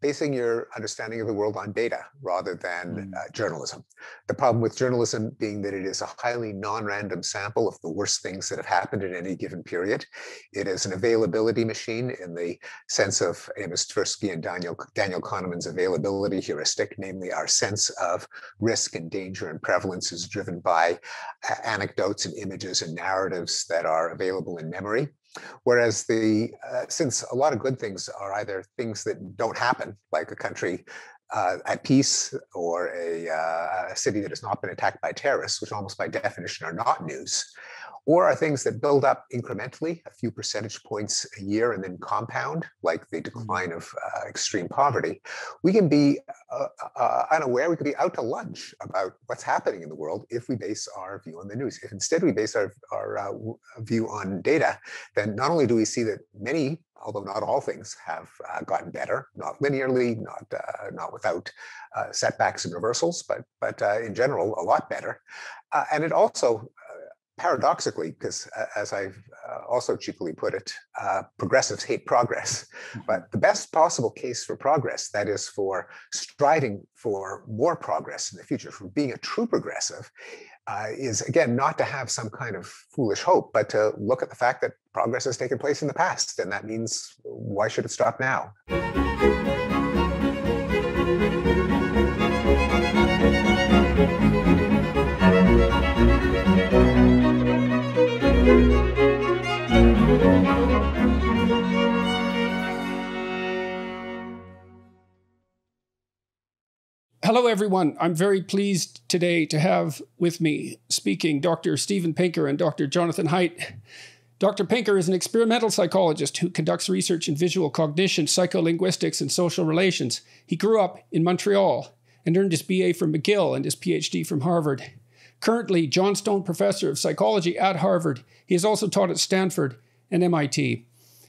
basing your understanding of the world on data rather than journalism. The problem with journalism being that it is a highly non-random sample of the worst things that have happened in any given period. It is an availability machine in the sense of Amos Tversky and Daniel Kahneman's availability heuristic, namely our sense of risk and danger and prevalence is driven by anecdotes and images and narratives that are available in memory. Whereas since a lot of good things are either things that don't happen, like a country at peace or a city that has not been attacked by terrorists, which almost by definition are not news, or are things that build up incrementally, a few percentage points a year and then compound, like the decline of extreme poverty, we can be unaware, we could be out to lunch about what's happening in the world if we base our view on the news. If instead we base our view on data, then not only do we see that many, although not all things, have gotten better, not linearly, not without setbacks and reversals, but in general, a lot better. And it also, paradoxically, because as I've also cheekily put it, progressives hate progress. But the best possible case for progress, that is for striving for more progress in the future, for being a true progressive, is again, not to have some kind of foolish hope, but to look at the fact that progress has taken place in the past. And that means, why should it stop now? Hello, everyone. I'm very pleased today to have with me speaking Dr. Steven Pinker and Dr. Jonathan Haidt. Dr. Pinker is an experimental psychologist who conducts research in visual cognition, psycholinguistics, and social relations. He grew up in Montreal and earned his BA from McGill and his PhD from Harvard. Currently, Johnstone Professor of Psychology at Harvard, he has also taught at Stanford and MIT.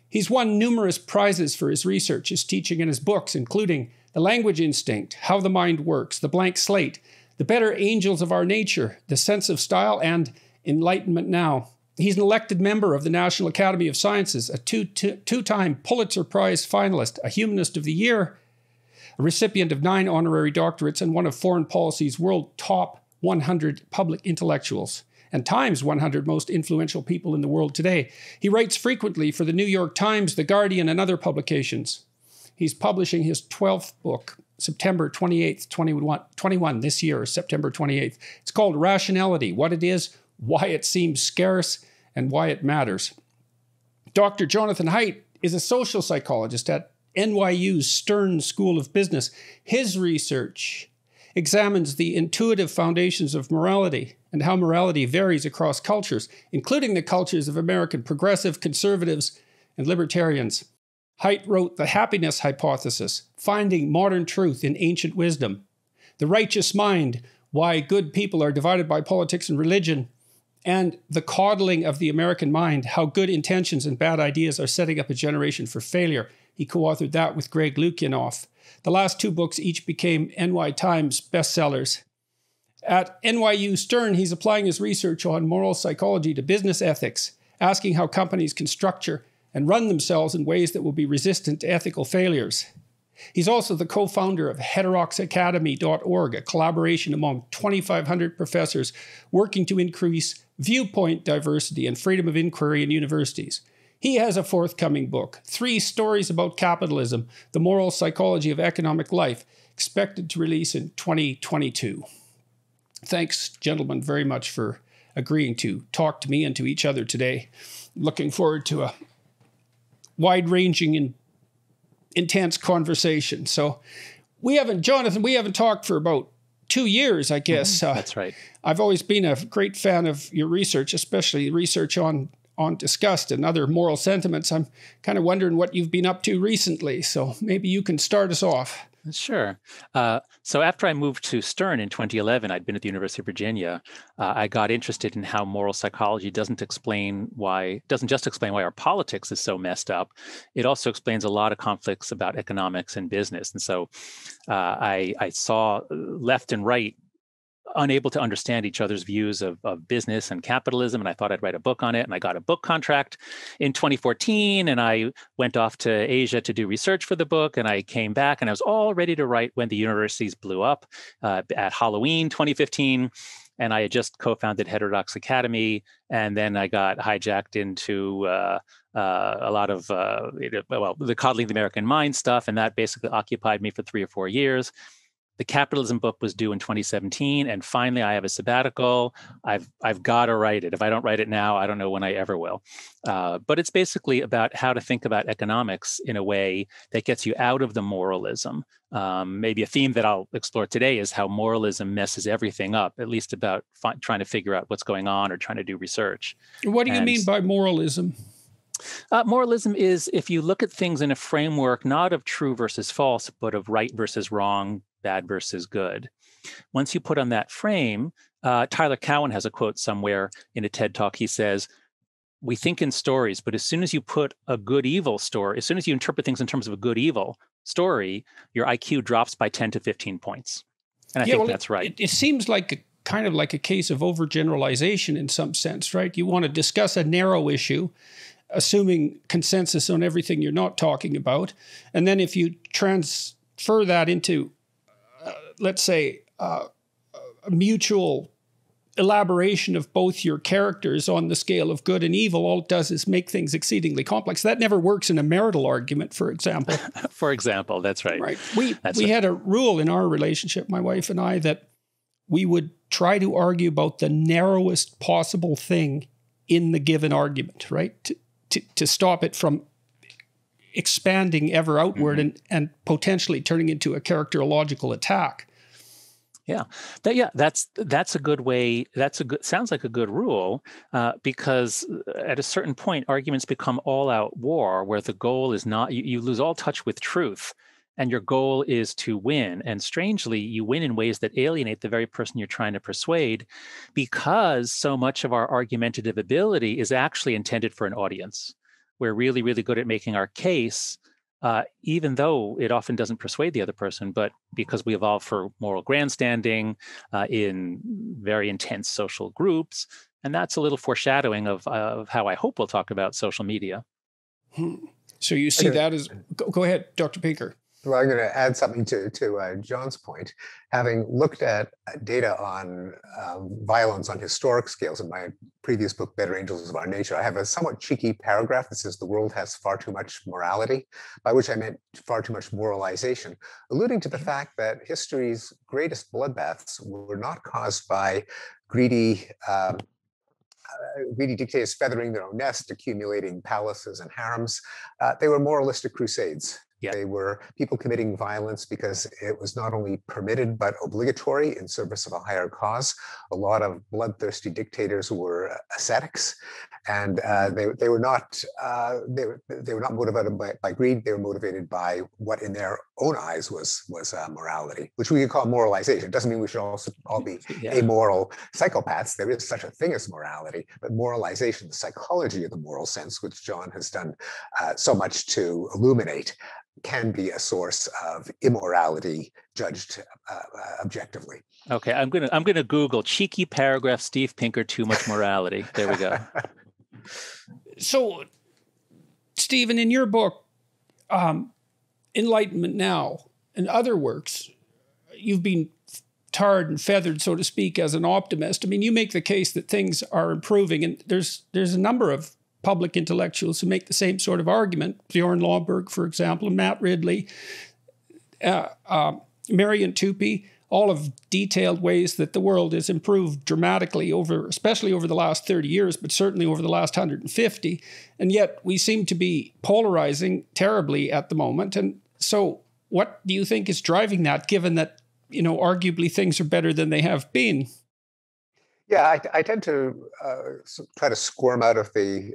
He's won numerous prizes for his research, his teaching, and his books, including The Language Instinct, How the Mind Works, The Blank Slate, The Better Angels of Our Nature, The Sense of Style, and Enlightenment Now. He's an elected member of the National Academy of Sciences, a two-time Pulitzer Prize finalist, a Humanist of the Year, a recipient of 9 honorary doctorates, and one of Foreign Policy's World Top 100 Public Intellectuals, and Time's 100 Most Influential People in the World Today. He writes frequently for the New York Times, The Guardian, and other publications. He's publishing his 12th book, September 28th, 21 this year, September 28th. It's called Rationality, What It Is, Why It Seems Scarce, and Why It Matters. Dr. Jonathan Haidt is a social psychologist at NYU Stern School of Business. His research examines the intuitive foundations of morality and how morality varies across cultures, including the cultures of American progressive conservatives and libertarians. Haidt wrote The Happiness Hypothesis, Finding Modern Truth in Ancient Wisdom, The Righteous Mind, Why Good People Are Divided by Politics and Religion, and The Coddling of the American Mind, How Good Intentions and Bad Ideas Are Setting Up a Generation for Failure. He co-authored that with Greg Lukianoff. The last 2 books each became NY Times bestsellers. At NYU Stern, he's applying his research on moral psychology to business ethics, asking how companies can structure and run themselves in ways that will be resistant to ethical failures. He's also the co-founder of heteroxacademy.org, a collaboration among 2,500 professors working to increase viewpoint diversity and freedom of inquiry in universities. He has a forthcoming book, 3 Stories About Capitalism, The Moral Psychology of Economic Life, expected to release in 2022. Thanks, gentlemen, very much for agreeing to talk to me and to each other today. Looking forward to a wide-ranging and intense conversation. So Jonathan, we haven't talked for about 2 years, I guess. That's right. I've always been a great fan of your research, especially research on disgust and other moral sentiments. I'm kind of wondering what you've been up to recently. So maybe you can start us off. Sure. So after I moved to Stern in 2011, I'd been at the University of Virginia. I got interested in how moral psychology doesn't just explain why our politics is so messed up. It also explains a lot of conflicts about economics and business. And so I saw left and right unable to understand each other's views of business and capitalism. And I thought I'd write a book on it. And I got a book contract in 2014. And I went off to Asia to do research for the book. And I came back and I was all ready to write when the universities blew up at Halloween 2015. And I had just co-founded Heterodox Academy. And then I got hijacked into a lot of, the Coddling the American Mind stuff. And that basically occupied me for 3 or 4 years. The Capitalism book was due in 2017, and finally I have a sabbatical. I've got to write it. If I don't write it now, I don't know when I ever will. But it's basically about how to think about economics in a way that gets you out of the moralism. Maybe a theme that I'll explore today is how moralism messes everything up, at least about trying to figure out what's going on or trying to do research. What do you mean by moralism? Moralism is if you look at things in a framework not of true versus false, but of right versus wrong, bad versus good. Once you put on that frame, Tyler Cowen has a quote somewhere in a TED Talk. He says, we think in stories, but as soon as you put a good-evil story, as soon as you interpret things in terms of a good-evil story, your IQ drops by 10 to 15 points. And I think that's right. It seems like kind of like a case of overgeneralization in some sense, right? You want to discuss a narrow issue, assuming consensus on everything you're not talking about. And then if you transfer that into let's say, a mutual elaboration of both your characters on the scale of good and evil, all it does is make things exceedingly complex. That never works in a marital argument, for example. For example, that's right. Right. We had a rule in our relationship, my wife and I, that we would try to argue about the narrowest possible thing in the given argument, right? To stop it from expanding ever outward and potentially turning into a characterological attack. Yeah, that's a good way. Sounds like a good rule, because at a certain point, arguments become all-out war, where the goal is not you lose all touch with truth, and your goal is to win. And strangely, you win in ways that alienate the very person you're trying to persuade, because so much of our argumentative ability is actually intended for an audience. We're really, really good at making our case, even though it often doesn't persuade the other person, but because we evolved for moral grandstanding in very intense social groups. And that's a little foreshadowing of how I hope we'll talk about social media. So you see that as... Go ahead, Dr. Pinker. Well, I'm going to add something to John's point. Having looked at data on violence on historic scales in my previous book, Better Angels of Our Nature, I have a somewhat cheeky paragraph that says the world has far too much morality, by which I meant far too much moralization, alluding to the fact that history's greatest bloodbaths were not caused by greedy dictators feathering their own nest, accumulating palaces and harems. They were moralistic crusades. Yeah. They were people committing violence because it was not only permitted but obligatory in service of a higher cause. A lot of bloodthirsty dictators were ascetics, and they were not motivated by greed. They were motivated by what, in their own eyes, was morality, which we could call moralization. It doesn't mean we should also all be amoral psychopaths. There is such a thing as morality, but moralization, the psychology of the moral sense, which John has done so much to illuminate, can be a source of immorality judged objectively. Okay, I'm gonna Google cheeky paragraph Steve Pinker too much morality. There we go. So, Stephen, in your book, Enlightenment Now, and other works, you've been tarred and feathered, so to speak, as an optimist. I mean, you make the case that things are improving, and there's a number of public intellectuals who make the same sort of argument. Bjorn Lomborg, for example, and Matt Ridley, Marian Tupy, all have detailed ways that the world has improved dramatically especially over the last 30 years, but certainly over the last 150. And yet we seem to be polarizing terribly at the moment. And so what do you think is driving that, given that, arguably things are better than they have been? Yeah, I tend to try to squirm out of the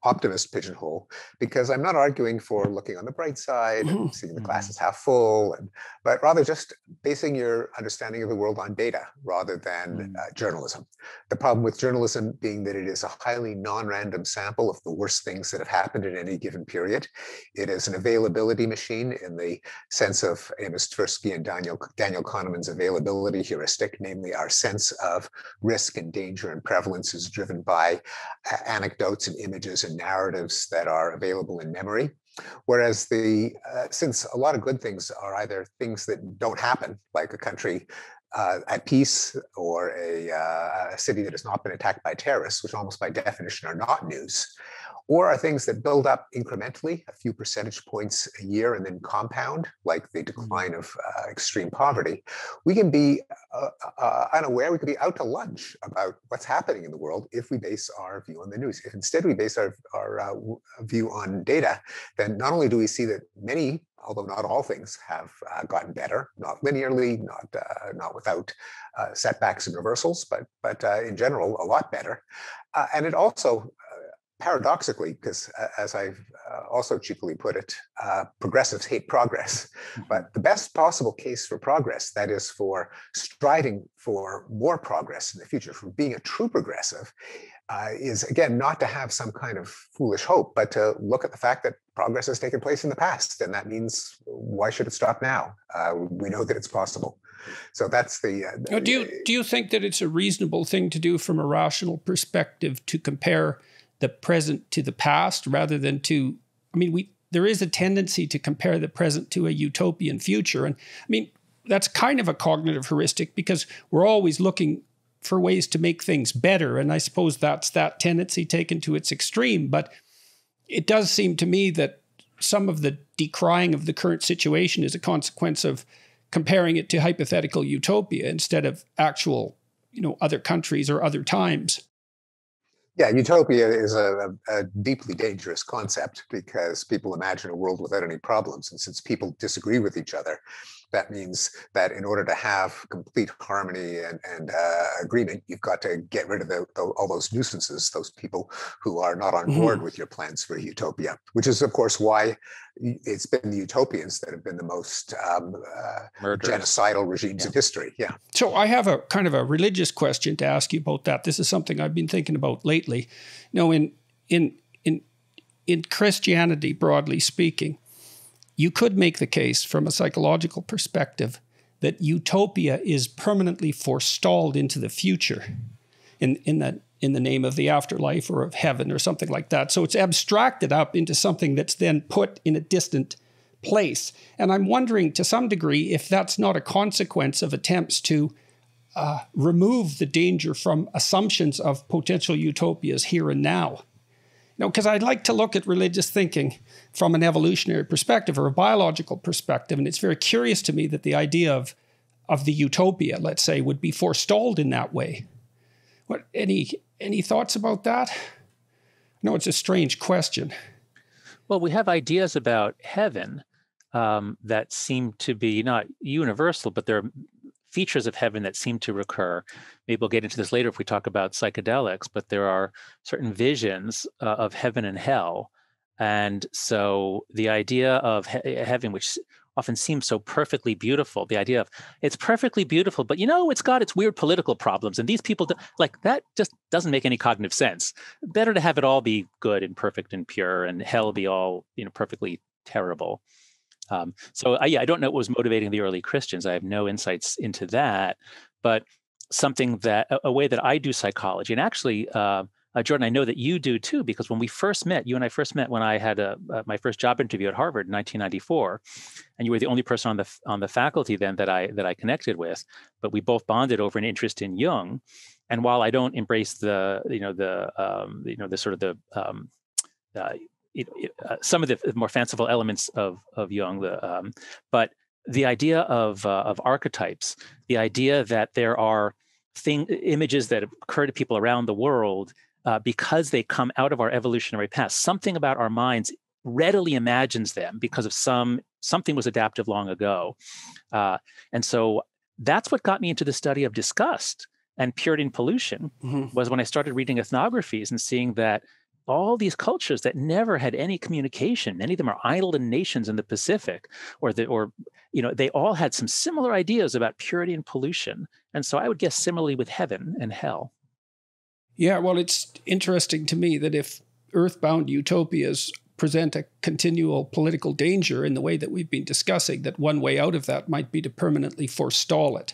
optimist pigeonhole, because I'm not arguing for looking on the bright side and seeing the glass as half full, but rather just basing your understanding of the world on data rather than journalism. The problem with journalism being that it is a highly non-random sample of the worst things that have happened in any given period. It is an availability machine in the sense of Amos Tversky and Daniel Kahneman's availability heuristic, namely our sense of risk and danger and prevalence is driven by anecdotes and images and narratives that are available in memory. Whereas since a lot of good things are either things that don't happen, like a country at peace or a city that has not been attacked by terrorists, which almost by definition are not news, or are things that build up incrementally, a few percentage points a year and then compound, like the decline of extreme poverty, we can be unaware, we could be out to lunch about what's happening in the world if we base our view on the news. If instead we base our view on data, then not only do we see that many, although not all things, have gotten better, not linearly, not without setbacks and reversals, but in general, a lot better. And it also, paradoxically, because as I've also cheekily put it, progressives hate progress. But the best possible case for progress, that is for striving for more progress in the future, for being a true progressive, is again, not to have some kind of foolish hope, but to look at the fact that progress has taken place in the past. And that means, why should it stop now? We know that it's possible. So that's the... Do you think that it's a reasonable thing to do from a rational perspective to compare the present to the past rather than to, there is a tendency to compare the present to a utopian future. And that's kind of a cognitive heuristic because we're always looking for ways to make things better. And I suppose that's that tendency taken to its extreme. But it does seem to me that some of the decrying of the current situation is a consequence of comparing it to hypothetical utopia instead of actual, other countries or other times. Yeah, utopia is a deeply dangerous concept because people imagine a world without any problems. And since people disagree with each other, that means that in order to have complete harmony and agreement, you've got to get rid of all those nuisances, those people who are not on board with your plans for utopia, which is, of course, why it's been the utopians that have been the most genocidal regimes in history. Yeah. So I have a kind of a religious question to ask you about that. This is something I've been thinking about lately. In Christianity, broadly speaking, you could make the case from a psychological perspective that utopia is permanently forestalled into the future in the name of the afterlife or of heaven or something like that. So it's abstracted up into something that's then put in a distant place. And I'm wondering to some degree if that's not a consequence of attempts to remove the danger from assumptions of potential utopias here and now. Because I'd like to look at religious thinking from an evolutionary perspective or a biological perspective. And it's very curious to me that the idea of the utopia, let's say, would be forestalled in that way. Any thoughts about that? No, it's a strange question. Well, we have ideas about heaven that seem to be not universal, but there are features of heaven that seem to recur. Maybe we'll get into this later if we talk about psychedelics, but there are certain visions of heaven and hell. And so the idea of heaven, which often seems so perfectly beautiful, the idea of it's perfectly beautiful, but it's got its weird political problems. And these people, that just doesn't make any cognitive sense. Better to have it all be good and perfect and pure and hell be all, perfectly terrible. I don't know what was motivating the early Christians. I have no insights into that, but something that a way that I do psychology, and actually, Jordan, I know that you do too, because when we first met, you and I first met when I had my first job interview at Harvard in 1994, and you were the only person on the faculty then that I connected with, but we both bonded over an interest in Jung. And while I don't embrace some of the more fanciful elements of Jung, but the idea of archetypes, the idea that there are images that occur to people around the world because they come out of our evolutionary past. Something about our minds readily imagines them because of something was adaptive long ago. And so that's what got me into the study of disgust and Puritan pollution, was when I started reading ethnographies and seeing that all these cultures that never had any communication. Many of them are island nations in the Pacific, they all had some similar ideas about purity and pollution. And so I would guess similarly with heaven and hell. Yeah, well, it's interesting to me that if earthbound utopias present a continual political danger in the way that we've been discussing, that one way out of that might be to permanently forestall it.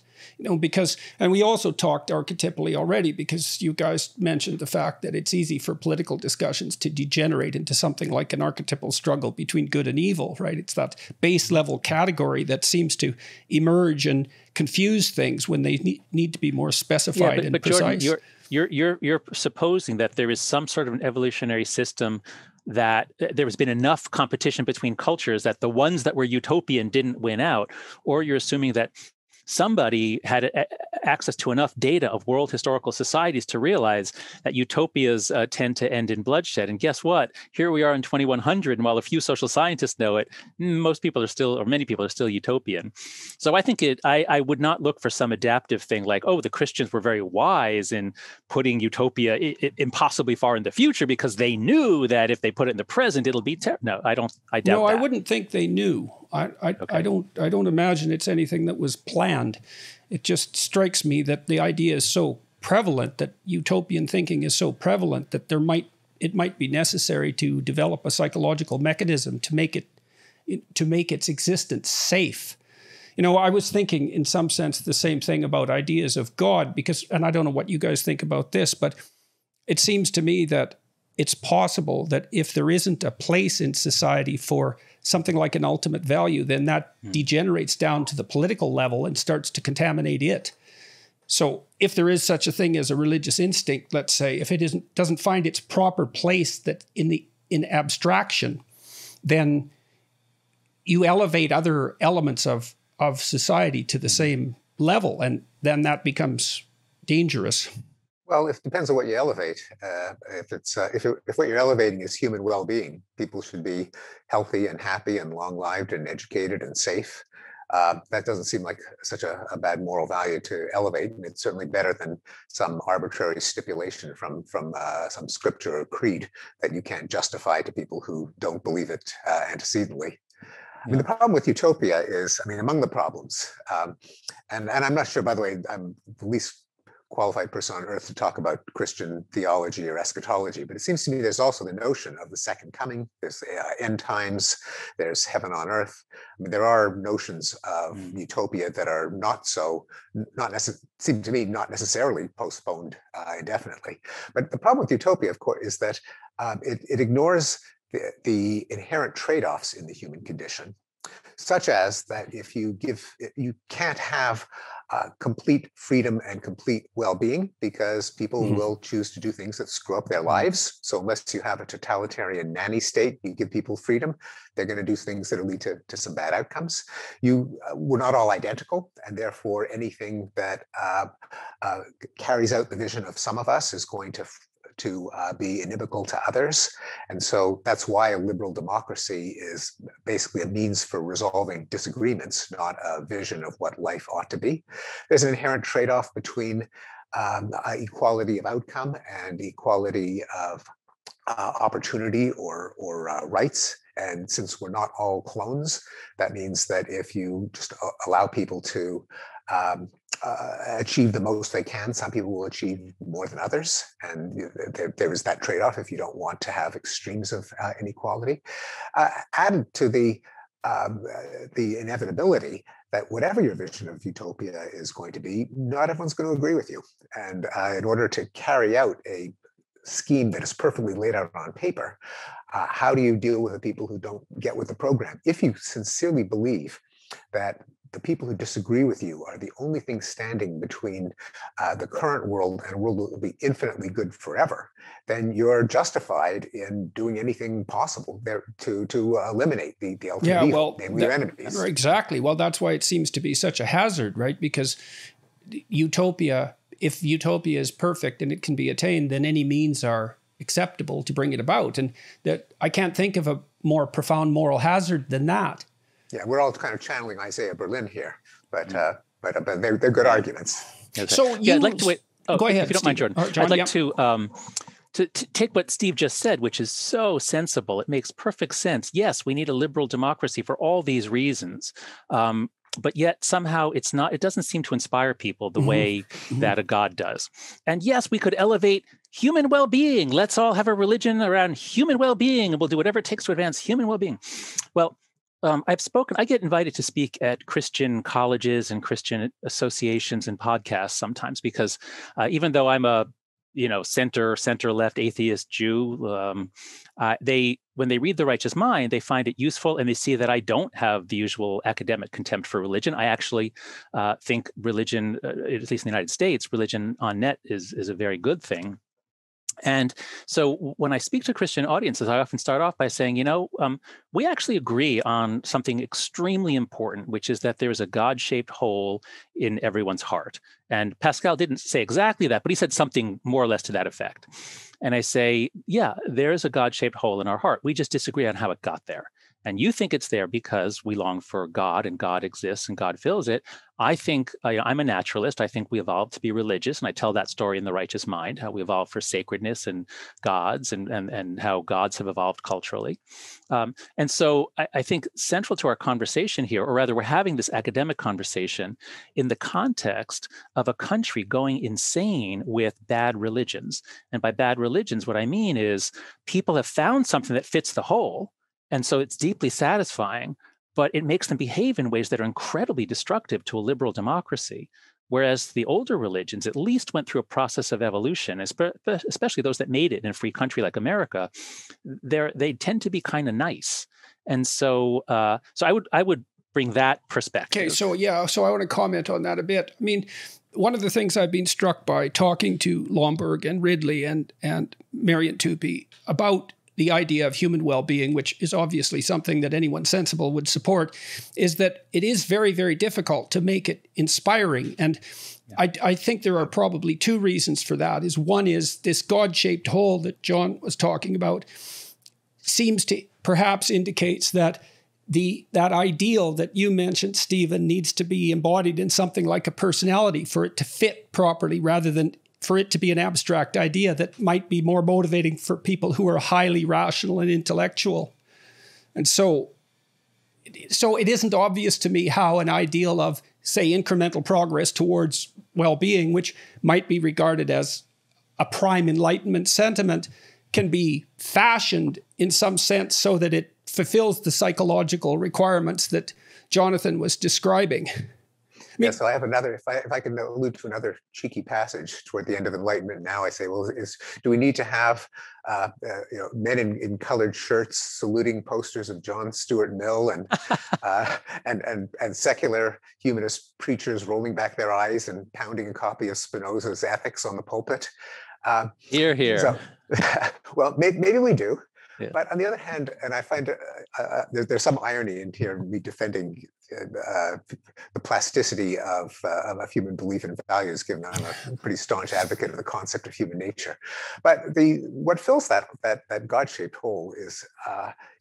Because, and we also talked archetypally already, because you guys mentioned the fact that it's easy for political discussions to degenerate into something like an archetypal struggle between good and evil, right? It's that base level category that seems to emerge and confuse things when they need to be more specified and precise. Jordan, you're supposing that there is some sort of an evolutionary system, that there has been enough competition between cultures that the ones that were utopian didn't win out, or you're assuming that somebody had access to enough data of world historical societies to realize that utopias tend to end in bloodshed. And guess what? Here we are in 2100, and while a few social scientists know it, most people are still, or many people are still utopian. So I think I would not look for some adaptive thing like, oh, the Christians were very wise in putting utopia impossibly far in the future because they knew that if they put it in the present, it'll be terrible. No, I doubt that. No, I wouldn't think they knew. I don't imagine it's anything that was planned. It just strikes me that the idea is so prevalent, that utopian thinking is so prevalent, that it might be necessary to develop a psychological mechanism to make its existence safe. I was thinking in some sense the same thing about ideas of God, because, and I don't know what you guys think about this, but it seems to me that it's possible that if there isn't a place in society for something like an ultimate value, then that degenerates down to the political level and starts to contaminate it. So if there is such a thing as a religious instinct, let's say, if it doesn't find its proper place that in abstraction, then you elevate other elements of society to the same level, and then that becomes dangerous. Well, it depends on what you elevate. If what you're elevating is human well-being, people should be healthy and happy and long-lived and educated and safe. That doesn't seem like such a bad moral value to elevate, and it's certainly better than some arbitrary stipulation from some scripture or creed that you can't justify to people who don't believe it antecedently. I mean, the problem with utopia is, among the problems, and I'm not sure, by the way, I'm the least qualified person on earth to talk about Christian theology or eschatology, but it seems to me there's also the notion of the second coming. There's end times, there's heaven on earth. There are notions of utopia that are seem to me not necessarily postponed indefinitely. But the problem with utopia, of course, is that it ignores the inherent trade-offs in the human condition, such as that if you can't have complete freedom and complete well-being, because people will choose to do things that screw up their lives. So unless you have a totalitarian nanny state, you give people freedom, they're going to do things that will lead to some bad outcomes. We're not all identical, and therefore anything that carries out the vision of some of us is going to be inimical to others. And so that's why a liberal democracy is basically a means for resolving disagreements, not a vision of what life ought to be. There's an inherent trade-off between equality of outcome and equality of opportunity or rights. And since we're not all clones, that means that if you just allow people to achieve the most they can, some people will achieve more than others, and there is that trade-off if you don't want to have extremes of inequality. Added to the inevitability that whatever your vision of utopia is going to be, not everyone's going to agree with you, and in order to carry out a scheme that is perfectly laid out on paper, how do you deal with the people who don't get with the program? If you sincerely believe that the people who disagree with you are the only thing standing between the current world and a world that will be infinitely good forever, then you're justified in doing anything possible there to eliminate the ultimate evil, namely your enemies. Exactly. Well, that's why it seems to be such a hazard, right? Because utopia, if utopia is perfect and it can be attained, then any means are acceptable to bring it about. And that I can't think of a more profound moral hazard than that. Yeah, we're all kind of channeling Isaiah Berlin here, but they're good arguments. Okay. So I'd like to wait. Go ahead, if you don't mind, Jordan. John, I'd like to take what Steve just said, which is so sensible, it makes perfect sense. Yes, we need a liberal democracy for all these reasons. But yet somehow it doesn't seem to inspire people the way that a God does. And yes, we could elevate human well-being. Let's all have a religion around human well-being, and we'll do whatever it takes to advance human well-being. Well, I get invited to speak at Christian colleges and Christian associations and podcasts sometimes because even though I'm a center-left atheist Jew, when they read The Righteous Mind, they find it useful and they see that I don't have the usual academic contempt for religion. I actually think religion, at least in the United States, religion on net is a very good thing. And so when I speak to Christian audiences, I often start off by saying, we actually agree on something extremely important, which is that there is a God-shaped hole in everyone's heart. And Pascal didn't say exactly that, but he said something more or less to that effect. And I say, yeah, there is a God-shaped hole in our heart. We just disagree on how it got there. And you think it's there because we long for God and God exists and God fills it. I think I'm a naturalist. I think we evolved to be religious. And I tell that story in The Righteous Mind, how we evolved for sacredness and gods and how gods have evolved culturally. And so I think central to our conversation here, or rather we're having this academic conversation in the context of a country going insane with bad religions. And by bad religions, what I mean is people have found something that fits the hole. And so it's deeply satisfying, but it makes them behave in ways that are incredibly destructive to a liberal democracy. Whereas the older religions at least went through a process of evolution, especially those that made it in a free country like America. They tend to be kind of nice. And so I would bring that perspective. Okay, so I want to comment on that a bit. I mean, one of the things I've been struck by talking to Lomborg and Ridley and Marian Tupy about the idea of human well-being, which is obviously something that anyone sensible would support, is that it is very, very difficult to make it inspiring. And I think there are probably two reasons for that. One is this God-shaped hole that John was talking about seems to perhaps indicates that that ideal that you mentioned, Stephen, needs to be embodied in something like a personality for it to fit properly rather than for it to be an abstract idea that might be more motivating for people who are highly rational and intellectual. And so it isn't obvious to me how an ideal of, say, incremental progress towards well-being, which might be regarded as a prime Enlightenment sentiment, can be fashioned in some sense so that it fulfills the psychological requirements that Jonathan was describing. Yeah, so I have another, if I can allude to another cheeky passage toward the end of Enlightenment Now, I say, well, do we need to have men in colored shirts saluting posters of John Stuart Mill and secular humanist preachers rolling back their eyes and pounding a copy of Spinoza's Ethics on the pulpit? Hear, hear. So, well, maybe we do. Yeah. But on the other hand, and I find there's some irony in here, me defending the plasticity of human belief and values, given that I'm a pretty staunch advocate of the concept of human nature. But what fills that God-shaped hole is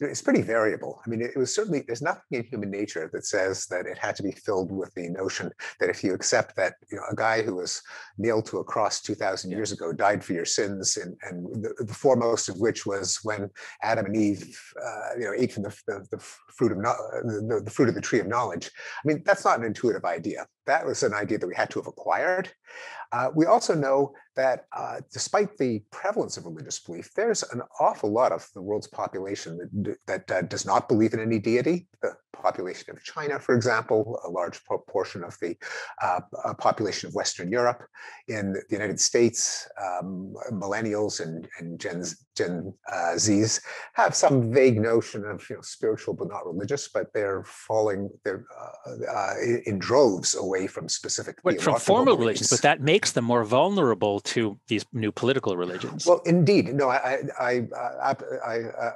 it's pretty variable. I mean, it was certainly, there's nothing in human nature that says that it had to be filled with the notion that if you accept that a guy who was nailed to a cross 2,000 years ago died for your sins, and the foremost of which was when Adam and Eve, ate from the fruit of the fruit of the tree of knowledge. I mean, that's not an intuitive idea. That was an idea that we had to have acquired. We also know that despite the prevalence of religious belief, there's an awful lot of the world's population that does not believe in any deity. The population of China, for example, a large proportion of the population of Western Europe. In the United States, millennials and Gen Zs have some vague notion of spiritual but not religious, but they're falling in droves away from specific from formal religions, but that makes them more vulnerable to these new political religions. Well, indeed, no, I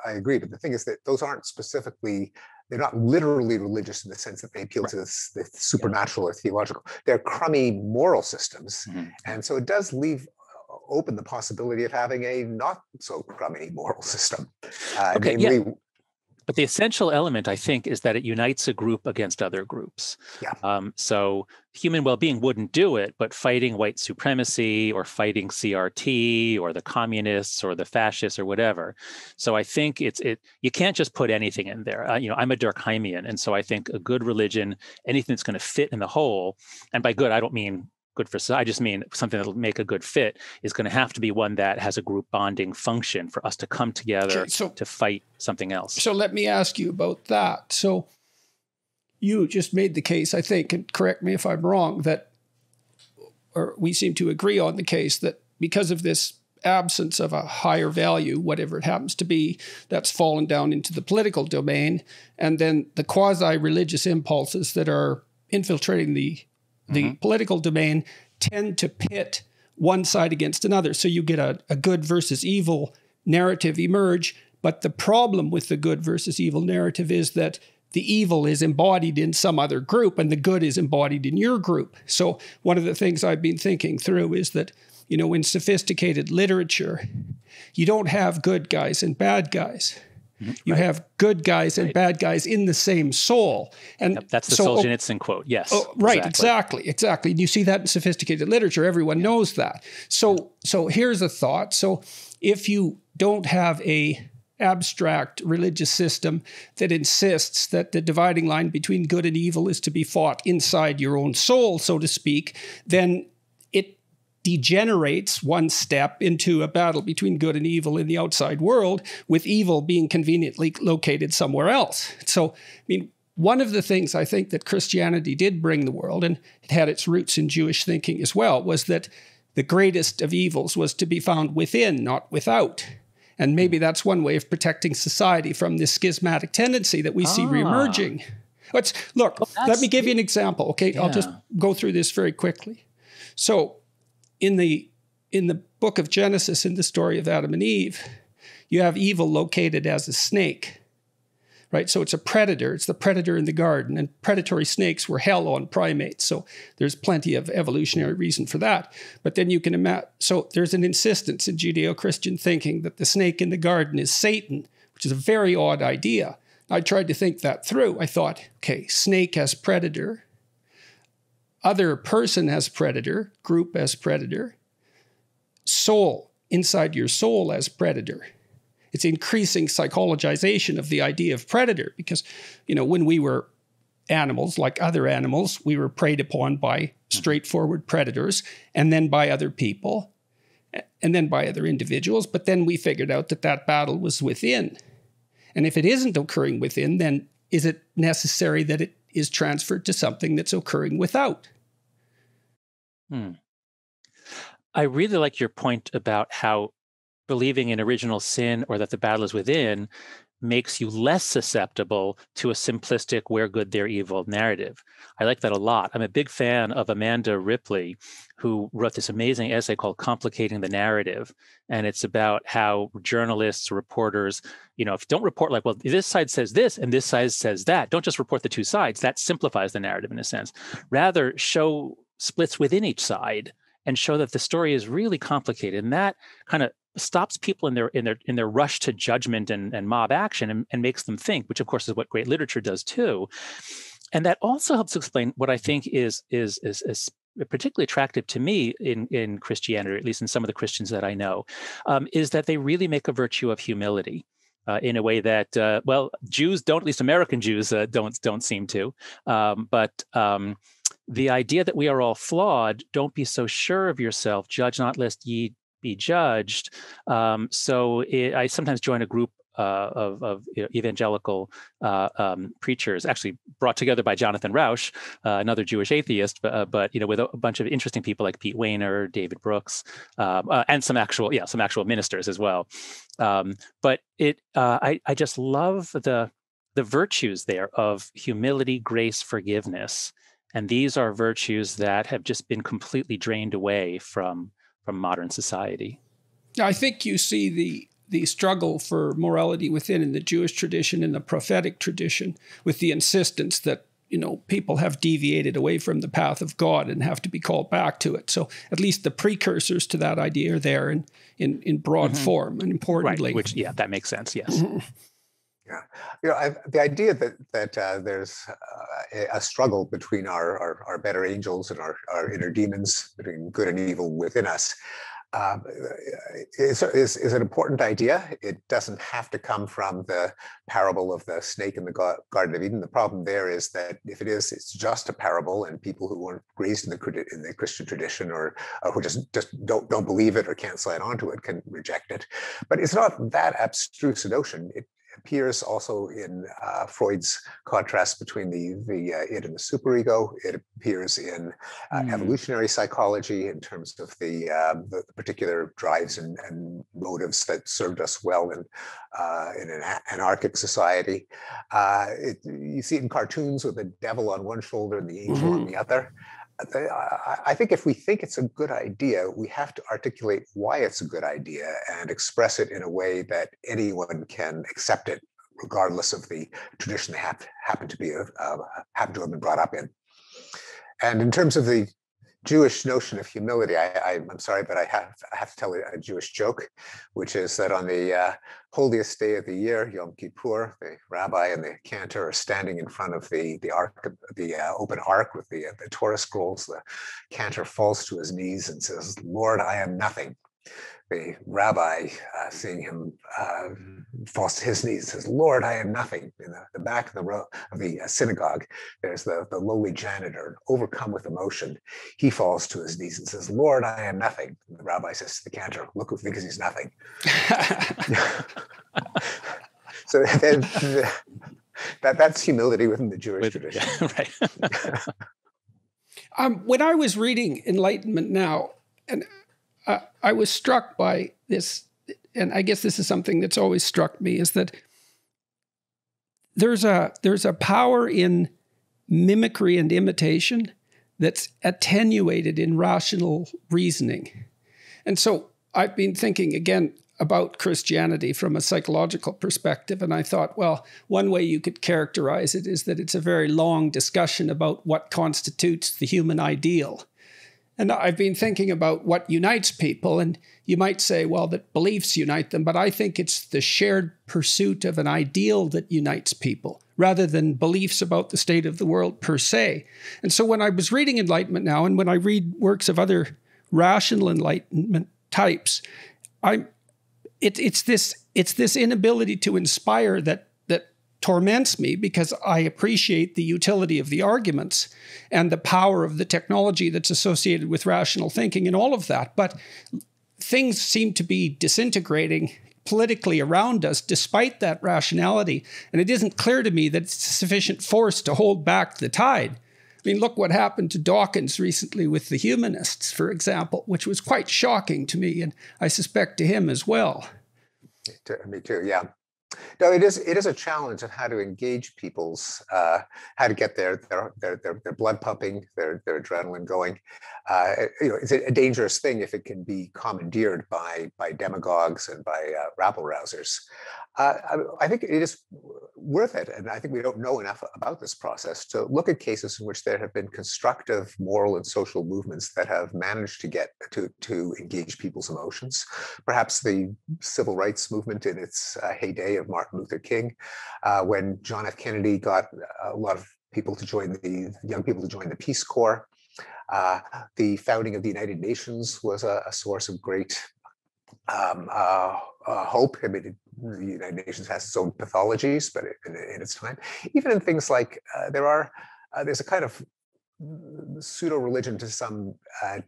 agree. But the thing is that those aren't specifically. They're not literally religious in the sense that they appeal to the supernatural or theological. They're crummy moral systems, and so it does leave open the possibility of having a not so crummy moral system. Okay, namely, But the essential element, I think, is that it unites a group against other groups. Yeah. So human well-being wouldn't do it, but fighting white supremacy or fighting CRT or the communists or the fascists or whatever. So I think you can't just put anything in there. I'm a Durkheimian, and so I think a good religion, anything that's going to fit in the whole, and by good I don't mean good for society, I just mean something that'll make a good fit, is going to have to be one that has a group bonding function for us to come together to fight something else. So let me ask you about that. So you just made the case, I think, and correct me if I'm wrong, or we seem to agree on the case that because of this absence of a higher value, whatever it happens to be, that's fallen down into the political domain, and then the quasi-religious impulses that are infiltrating the political domain tend to pit one side against another. So you get a good versus evil narrative emerge, but the problem with the good versus evil narrative is that the evil is embodied in some other group and the good is embodied in your group. So one of the things I've been thinking through is that, in sophisticated literature, you don't have good guys and bad guys. You have good guys and bad guys in the same soul. And that's the Solzhenitsyn quote. Yes. Oh, right. Exactly. And you see that in sophisticated literature. Everyone knows that. So here's a thought. So if you don't have a abstract religious system that insists that the dividing line between good and evil is to be fought inside your own soul, so to speak, then it degenerates one step into a battle between good and evil in the outside world, with evil being conveniently located somewhere else. So, one of the things I think that Christianity did bring the world, and it had its roots in Jewish thinking as well, was that the greatest of evils was to be found within, not without. And maybe that's one way of protecting society from this schismatic tendency that we see reemerging. Let me give you an example, okay? Yeah. I'll just go through this very quickly. So, in the book of Genesis, in the story of Adam and Eve, you have evil located as a snake, right? So it's a predator. It's the predator in the garden, and predatory snakes were hell on primates. So there's plenty of evolutionary reason for that. But then you can imagine, so there's an insistence in Judeo-Christian thinking that the snake in the garden is Satan, which is a very odd idea. I tried to think that through. I thought, okay, snake as predator, other person as predator, group as predator, soul, inside your soul as predator. It's increasing psychologization of the idea of predator because, when we were animals, like other animals, we were preyed upon by straightforward predators and then by other people and then by other individuals. But then we figured out that battle was within. And if it isn't occurring within, then is it necessary that it is transferred to something that's occurring without? I really like your point about how believing in original sin or that the battle is within makes you less susceptible to a simplistic "we're good, they're evil" narrative. I like that a lot. I'm a big fan of Amanda Ripley, who wrote this amazing essay called Complicating the Narrative. And it's about how journalists, reporters, if you don't report like, well, this side says this and this side says that, don't just report the two sides. That simplifies the narrative in a sense. Rather, show splits within each side and show that the story is really complicated. And that kind of stops people in their rush to judgment and mob action and makes them think, which of course is what great literature does too. And that also helps explain what I think is particularly attractive to me in Christianity, or at least in some of the Christians that I know, is that they really make a virtue of humility in a way that, Jews don't, at least American Jews don't seem to. But the idea that we are all flawed, don't be so sure of yourself, judge not lest ye be judged. I sometimes join a group of evangelical preachers, actually brought together by Jonathan Rauch, another Jewish atheist, but with a bunch of interesting people like Pete Weiner, David Brooks, and some actual ministers as well. But I just love the virtues there of humility, grace, forgiveness, and these are virtues that have just been completely drained away from modern society. I think you see the struggle for morality within in the Jewish tradition and the prophetic tradition, with the insistence that people have deviated away from the path of God and have to be called back to it. So at least the precursors to that idea are there in broad form, and importantly, right, which that makes sense. Yes. Yeah, the idea that there's a struggle between our better angels and our inner demons, between good and evil within us, um, is an important idea. It doesn't have to come from the parable of the snake in the Garden of Eden. The problem there is that if it is, it's just a parable, and people who weren't raised in the Christian tradition, or who just don't believe it or can't sign on to it, can reject it. But it's not that abstruse a notion. It appears also in Freud's contrast between the id and the superego. It appears in evolutionary psychology in terms of the particular drives and motives that served us well in an anarchic society. You see it in cartoons with the devil on one shoulder and the angel on the other. I think if we think it's a good idea, we have to articulate why it's a good idea and express it in a way that anyone can accept it, regardless of the tradition they happen to have been brought up in. And in terms of the Jewish notion of humility, I'm sorry, but I have to tell a Jewish joke, which is that on the holiest day of the year, Yom Kippur, the rabbi and the cantor are standing in front of the open ark with the Torah scrolls. The cantor falls to his knees and says, "Lord, I am nothing." The rabbi, seeing him, falls to his knees, says, "Lord, I am nothing." In the back of the row of the synagogue, there's the lowly janitor, overcome with emotion. He falls to his knees and says, "Lord, I am nothing." And the rabbi says to the cantor, "Look who thinks he's nothing." So that's humility within the Jewish tradition. Yeah, right. When I was reading Enlightenment Now, and I was struck by this, and I guess this is something that's always struck me, is that there's a power in mimicry and imitation that's attenuated in rational reasoning. And so I've been thinking again about Christianity from a psychological perspective, and I thought, well, one way you could characterize it is that it's a very long discussion about what constitutes the human ideal. And I've been thinking about what unites people, and you might say, well, that beliefs unite them, but I think it's the shared pursuit of an ideal that unites people, rather than beliefs about the state of the world per se. And so when I was reading Enlightenment Now, and when I read works of other rational Enlightenment types, it's this inability to inspire that torments me, because I appreciate the utility of the arguments and the power of the technology that's associated with rational thinking and all of that. But things seem to be disintegrating politically around us despite that rationality. And it isn't clear to me that it's sufficient force to hold back the tide. I mean, look what happened to Dawkins recently with the humanists, for example, which was quite shocking to me, and I suspect to him as well. Me too, yeah. No, it is a challenge of how to engage people's, how to get their blood pumping, their adrenaline going. It's a dangerous thing if it can be commandeered by demagogues and by rabble rousers. I think it is worth it, and I think we don't know enough about this process to look at cases in which there have been constructive moral and social movements that have managed to get to engage people's emotions. Perhaps the civil rights movement in its heyday of Martin Luther King, when John F. Kennedy got a lot of people to join young people to join the Peace Corps. The founding of the United Nations was a source of great hope. I mean, the United Nations has its own pathologies, but in its time, even in things like there's a kind of pseudo-religion to some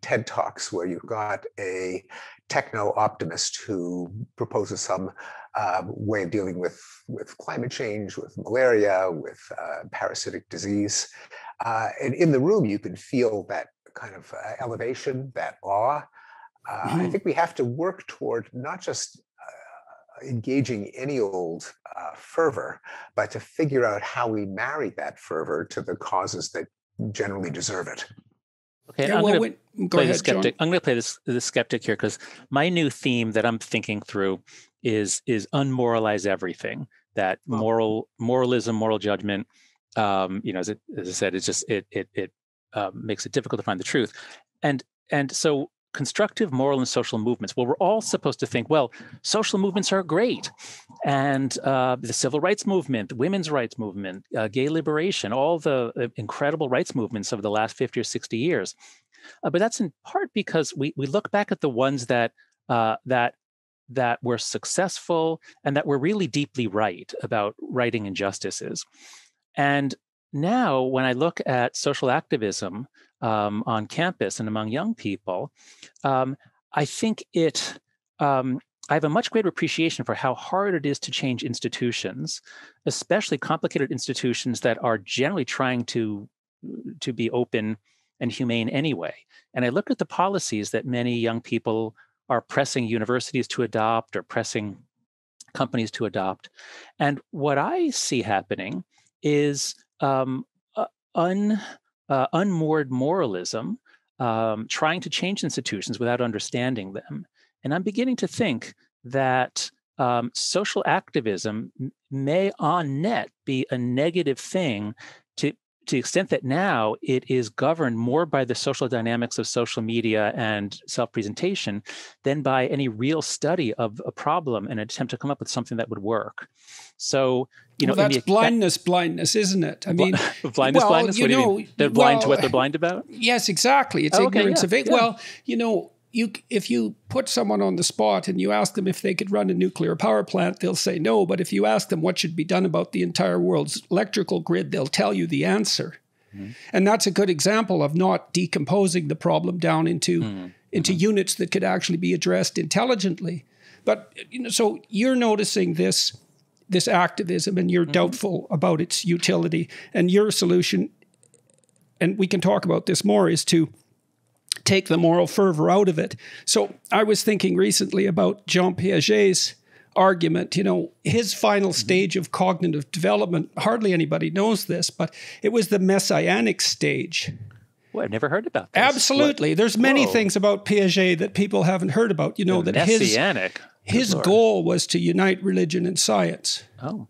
TED Talks where you've got a techno-optimist who proposes some way of dealing with climate change, with malaria, with parasitic disease. And in the room, you can feel that kind of elevation, that awe. I think we have to work toward not just engaging any old fervor, but to figure out how we marry that fervor to the causes that generally deserve it. Okay, yeah, I'm well, going to play the skeptic. I'm going to play the skeptic here, because my new theme that I'm thinking through is unmoralize everything. That moralism, moral judgment, as I said, it's just it makes it difficult to find the truth. And so constructive moral and social movements. Well, we're all supposed to think, well, social movements are great. And the civil rights movement, the women's rights movement, gay liberation, all the incredible rights movements of the last 50 or 60 years. But that's in part because we look back at the ones that were successful and that were really deeply right about righting injustices. And now when I look at social activism on campus and among young people, I think I have a much greater appreciation for how hard it is to change institutions, especially complicated institutions that are generally trying to be open and humane anyway. And I look at the policies that many young people are pressing universities to adopt or pressing companies to adopt. And what I see happening is unmoored moralism, trying to change institutions without understanding them. And I'm beginning to think that social activism may on net be a negative thing to the extent that now it is governed more by the social dynamics of social media and self-presentation than by any real study of a problem and attempt to come up with something that would work. So, that's blindness, isn't it? I mean, blindness. What do you mean? They're blind to what they're blind about? Yes, exactly. It's ignorance of it. Yeah. Well, if you put someone on the spot and you ask them if they could run a nuclear power plant, they'll say no. But if you ask them what should be done about the entire world's electrical grid, they'll tell you the answer. Mm-hmm. And that's a good example of not decomposing the problem down into units that could actually be addressed intelligently. But so you're noticing this activism and you're doubtful about its utility. And your solution, and we can talk about this more, is to take the moral fervor out of it. So I was thinking recently about Jean Piaget's argument. His final stage of cognitive development, hardly anybody knows this, but it was the messianic stage. Well, I've never heard about this. Absolutely. There's many things about Piaget that people haven't heard about. That messianic. His goal was to unite religion and science. Oh.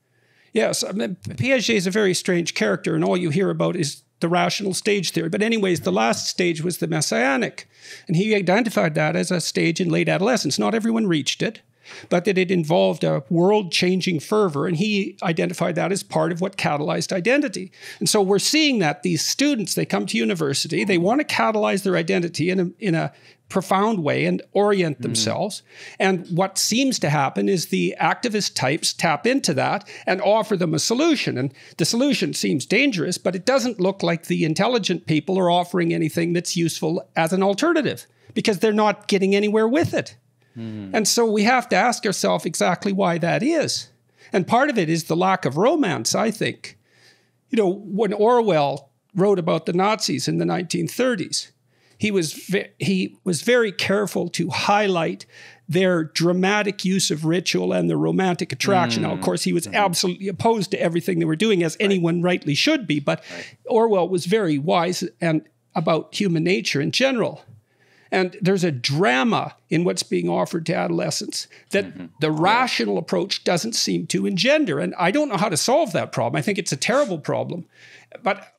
Yes. I mean, Piaget is a very strange character, and all you hear about is the rational stage theory. But anyways, the last stage was the messianic. And he identified that as a stage in late adolescence. Not everyone reached it, but that it involved a world-changing fervor. And he identified that as part of what catalyzed identity. And so we're seeing that these students, they come to university, they want to catalyze their identity in a profound way and orient themselves. And what seems to happen is the activist types tap into that and offer them a solution. And the solution seems dangerous, but it doesn't look like the intelligent people are offering anything that's useful as an alternative because they're not getting anywhere with it. And so we have to ask ourselves exactly why that is. And part of it is the lack of romance, I think. When Orwell wrote about the Nazis in the 1930s, he was very careful to highlight their dramatic use of ritual and the romantic attraction. Now, of course, he was absolutely opposed to everything they were doing, as anyone rightly should be. But Orwell was very wise and about human nature in general. And there's a drama in what's being offered to adolescents that the rational approach doesn't seem to engender. And I don't know how to solve that problem. I think it's a terrible problem. But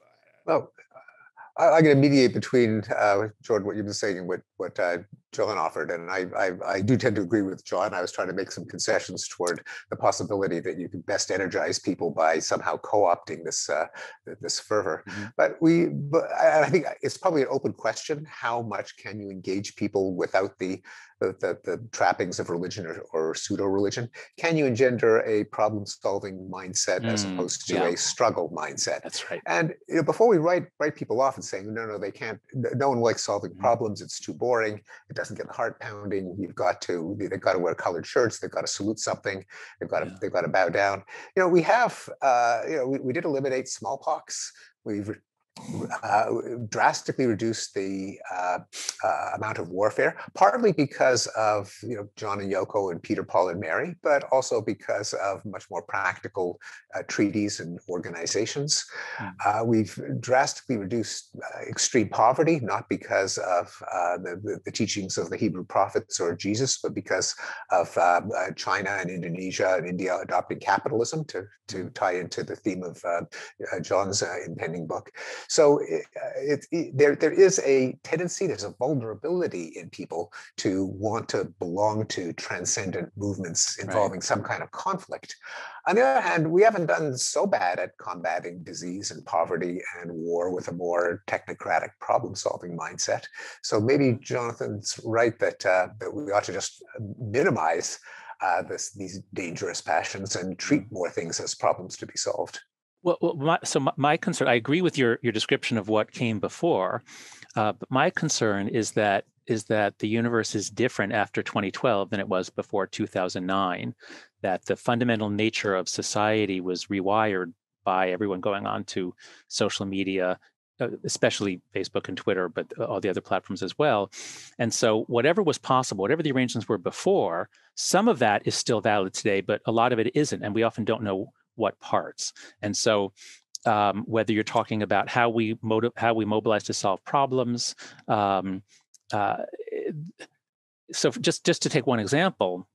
I'm going to mediate between Jordan, what you've been saying, and what John offered, and I do tend to agree with John. I was trying to make some concessions toward the possibility that you could best energize people by somehow co-opting this fervor. But I think it's probably an open question: how much can you engage people without the trappings of religion or pseudo-religion? Can you engender a problem-solving mindset as opposed to a struggle mindset? That's right. And before we write people off and saying, no, they can't, no one likes solving problems, it's too boring, it doesn't get the heart pounding, they've got to wear colored shirts, they've got to salute something, they've got to bow down. We have, we did eliminate smallpox. We've drastically reduced the amount of warfare, partly because of John and Yoko and Peter, Paul and Mary, but also because of much more practical treaties and organizations. We've drastically reduced extreme poverty, not because of the teachings of the Hebrew prophets or Jesus, but because of China and Indonesia and India adopting capitalism to tie into the theme of John's impending book. So there is a tendency, there's a vulnerability in people to want to belong to transcendent movements involving some kind of conflict. On the other hand, we haven't done so bad at combating disease and poverty and war with a more technocratic problem-solving mindset. So maybe Jonathan's right that we ought to just minimize these dangerous passions and treat more things as problems to be solved. Well, my concern, I agree with your description of what came before, but my concern is that the universe is different after 2012 than it was before 2009, that the fundamental nature of society was rewired by everyone going on to social media, especially Facebook and Twitter, but all the other platforms as well. And so whatever was possible, whatever the arrangements were before, some of that is still valid today, but a lot of it isn't. And we often don't know what parts. And so whether you're talking about how we mobilize to solve problems, so just to take one example,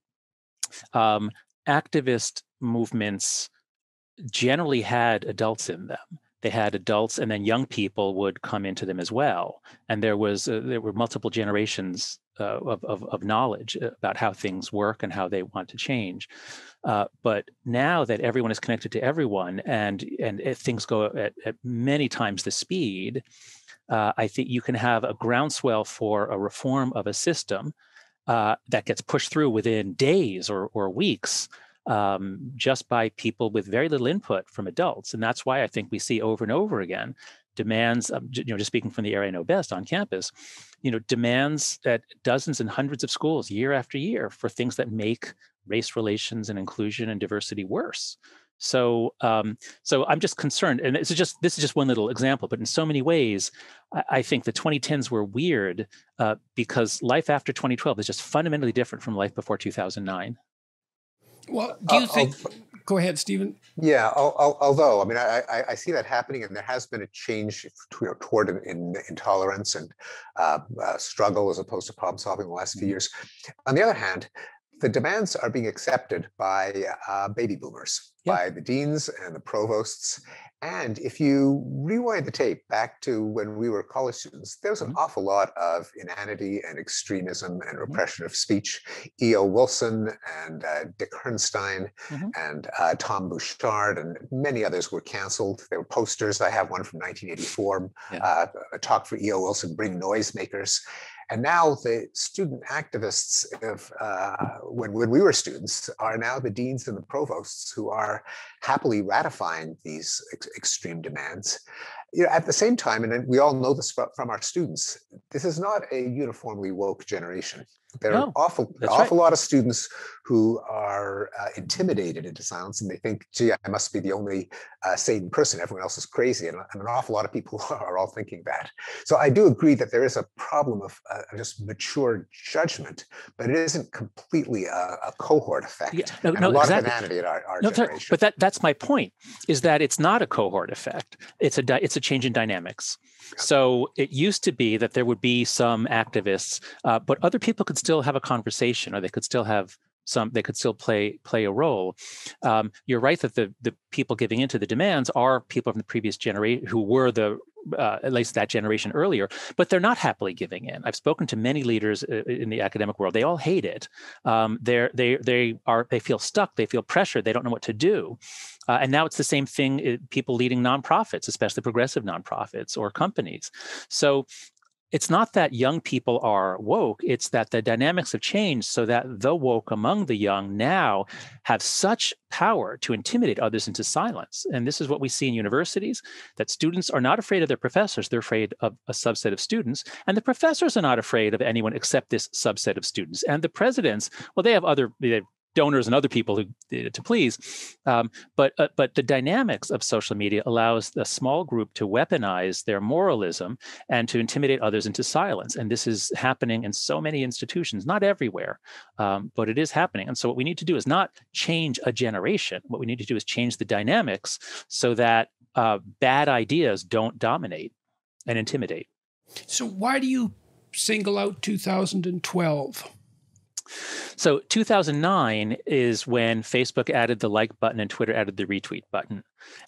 activist movements generally had adults in them. They had adults, and then young people would come into them as well. And there were multiple generations of knowledge about how things work and how they want to change. But now that everyone is connected to everyone, and things go at many times the speed, I think you can have a groundswell for a reform of a system that gets pushed through within days or weeks, just by people with very little input from adults. And that's why I think we see over and over again demands, just speaking from the area I know best on campus, demands at dozens and hundreds of schools year after year for things that make race relations and inclusion and diversity worse. So I'm just concerned, and this is just one little example, but in so many ways, I think the 2010s were weird because life after 2012 is just fundamentally different from life before 2009. Well, do you think? Go ahead, Stephen. Yeah, although I see that happening, and there has been a change toward intolerance and struggle as opposed to problem solving in the last few years. On the other hand, the demands are being accepted by baby boomers, by the deans and the provosts. And if you rewind the tape back to when we were college students, there was an awful lot of inanity and extremism and repression of speech. E.O. Wilson and Dick Herrnstein and Tom Bouchard and many others were canceled. There were posters. I have one from 1984, a talk for E.O. Wilson, Bring Noisemakers. And now the student activists of when we were students are now the deans and the provosts who are happily ratifying these extreme demands. At the same time, and we all know this from our students, this is not a uniformly woke generation. There are an awful lot of students who are intimidated into silence, and they think, gee, I must be the only sane person. Everyone else is crazy. And an awful lot of people are all thinking that. So I do agree that there is a problem of just mature judgment, but it isn't completely a cohort effect. And a lot of inanity in our generation. But that's my point, is that it's not a cohort effect. It's a change in dynamics. So it used to be that there would be some activists, but other people could still have a conversation, or they could still play a role. You're right that the people giving into the demands are people from the previous generation who were at least that generation earlier, but they're not happily giving in. I've spoken to many leaders in the academic world. They all hate it. They feel stuck. They feel pressured. They don't know what to do. And now it's the same thing, people leading nonprofits, especially progressive nonprofits or companies. So it's not that young people are woke, it's that the dynamics have changed so that the woke among the young now have such power to intimidate others into silence. And this is what we see in universities, that students are not afraid of their professors, they're afraid of a subset of students. And the professors are not afraid of anyone except this subset of students. And the presidents, well, they have donors and other people to please, but the dynamics of social media allows a small group to weaponize their moralism and to intimidate others into silence. And this is happening in so many institutions, not everywhere, but it is happening. And so what we need to do is not change a generation. What we need to do is change the dynamics so that bad ideas don't dominate and intimidate. So why do you single out 2012? So 2009 is when Facebook added the like button and Twitter added the retweet button.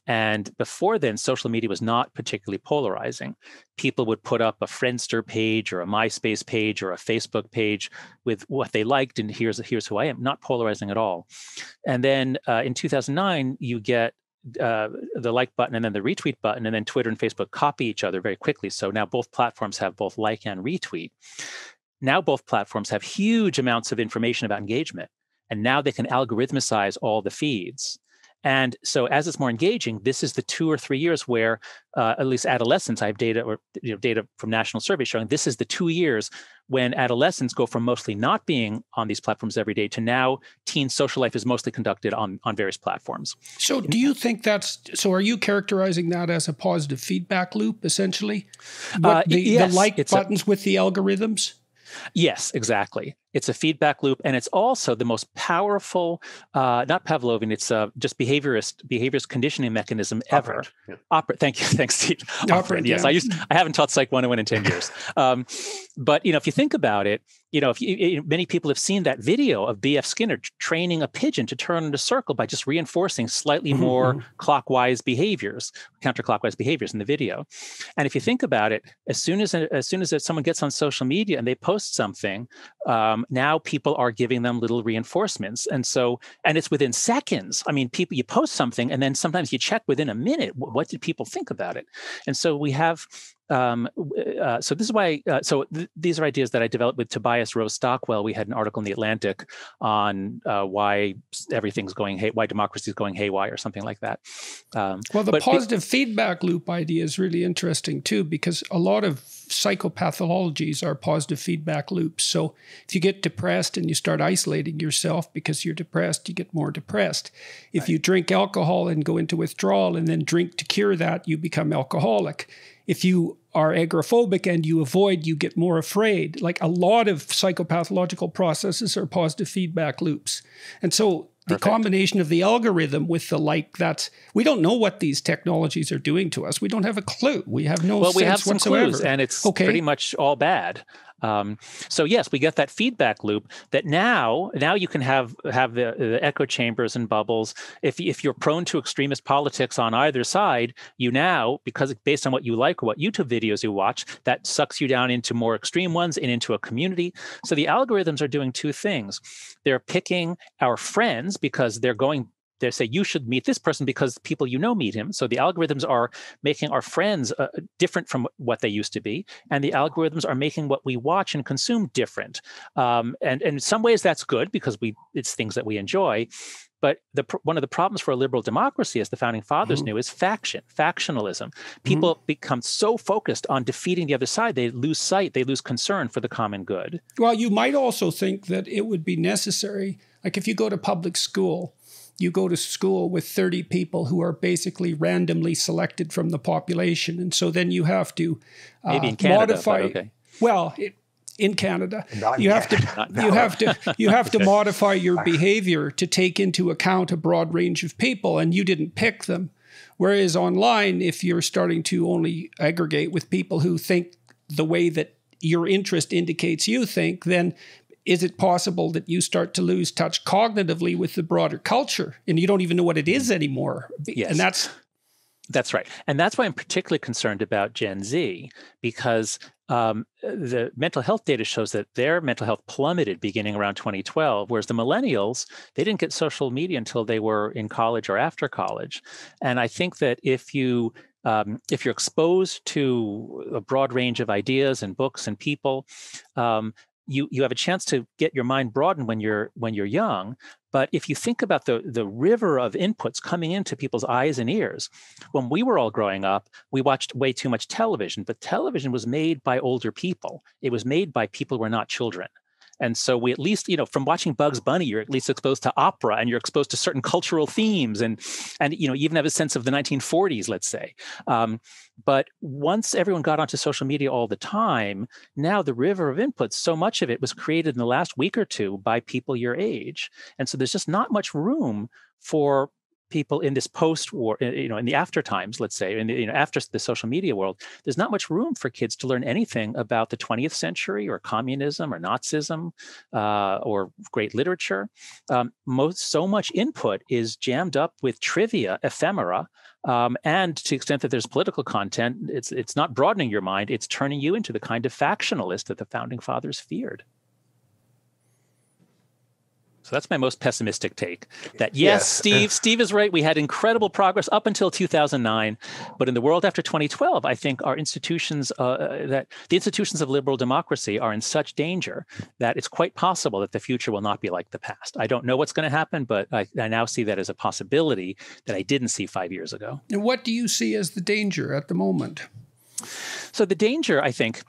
And before then, social media was not particularly polarizing. People would put up a Friendster page or a MySpace page or a Facebook page with what they liked, and here's who I am, not polarizing at all. And then in 2009, you get the like button and then the retweet button, and then Twitter and Facebook copy each other very quickly. So now both platforms have both like and retweet. Now both platforms have huge amounts of information about engagement, and now they can algorithmicize all the feeds. And so as it's more engaging, this is the 2 or 3 years where, at least adolescents, I have data data from national surveys showing this is the 2 years when adolescents go from mostly not being on these platforms every day to now teen social life is mostly conducted on various platforms. So do you think are you characterizing that as a positive feedback loop, essentially? The like buttons with the algorithms? Yes, exactly. It's a feedback loop, and it's also the most powerful, not Pavlovian, it's just behaviorist conditioning mechanism ever. Thank you. Thanks, Steve. Operant, yes. I haven't taught Psych 101 in 10 years. But, if you think about it, many people have seen that video of B.F. Skinner training a pigeon to turn in a circle by just reinforcing slightly more counterclockwise behaviors in the video. And if you think about it, as soon as someone gets on social media and they post something, now people are giving them little reinforcements. And it's within seconds. I mean, you post something and then sometimes you check within a minute, what did people think about it? And so we have, so this is why, these are ideas that I developed with Tobias Rose Stockwell. We had an article in The Atlantic on why everything's going why democracy is going haywire or something like that. The positive feedback loop idea is really interesting too, because a lot of psychopathologies are positive feedback loops. So if you get depressed and you start isolating yourself because you're depressed, you get more depressed. If you drink alcohol and go into withdrawal and then drink to cure that, you become alcoholic. If you are agoraphobic and you avoid, you get more afraid. Like a lot of psychopathological processes are positive feedback loops. And so the combination of the algorithm with the we don't know what these technologies are doing to us. We don't have a clue. We have no sense we have some whatsoever. Clues, and it's pretty much all bad. So yes, we get that feedback loop that now you can have the echo chambers and bubbles. If you're prone to extremist politics on either side, because based on what you like or what YouTube videos you watch, that sucks you down into more extreme ones and into a community. So the algorithms are doing two things. They're picking our friends because they say you should meet this person because people meet him. So the algorithms are making our friends different from what they used to be. And the algorithms are making what we watch and consume different. And in some ways that's good because it's things that we enjoy. But one of the problems for a liberal democracy, as the founding fathers knew, is factionalism. People become so focused on defeating the other side, they lose sight, they lose concern for the common good. Well, you might also think that it would be necessary, like if you go to public school, you go to school with 30 people who are basically randomly selected from the population. And so then you have to maybe in Canada, modify. Okay. Well, in Canada, you have to modify your behavior to take into account a broad range of people, and you didn't pick them. Whereas online, if you're starting to only aggregate with people who think the way that your interest indicates you think, then is it possible that you start to lose touch cognitively with the broader culture and you don't even know what it is anymore? Yes. And that's right. And that's why I'm particularly concerned about Gen Z, because the mental health data shows that their mental health plummeted beginning around 2012, whereas the millennials, they didn't get social media until they were in college or after college. And I think that if you're exposed to a broad range of ideas and books and people, you have a chance to get your mind broadened when you're young. But if you think about the river of inputs coming into people's eyes and ears, when we were all growing up, we watched way too much television, but television was made by older people. It was made by people who were not children. And so we at least, from watching Bugs Bunny, you're at least exposed to opera and you're exposed to certain cultural themes and even have a sense of the 1940s, let's say. But once everyone got onto social media all the time, now the river of inputs, so much of it was created in the last week or two by people your age. And so there's just not much room for people in this post-war, in the after times, let's say, after the social media world, there's not much room for kids to learn anything about the 20th century or communism or Nazism or great literature. So much input is jammed up with trivia, ephemera, and to the extent that there's political content, it's not broadening your mind, it's turning you into the kind of factionalist that the founding fathers feared. So that's my most pessimistic take. That yes, Steve is right. We had incredible progress up until 2009, but in the world after 2012, I think our institutions, that the institutions of liberal democracy, are in such danger that it's quite possible that the future will not be like the past. I don't know what's going to happen, but I now see that as a possibility that I didn't see 5 years ago. And what do you see as the danger at the moment? So the danger, I think,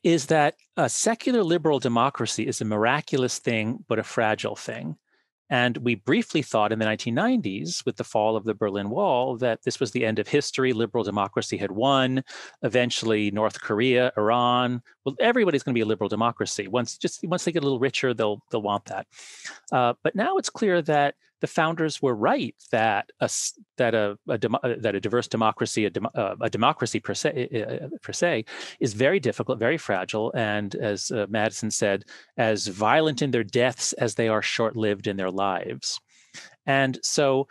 is that a secular liberal democracy is a miraculous thing, but a fragile thing. And we briefly thought in the 1990s, with the fall of the Berlin Wall, that this was the end of history. Liberal democracy had won. Eventually, North Korea, Iran, well, everybody's going to be a liberal democracy. Once they get a little richer, they'll want that. But now it's clear that the founders were right that a diverse democracy, a democracy per se, is very difficult, very fragile, and as Madison said, as violent in their deaths as they are short-lived in their lives. And so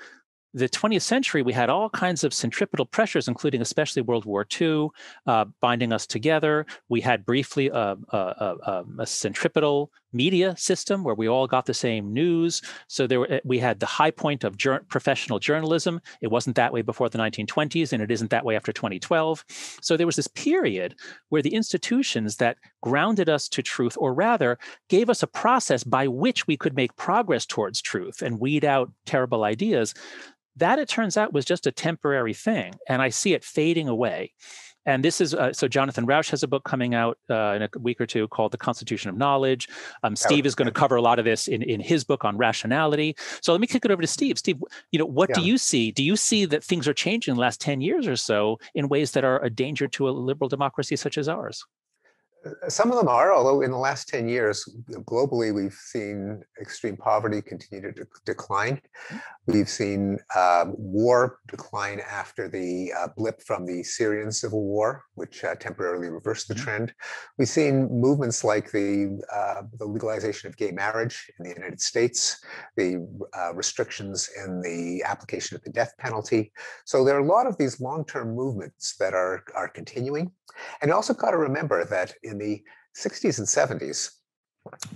the 20th century, we had all kinds of centripetal pressures, including especially World War II, binding us together. We had briefly a centripetal media system where we all got the same news. So we had the high point of professional journalism. It wasn't that way before the 1920s, and it isn't that way after 2012. So there was this period where the institutions that grounded us to truth, or rather gave us a process by which we could make progress towards truth and weed out terrible ideas, that, it turns out, was just a temporary thing. And I see it fading away. And this is, so Jonathan Rauch has a book coming out in a week or two called The Constitution of Knowledge. Steve is going to cover a lot of this in his book on rationality. So let me kick it over to Steve. Steve, what do you see? Do you see that things are changing in the last 10 years or so in ways that are a danger to a liberal democracy such as ours? Some of them are, although in the last 10 years, globally, we've seen extreme poverty continue to decline. We've seen war decline after the blip from the Syrian civil war, which temporarily reversed the trend. We've seen movements like the legalization of gay marriage in the United States, the restrictions in the application of the death penalty. So there are a lot of these long-term movements that are continuing. And you also got to remember that in the 60s and 70s,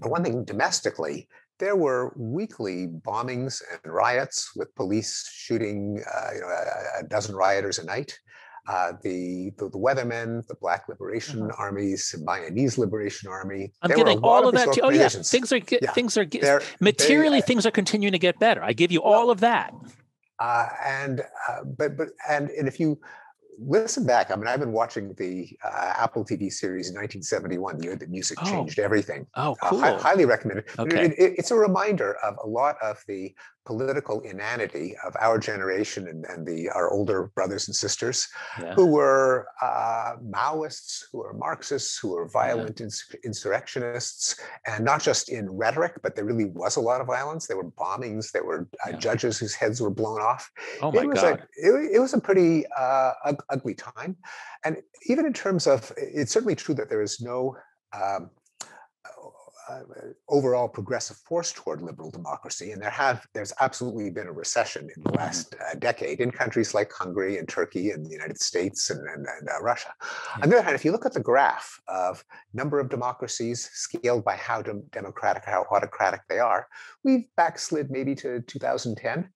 for one thing, domestically, there were weekly bombings and riots with police shooting a dozen rioters a night. The Weathermen, the Black Liberation Armies, Symbionese Liberation Army. I'm getting all of that too. Oh yeah, things are materially things are continuing to get better. I give you all of that. And if you listen back, I mean, I've been watching the Apple TV series 1971, the year that music changed everything. Oh, cool. Highly recommended. Okay. It's a reminder of a lot of the political inanity of our generation and our older brothers and sisters who were Maoists, who were Marxists, who were violent insurrectionists, and not just in rhetoric, but there really was a lot of violence. There were bombings, there were judges whose heads were blown off. Oh my God. It was a pretty ugly time. And even in terms of, it's certainly true that there is no overall progressive force toward liberal democracy, and there's absolutely been a recession in the last decade in countries like Hungary and Turkey and the United States and Russia. On the other hand, if you look at the graph of number of democracies scaled by how democratic, how autocratic they are, we've backslid maybe to 2010.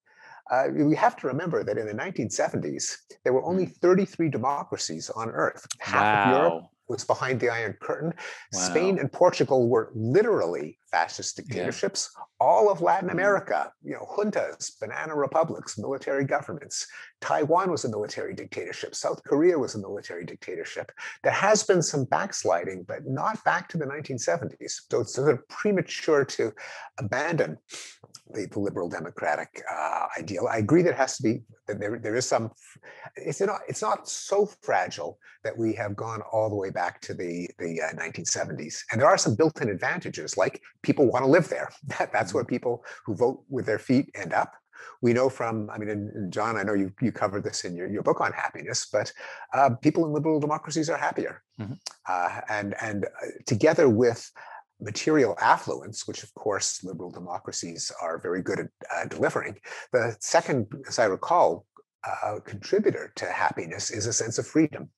We have to remember that in the 1970s, there were only 33 democracies on Earth. Half of Europe was behind the Iron Curtain. Spain and Portugal were literally fascist dictatorships. All of Latin America, juntas, banana republics, military governments. Taiwan was a military dictatorship. South Korea was a military dictatorship. There has been some backsliding, but not back to the 1970s. So it's sort of premature to abandon the liberal democratic ideal. I agree that it has to be, that there is some, it's not so fragile that we have gone all the way back to the 1970s. And there are some built-in advantages, like people want to live there. That's where people who vote with their feet end up. We know from, I mean, and John, I know you covered this in your book on happiness, but people in liberal democracies are happier. And together with material affluence, which of course liberal democracies are very good at delivering, the second, as I recall, contributor to happiness is a sense of freedom.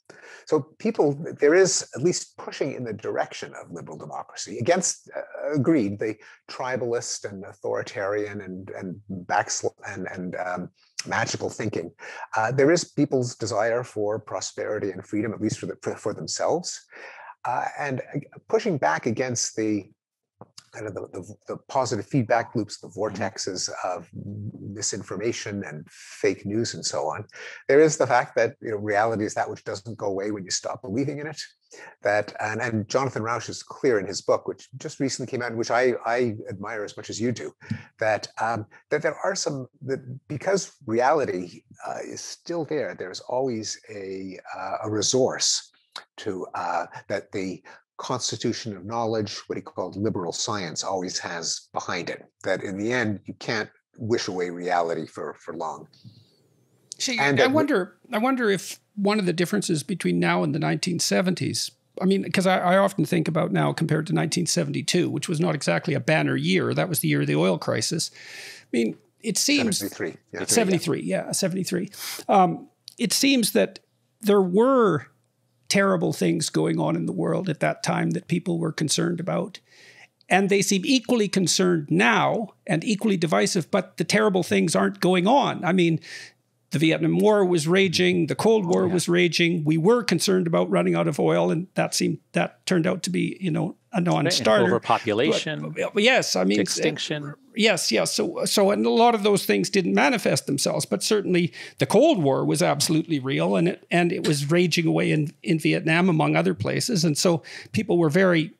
So there is at least pushing in the direction of liberal democracy against, agreed, the tribalist and authoritarian and magical thinking. There is people's desire for prosperity and freedom, at least for themselves, and pushing back against the kind of the positive feedback loops, the vortexes of misinformation and fake news and so on. There is the fact that reality is that which doesn't go away when you stop believing in it. That and Jonathan Rauch is clear in his book, which just recently came out, which I admire as much as you do, that that there are because reality is still there. There's always a resource to that the constitution of knowledge, what he called liberal science, always has behind it. That in the end, you can't wish away reality for long. See, I wonder if one of the differences between now and the 1970s, I mean, because I often think about now compared to 1972, which was not exactly a banner year. That was the year of the oil crisis. I mean, it seems 73. Yeah, 73. It seems that there were terrible things going on in the world at that time that people were concerned about. And they seem equally concerned now and equally divisive, but the terrible things aren't going on. I mean, the Vietnam War was raging, the Cold War was raging. We were concerned about running out of oil, and that turned out to be, a non-starter. Overpopulation. But yes, I mean, extinction. Yes. So and a lot of those things didn't manifest themselves, but certainly the Cold War was absolutely real, and it was raging away in Vietnam, among other places. And so people were very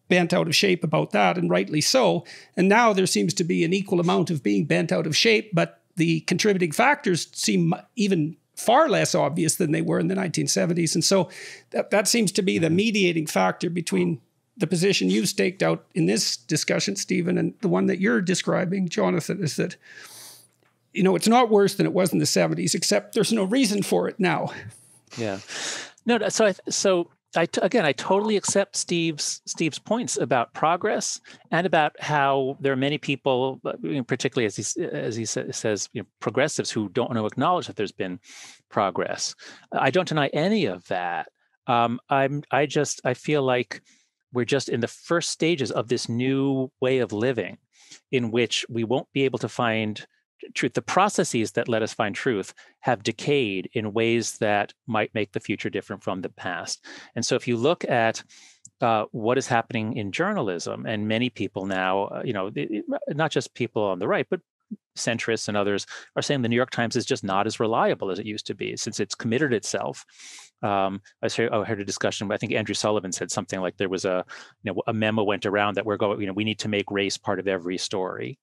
bent out of shape about that, and rightly so. And now there seems to be an equal amount of being bent out of shape, but the contributing factors seem even far less obvious than they were in the 1970s. And so that seems to be the mediating factor between the position you've staked out in this discussion, Stephen, and the one that you're describing, Jonathan, is that, it's not worse than it was in the 70s, except there's no reason for it now. Yeah. No, I totally accept Steve's points about progress and about how there are many people, particularly as he says, progressives who don't want to acknowledge that there's been progress. I don't deny any of that. I feel like we're just in the first stages of this new way of living, in which we won't be able to find truth. The processes that let us find truth have decayed in ways that might make the future different from the past. And so if you look at what is happening in journalism, and many people now, not just people on the right, but centrists and others are saying the New York Times is just not as reliable as it used to be, since it's committed itself. I heard a discussion, I think Andrew Sullivan said something like there was a memo went around that we need to make race part of every story.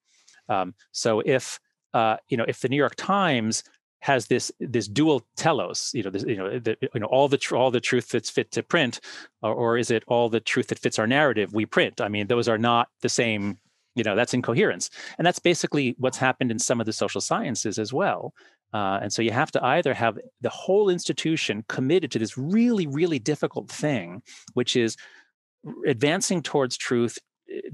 So if the New York Times has this dual telos, all the truth that's fit to print, or is it all the truth that fits our narrative we print? I mean, those are not the same. That's incoherence, and that's basically what's happened in some of the social sciences as well. And so you have to either have the whole institution committed to this really, really difficult thing, which is advancing towards truth,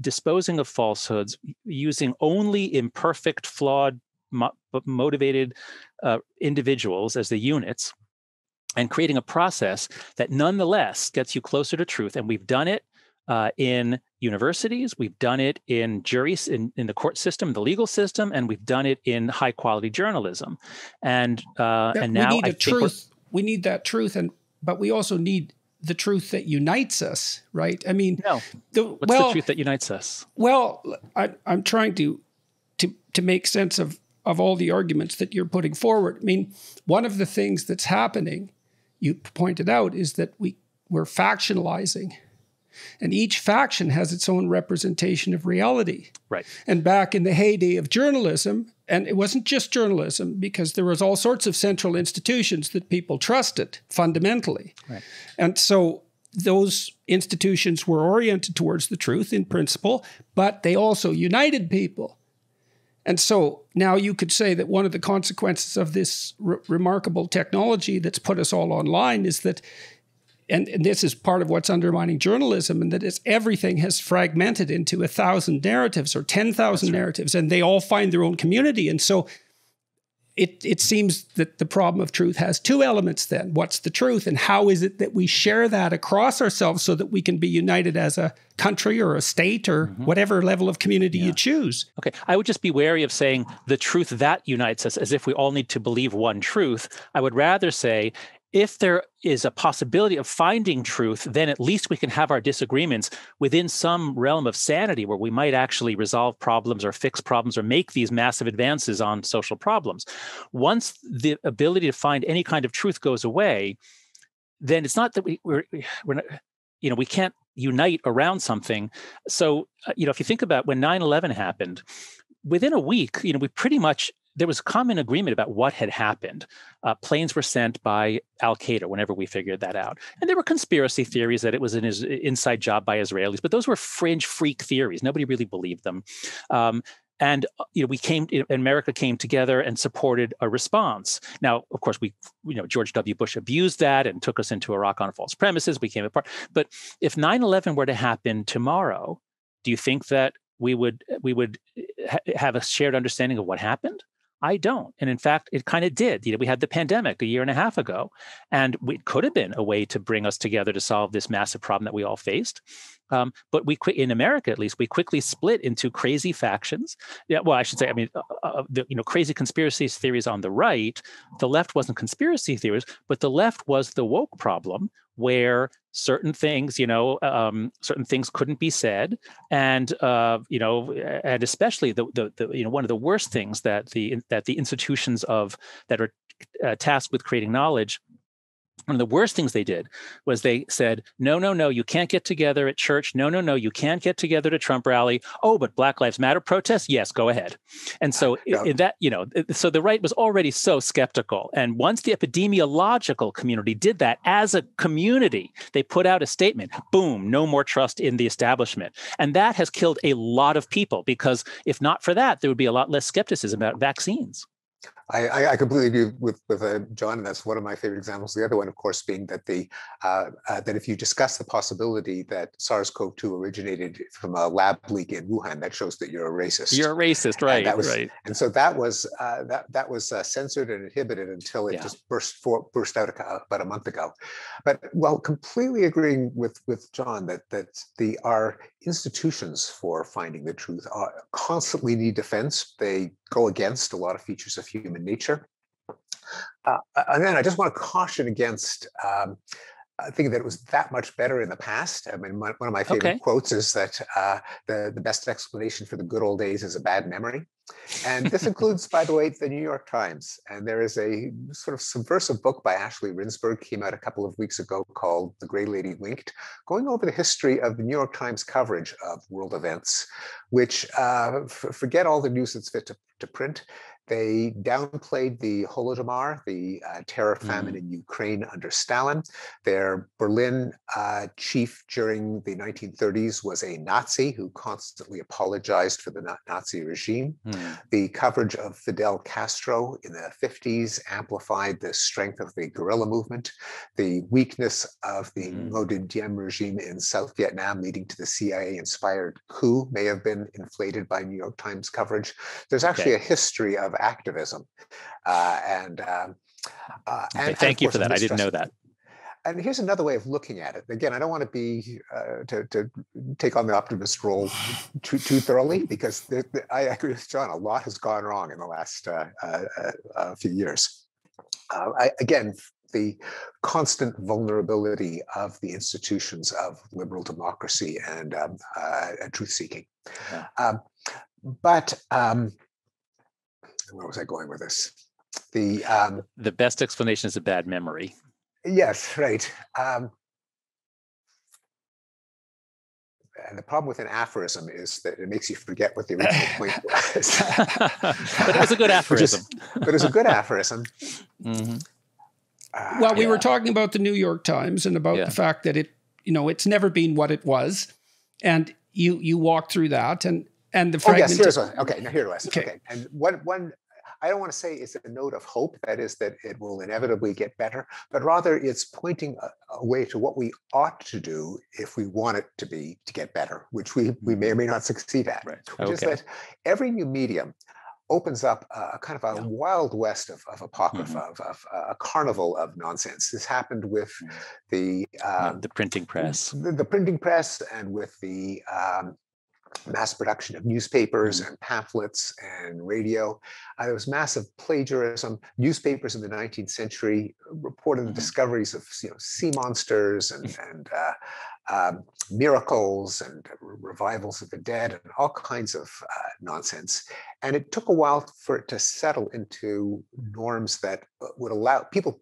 disposing of falsehoods, using only imperfect, flawed, motivated individuals as the units, and creating a process that nonetheless gets you closer to truth. And we've done it in universities, we've done it in juries, in the court system, the legal system, and we've done it in high quality journalism. And now we need truth. We need that truth, but we also need the truth that unites us, right? I mean, what's the truth that unites us? Well, I'm trying to make sense of all the arguments that you're putting forward. I mean, one of the things that's happening, you pointed out, is that we're factionalizing. And each faction has its own representation of reality. Right. And back in the heyday of journalism, and it wasn't just journalism, because there was all sorts of central institutions that people trusted fundamentally. Right. And so those institutions were oriented towards the truth in principle, but they also united people. And so now you could say that one of the consequences of this remarkable technology that's put us all online is that, and this is part of what's undermining journalism, and that is everything has fragmented into 1,000 narratives or 10,000 narratives, and they all find their own community. And so it seems that the problem of truth has two elements then. What's the truth, and how is it that we share that across ourselves so that we can be united as a country or a state or whatever level of community you choose? Okay, I would just be wary of saying the truth that unites us as if we all need to believe one truth. I would rather say, if there is a possibility of finding truth, then at least we can have our disagreements within some realm of sanity where we might actually resolve problems or fix problems or make these massive advances on social problems. Once the ability to find any kind of truth goes away, then it's not that we're not, we can't unite around something. So, if you think about when 9/11 happened, within a week, we pretty much, there was common agreement about what had happened. Planes were sent by al-Qaeda whenever we figured that out. And there were conspiracy theories that it was an inside job by Israelis, but those were fringe freak theories. Nobody really believed them. America came together and supported a response. Now, of course, George W. Bush abused that and took us into Iraq on false premises. We came apart. But if 9/11 were to happen tomorrow, do you think that we would have a shared understanding of what happened? I don't. And in fact, it kind of did. We had the pandemic a year and a half ago, and it could have been a way to bring us together to solve this massive problem that we all faced. But in America, at least, we quickly split into crazy factions. Yeah, well, I should say, crazy conspiracy theories on the right. The left wasn't conspiracy theories, but the left was the woke problem, where certain things, certain things couldn't be said, and and especially the one of the worst things that the institutions that are tasked with creating knowledge. One of the worst things they did was they said, no, you can't get together at church. No, you can't get together at a Trump rally. Oh, but Black Lives Matter protests? Yes, go ahead. And so so the right was already so skeptical. And once the epidemiological community did that as a community, they put out a statement, boom, no more trust in the establishment. And that has killed a lot of people, because if not for that, there would be a lot less skepticism about vaccines. I completely agree with John, and that's one of my favorite examples. The other one, of course, being that that if you discuss the possibility that SARS-CoV-2 originated from a lab leak in Wuhan, that shows that you're a racist. You're a racist, right? Right. And so that was censored and inhibited until it just burst out about a month ago. But completely agreeing with John that our institutions for finding the truth constantly need defense. They go against a lot of features of human nature. And then I just want to caution against thinking that it was that much better in the past. I mean, one of my favorite quotes is that the best explanation for the good old days is a bad memory. And this includes, by the way, the New York Times. And there is a sort of subversive book by Ashley Rinsberg, came out a couple of weeks ago, called The Gray Lady Winked, going over the history of the New York Times coverage of world events, which forget all the news that's fit to print. They downplayed the Holodomor, the terror famine in Ukraine under Stalin. Their Berlin chief during the 1930s was a Nazi who constantly apologized for the Nazi regime. The coverage of Fidel Castro in the 50s amplified the strength of the guerrilla movement. The weakness of the Ngo Dinh regime in South Vietnam, leading to the CIA-inspired coup, may have been inflated by New York Times coverage. There's actually a history of activism. Thank you for that. I didn't know that. And here's another way of looking at it. Again, I don't want to be to take on the optimist role too thoroughly, because I agree with John. A lot has gone wrong in the last few years. Again, the constant vulnerability of the institutions of liberal democracy and truth-seeking. But where was I going with this? The best explanation is a bad memory. Yes, right. And the problem with an aphorism is that it makes you forget what the original point was. But it was a good aphorism. But it's a good aphorism. Well, we were talking about the New York Times and about the fact that it's never been what it was, and you walked through that, and and the Oh yes, fragmented. here's one. Okay, now here it was. Okay. Okay, and one I don't want to say it's a note of hope, that is that it will inevitably get better, but rather it's pointing a way to what we ought to do if we want it to get better, which we may or may not succeed at. Right. Which is that every new medium opens up a kind of a wild west of apocrypha, of a carnival of nonsense. This happened with the printing press, the printing press, and with the mass production of newspapers and pamphlets and radio. There was massive plagiarism. Newspapers in the 19th century reported the discoveries of sea monsters and miracles and revivals of the dead and all kinds of nonsense. And it took a while for it to settle into norms that would allow people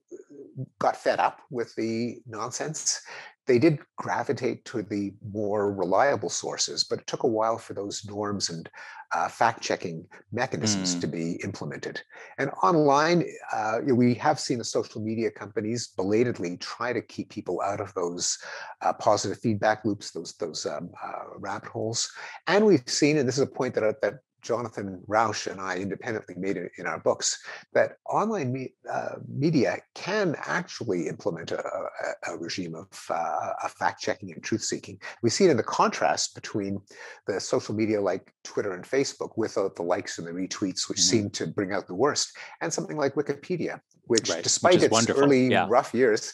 got fed up with the nonsense. They did gravitate to the more reliable sources, but it took a while for those norms and fact-checking mechanisms to be implemented. And online, we have seen the social media companies belatedly try to keep people out of those positive feedback loops, those rabbit holes. And we've seen, and this is a point that Jonathan Rauch and I independently made in our books, that online media can actually implement a regime of fact-checking and truth-seeking. We see it in the contrast between the social media like Twitter and Facebook, with the likes and the retweets, which seem to bring out the worst, and something like Wikipedia, which despite its early rough years,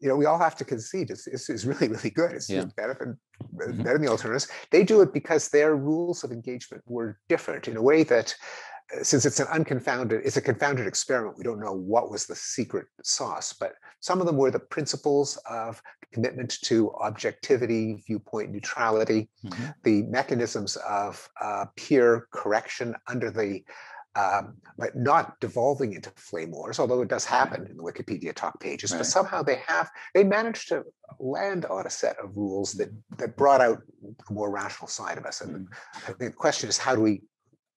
we all have to concede it's really, really good. It's better than the alternatives. They do it because their rules of engagement were different in a way that, since it's a confounded experiment, we don't know what was the secret sauce, but some of them were the principles of commitment to objectivity, viewpoint neutrality, the mechanisms of peer correction under the but not devolving into flame wars, although it does happen in the Wikipedia talk pages. But somehow they managed to land on a set of rules that brought out the more rational side of us. And I think the question is, how do we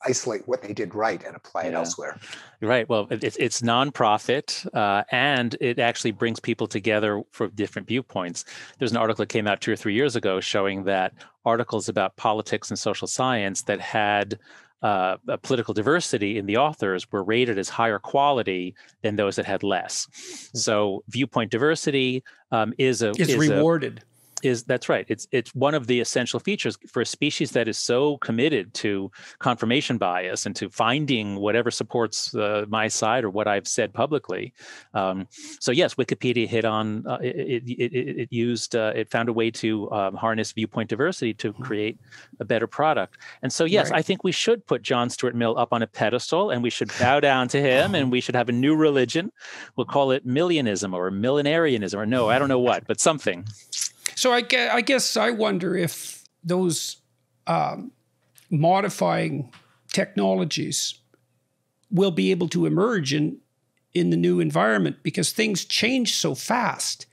isolate what they did right and apply it elsewhere? Right. Well, it's nonprofit, and it actually brings people together for different viewpoints. There's an article that came out 2 or 3 years ago showing that articles about politics and social science that had a political diversity in the authors were rated as higher quality than those that had less. So viewpoint diversity is rewarded. That's right. It's one of the essential features for a species that is so committed to confirmation bias and to finding whatever supports my side or what I've said publicly. So yes, Wikipedia hit on it found a way to harness viewpoint diversity to create a better product. And so yes, I think we should put John Stuart Mill up on a pedestal, and we should bow down to him, and we should have a new religion. We'll call it Millianism or millenarianism, or no, I don't know what, but something. So I guess I wonder if those modifying technologies will be able to emerge in the new environment, because things change so fast.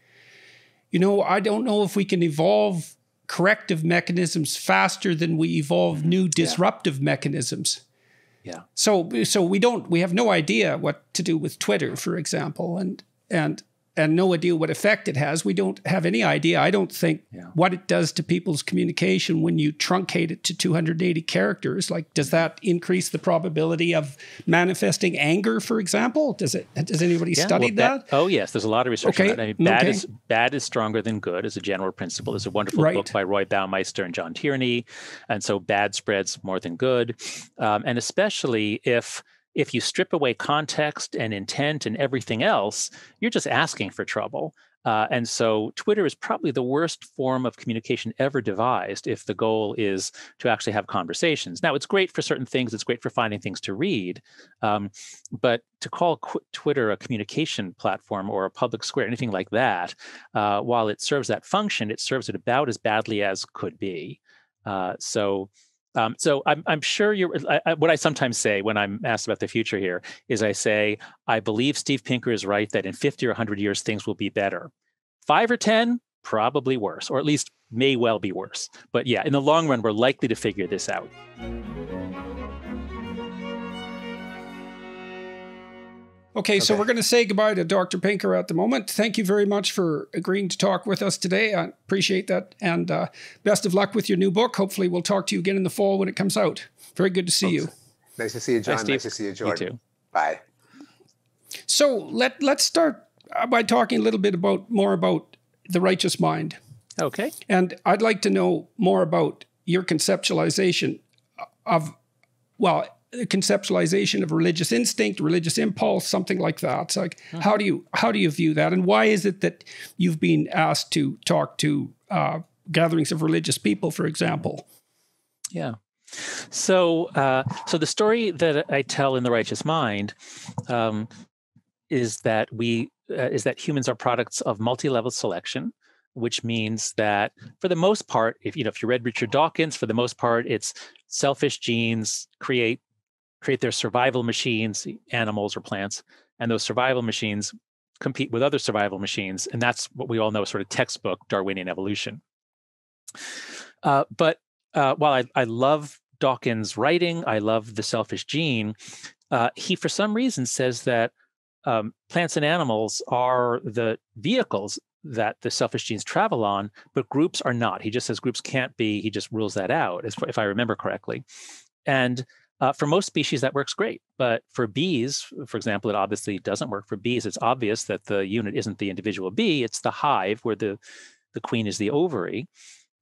I don't know if we can evolve corrective mechanisms faster than we evolve new disruptive mechanisms. Yeah. So we have no idea what to do with Twitter, for example, and no idea what effect it has. We don't have any idea, I don't think, what it does to people's communication when you truncate it to 280 characters. Like, does that increase the probability of manifesting anger, for example? Has anybody studied that? Oh, yes. There's a lot of research on that. I mean, bad is stronger than good as a general principle. There's a wonderful book by Roy Baumeister and John Tierney. And so bad spreads more than good. And especially if you strip away context and intent and everything else, you're just asking for trouble. And so Twitter is probably the worst form of communication ever devised if the goal is to actually have conversations. Now, it's great for certain things. It's great for finding things to read. But to call Twitter a communication platform or a public square, anything like that, while it serves that function, it serves it about as badly as could be. So I'm sure what I sometimes say when I'm asked about the future here is I say, I believe Steve Pinker is right that in 50 or 100 years, things will be better. 5 or 10, probably worse, or at least may well be worse. But yeah, in the long run, we're likely to figure this out. Okay, so we're going to say goodbye to Dr. Pinker at the moment. Thank you very much for agreeing to talk with us today. I appreciate that. And best of luck with your new book. Hopefully we'll talk to you again in the fall when it comes out. Very good to see you. Nice to see you, John. Nice to see you, Jordan. You too. Bye. So let's start by talking a little bit more about the righteous mind. Okay. And I'd like to know more about your conceptualization of, religious instinct, religious impulse, something like that. It's like, how do you view that? And why is it that you've been asked to talk to gatherings of religious people, for example? Yeah. So the story that I tell in The Righteous Mind is that humans are products of multi-level selection, which means that for the most part, if you read Richard Dawkins, for the most part, it's selfish genes create their survival machines, animals or plants, and those survival machines compete with other survival machines, and that's what we all know, sort of textbook Darwinian evolution. But while I love Dawkins' writing, I love the selfish gene, he for some reason says that plants and animals are the vehicles that the selfish genes travel on, but groups are not. He just says groups can't be. He just rules that out, if I remember correctly. And for most species, that works great. But for bees, for example, it obviously doesn't work. For bees, it's obvious that the unit isn't the individual bee. It's the hive where the queen is the ovary.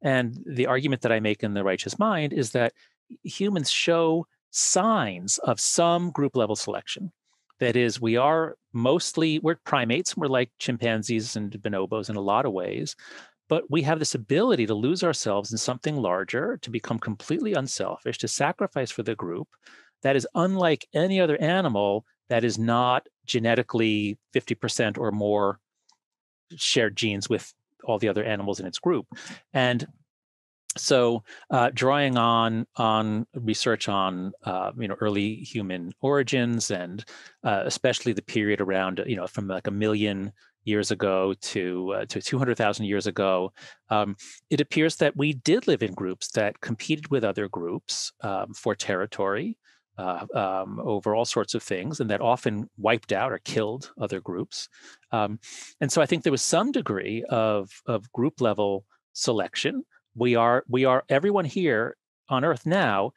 And the argument that I make in The Righteous Mind is that humans show signs of some group level selection. That is, we're primates. We're like chimpanzees and bonobos in a lot of ways. But we have this ability to lose ourselves in something larger, to become completely unselfish, to sacrifice for the group. That is unlike any other animal that is not genetically 50% or more shared genes with all the other animals in its group. And so drawing on research on early human origins, and especially the period around from like 1 million years ago to 200,000 years ago, it appears that we did live in groups that competed with other groups for territory over all sorts of things, and that often wiped out or killed other groups. And so I think there was some degree of group level selection. We are everyone here on Earth now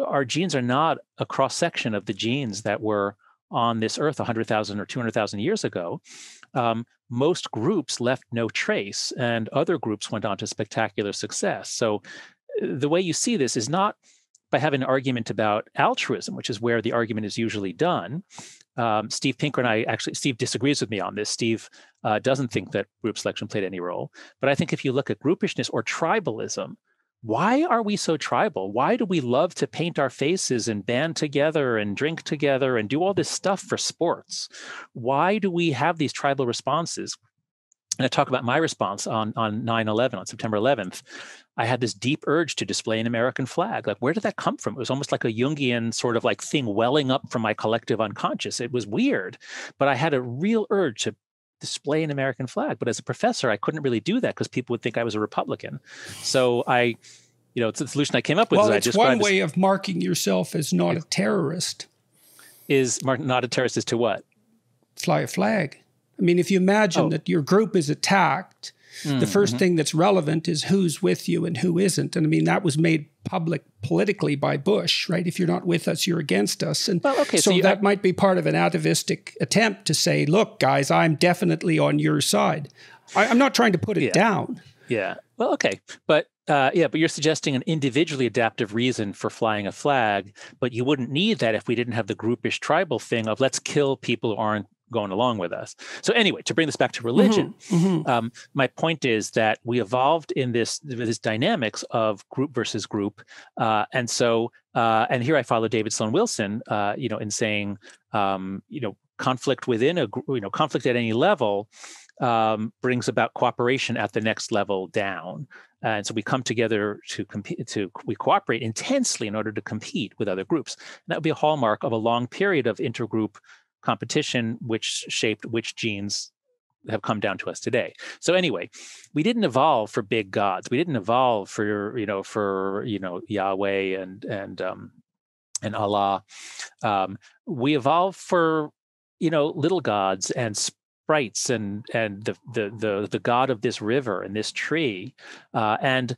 our genes are not a cross section of the genes that were on this Earth 100,000 or 200,000 years ago. Most groups left no trace, and other groups went on to spectacular success. So the way you see this is not by having an argument about altruism, which is where the argument is usually done. Steve Pinker and Steve disagrees with me on this. Steve doesn't think that group selection played any role. But I think if you look at groupishness or tribalism, why are we so tribal? Why do we love to paint our faces and band together and drink together and do all this stuff for sports? Why do we have these tribal responses? And I talk about my response on 9/11, on September 11th. I had this deep urge to display an American flag. Like, where did that come from? It was almost like a Jungian sort of like thing welling up from my collective unconscious. It was weird, but I had a real urge to display an American flag. But as a professor, I couldn't really do that because people would think I was a Republican. So the solution I came up with it's one way of marking yourself as not a terrorist. Not a terrorist is to what? Fly a flag. I mean, if you imagine that your group is attacked, the first thing that's relevant is who's with you and who isn't. And I mean, that was made public politically by Bush, right? If you're not with us, you're against us. And so that might be part of an atavistic attempt to say, look, guys, I'm definitely on your side. I'm not trying to put it down. Yeah. Well, okay. But but you're suggesting an individually adaptive reason for flying a flag, but you wouldn't need that if we didn't have the groupish tribal thing of let's kill people who aren't going along with us. So anyway, to bring this back to religion, my point is that we evolved in this dynamics of group versus group. And here I follow David Sloan Wilson, in saying, conflict within conflict at any level brings about cooperation at the next level down. And so we come together to compete, we cooperate intensely in order to compete with other groups. And that would be a hallmark of a long period of intergroup competition, which shaped which genes have come down to us today. So anyway, we didn't evolve for big gods. We didn't evolve for Yahweh and Allah. We evolved for little gods and sprites and the god of this river and this tree, and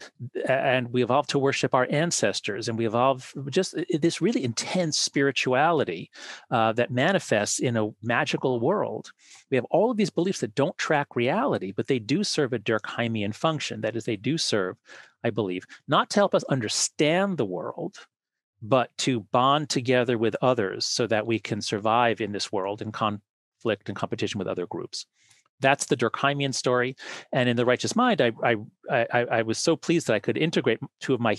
we evolved to worship our ancestors, and we evolved just this really intense spirituality that manifests in a magical world. We have all of these beliefs that don't track reality, but they do serve a Durkheimian function. That is, they do serve, I believe, not to help us understand the world, but to bond together with others so that we can survive in this world in conflict and competition with other groups. That's the Durkheimian story. And in The Righteous Mind, I was so pleased that I could integrate two of my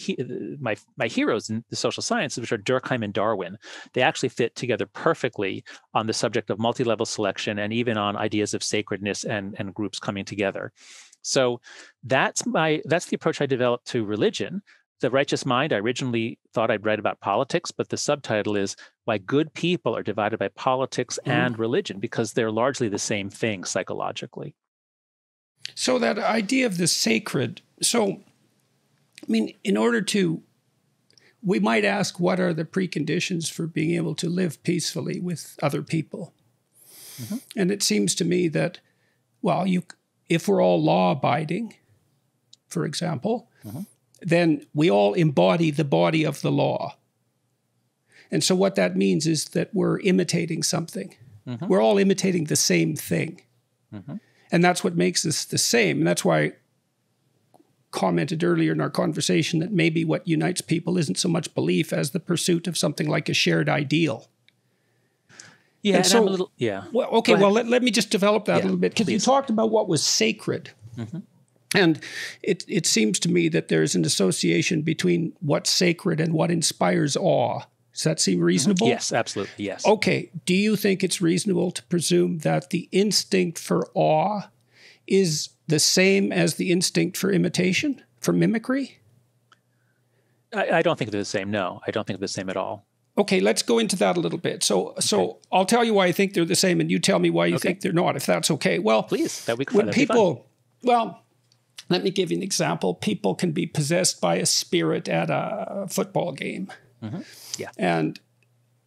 heroes in the social sciences, which are Durkheim and Darwin. They actually fit together perfectly on the subject of multi-level selection and even on ideas of sacredness and groups coming together. So that's the approach I developed to religion. The Righteous Mind, I originally thought I'd read about politics, but the subtitle is Why Good People Are Divided by Politics and Religion, because they're largely the same thing psychologically. So that idea of the sacred, in order to, we might ask, what are the preconditions for being able to live peacefully with other people? Mm-hmm. And it seems to me that, if we're all law-abiding, for example, then we all embody the body of the law. And so what that means is that we're imitating something. Mm-hmm. We're all imitating the same thing. Mm-hmm. And that's what makes us the same. And that's why I commented earlier in our conversation that maybe what unites people isn't so much belief as the pursuit of something like a shared ideal. Yeah, and so, I'm a little, yeah. Well, okay, let me just develop that a little bit, because you talked about what was sacred. Mm-hmm. And it seems to me that there's an association between what's sacred and what inspires awe. Does that seem reasonable? Yes, absolutely, yes. Okay. Do you think it's reasonable to presume that the instinct for awe is the same as the instinct for imitation, for mimicry? I don't think they're the same, no. I don't think they're the same at all. Okay, let's go into that a little bit. So I'll tell you why I think they're the same, and you tell me why you think they're not, if that's okay. Well, please, that would be when people, let me give you an example. People can be possessed by a spirit at a football game. Mm-hmm. Yeah. And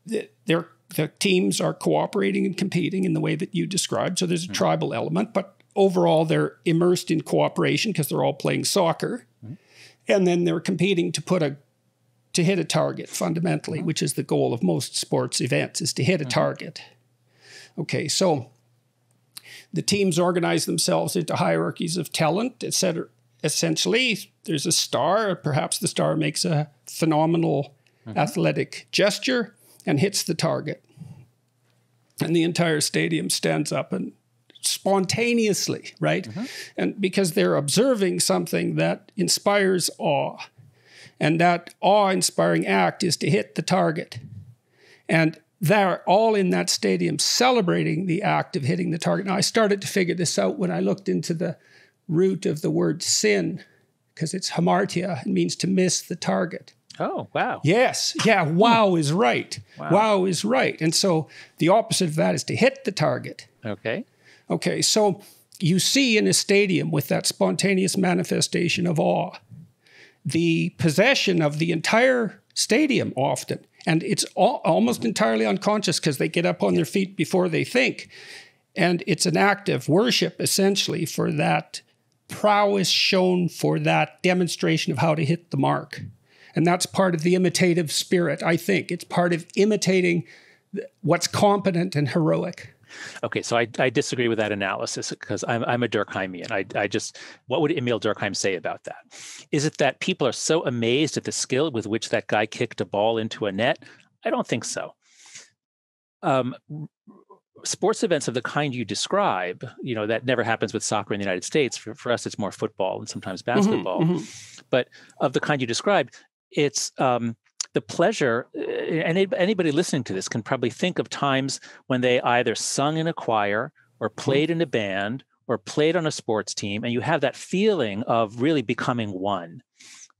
the teams are cooperating and competing in the way that you described. So there's a tribal element, but overall they're immersed in cooperation because they're all playing soccer. Mm-hmm. And then they're competing to hit a target fundamentally, which is the goal of most sports events, is to hit a target. Okay, so the teams organize themselves into hierarchies of talent, etc. Essentially, there's a star. Perhaps the star makes a phenomenal athletic gesture and hits the target. And the entire stadium stands up and spontaneously, right? And because they're observing something that inspires awe. And that awe-inspiring act is to hit the target. And they're all in that stadium celebrating the act of hitting the target. Now, I started to figure this out when I looked into the root of the word sin, because it's hamartia. It means to miss the target. Oh, wow. Yes. Yeah, wow is right. Wow is right. And so the opposite of that is to hit the target. Okay, so you see in a stadium with that spontaneous manifestation of awe, the possession of the entire stadium often. And it's almost entirely unconscious because they get up on their feet before they think. And it's an act of worship, essentially, for that prowess shown, for that demonstration of how to hit the mark. And that's part of the imitative spirit, I think. It's part of imitating what's competent and heroic. Okay, so I disagree with that analysis because I'm a Durkheimian. What would Emil Durkheim say about that? Is it that people are so amazed at the skill with which that guy kicked a ball into a net? I don't think so. Sports events of the kind you describe, that never happens with soccer in the United States. For us, it's more football and sometimes basketball. But of the kind you describe, it's the pleasure, and anybody listening to this can probably think of times when they either sung in a choir or played in a band or played on a sports team, and you have that feeling of really becoming one.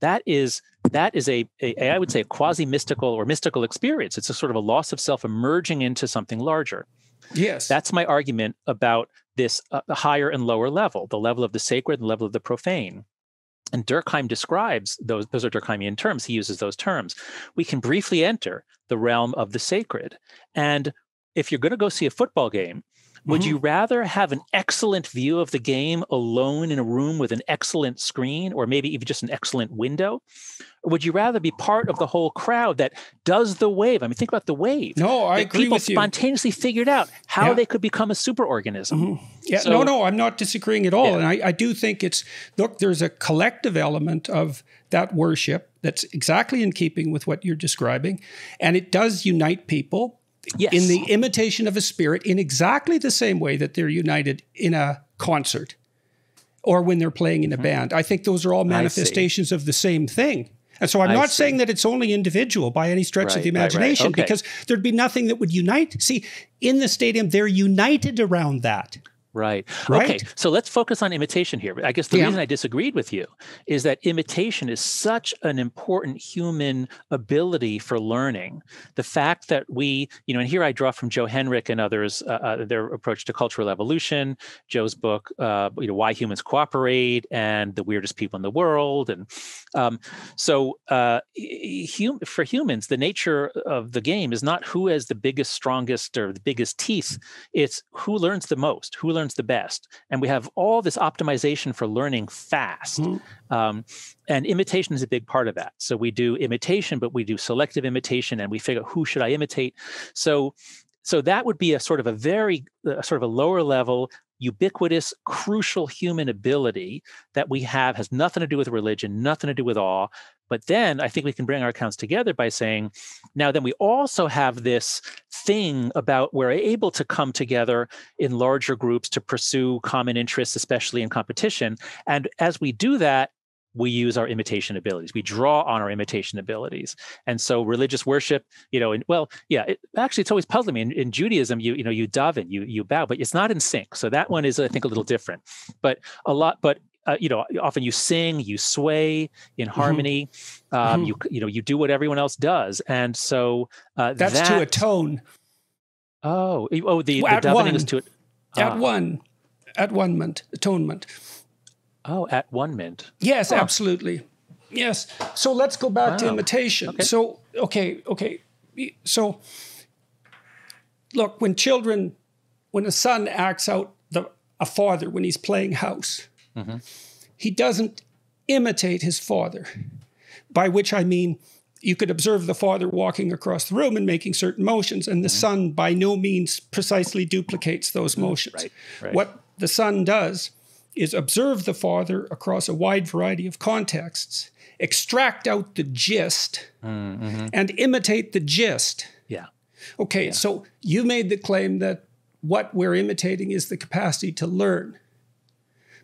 That is a I would say, a quasi-mystical or mystical experience. It's a sort of a loss of self emerging into something larger. Yes. That's my argument about this higher and lower level, the level of the sacred and the level of the profane. And Durkheim describes those are Durkheimian terms. He uses those terms. We can briefly enter the realm of the sacred. And if you're going to go see a football game, would you rather have an excellent view of the game alone in a room with an excellent screen, or maybe even just an excellent window? Or would you rather be part of the whole crowd that does the wave? I mean, think about the wave. No, I agree with you. People spontaneously figured out how they could become a superorganism. Yeah, so, no, I'm not disagreeing at all. And I do think look, there's a collective element of that worship that's exactly in keeping with what you're describing. And it does unite people. Yes. In the imitation of a spirit, in exactly the same way that they're united in a concert or when they're playing in a band. I think those are all manifestations of the same thing. And so I'm not saying that it's only individual by any stretch of the imagination, because there'd be nothing that would unite. See, in the stadium, they're united around that. Right. Okay. So let's focus on imitation here. I guess the reason I disagreed with you is that imitation is such an important human ability for learning. The fact that we, and here I draw from Joe Henrich and others, their approach to cultural evolution, Joe's book, Why Humans Cooperate, and The Weirdest People in the World. And for humans, the nature of the game is not who has the biggest, strongest, or the biggest teeth. It's who learns the most, who learns the best. And we have all this optimization for learning fast. And imitation is a big part of that. So we do imitation, but we do selective imitation, and we figure out who should I imitate. So that would be a sort of a lower level, ubiquitous, crucial human ability that we have, has nothing to do with religion, nothing to do with awe. But then I think we can bring our accounts together by saying, now then we also have this thing about we're able to come together in larger groups to pursue common interests, especially in competition. And as we do that, we use our imitation abilities. We draw on our imitation abilities. And so religious worship, actually it's always puzzling me. In Judaism, you daven, you bow, but it's not in sync. So that one is, I think, a little different. Often you sing, you sway in harmony. You do what everyone else does, and so that's to atone. The davening is to atonement. Oh, at one mint. Yes, absolutely. Yes. So let's go back to imitation. Okay. So okay. So look, when a son acts out a father when he's playing house. He doesn't imitate his father, by which I mean you could observe the father walking across the room and making certain motions, and the son by no means precisely duplicates those motions. Right. What the son does is observe the father across a wide variety of contexts, extract out the gist, and imitate the gist. Yeah. Okay, so you made the claim that what we're imitating is the capacity to learn.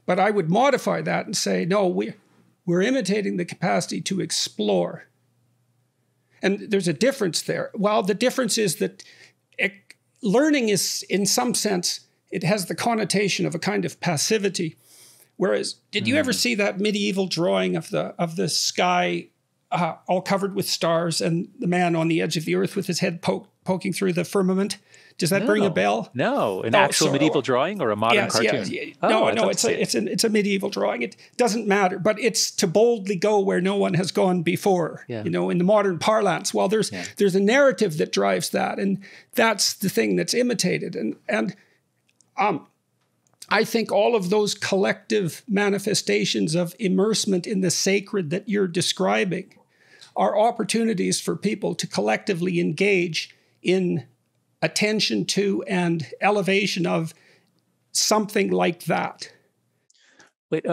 But I would modify that and say, no, we're imitating the capacity to explore. And there's a difference there. Well, the difference is that learning is, in some sense, it has the connotation of a kind of passivity. Whereas, did you ever see that medieval drawing of the sky all covered with stars and the man on the edge of the earth with his head poking through the firmament? Does that bring a bell? No, actual medieval drawing or a modern cartoon? Yes. No, it's a medieval drawing. It doesn't matter, but it's to boldly go where no one has gone before. Yeah. In the modern parlance. Well, there's a narrative that drives that, and that's the thing that's imitated. And I think all of those collective manifestations of immersement in the sacred that you're describing are opportunities for people to collectively engage in attention to and elevation of something like that. Wait,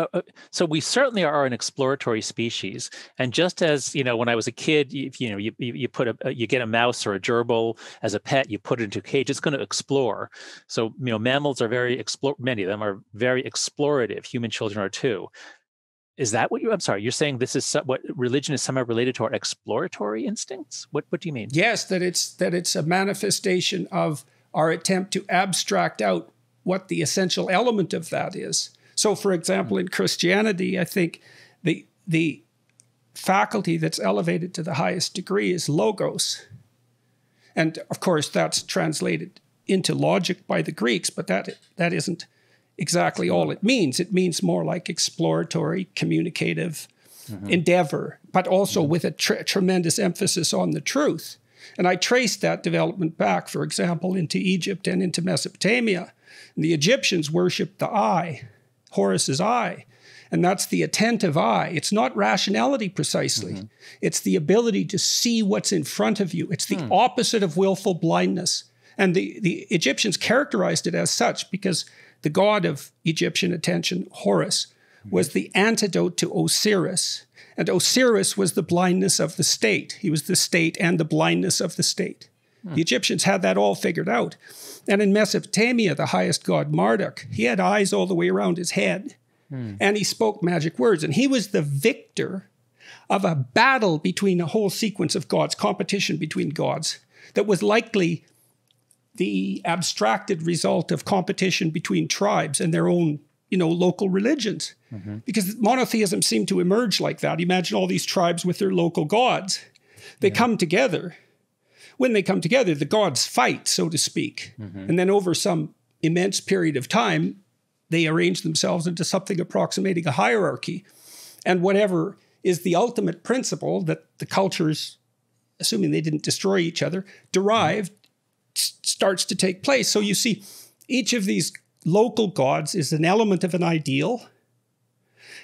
so we certainly are an exploratory species, and just as when I was a kid, you get a mouse or a gerbil as a pet, you put it into a cage, it's going to explore. So mammals are many of them are very explorative. Human children are too. Is that what I'm sorry, you're saying this is what religion is somehow related to our exploratory instincts? What do you mean? Yes, that it's a manifestation of our attempt to abstract out what the essential element of that is. So, for example, in Christianity, I think the faculty that's elevated to the highest degree is logos. And of course, that's translated into logic by the Greeks, but that isn't exactly all it means. It means more like exploratory, communicative endeavor, but also with a tremendous emphasis on the truth. And I traced that development back, for example, into Egypt and into Mesopotamia. And the Egyptians worshipped the eye, Horus's eye. And that's the attentive eye. It's not rationality precisely. It's the ability to see what's in front of you. It's the opposite of willful blindness. And the Egyptians characterized it as such because the god of Egyptian attention, Horus, was the antidote to Osiris. And Osiris was the blindness of the state. He was the state and the blindness of the state. The Egyptians had that all figured out. And in Mesopotamia, the highest god, Marduk, he had eyes all the way around his head. And he spoke magic words. And he was the victor of a battle between a whole sequence of gods, competition between gods, that was likely the abstracted result of competition between tribes and their own, local religions. Because monotheism seemed to emerge like that. Imagine all these tribes with their local gods. They come together. When they come together, the gods fight, so to speak. And then over some immense period of time, they arrange themselves into something approximating a hierarchy. And whatever is the ultimate principle that the cultures, assuming they didn't destroy each other, derived, starts to take place. So you see, each of these local gods is an element of an ideal.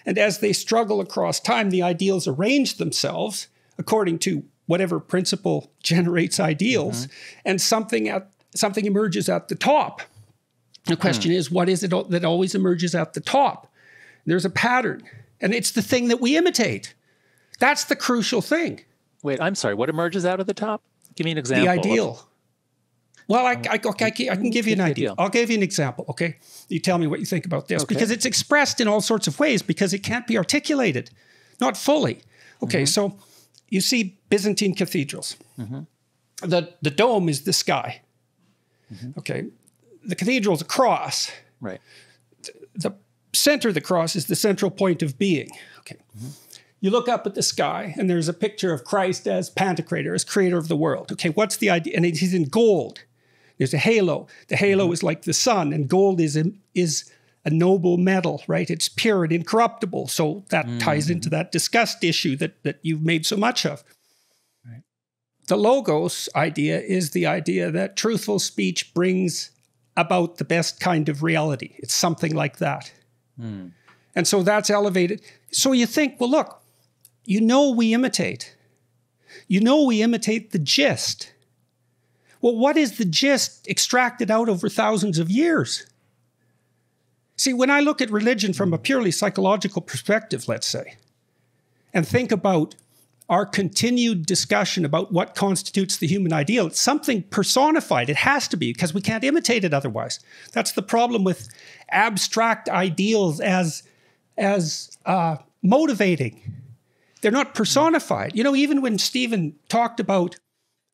And as they struggle across time, the ideals arrange themselves according to whatever principle generates ideals, and something emerges at the top. The question is, what is it that always emerges at the top? There's a pattern, and it's the thing that we imitate. That's the crucial thing. Wait, I'm sorry. What emerges out of the top? Give me an example. The ideal. Well, I can give you an idea. I'll give you an example, okay? You tell me what you think about this, because it's expressed in all sorts of ways, because it can't be articulated, not fully. Okay, so you see Byzantine cathedrals. The dome is the sky. Okay, the cathedral's a cross. Right. The center of the cross is the central point of being. Okay. You look up at the sky, and there's a picture of Christ as Pantocrator, as creator of the world. Okay, what's the idea? And he's in gold. There's a halo. The halo is like the sun, and gold is a noble metal, right? It's pure and incorruptible. So that ties into that disgust issue that you've made so much of. Right. The logos idea is the idea that truthful speech brings about the best kind of reality. It's something like that. And so that's elevated. So you think, well, look, we imitate. We imitate the gist. Well, what is the gist extracted out over thousands of years? See, when I look at religion from a purely psychological perspective, let's say, and think about our continued discussion about what constitutes the human ideal, it's something personified. It has to be, because we can't imitate it otherwise. That's the problem with abstract ideals as motivating. They're not personified. Even when Stephen talked about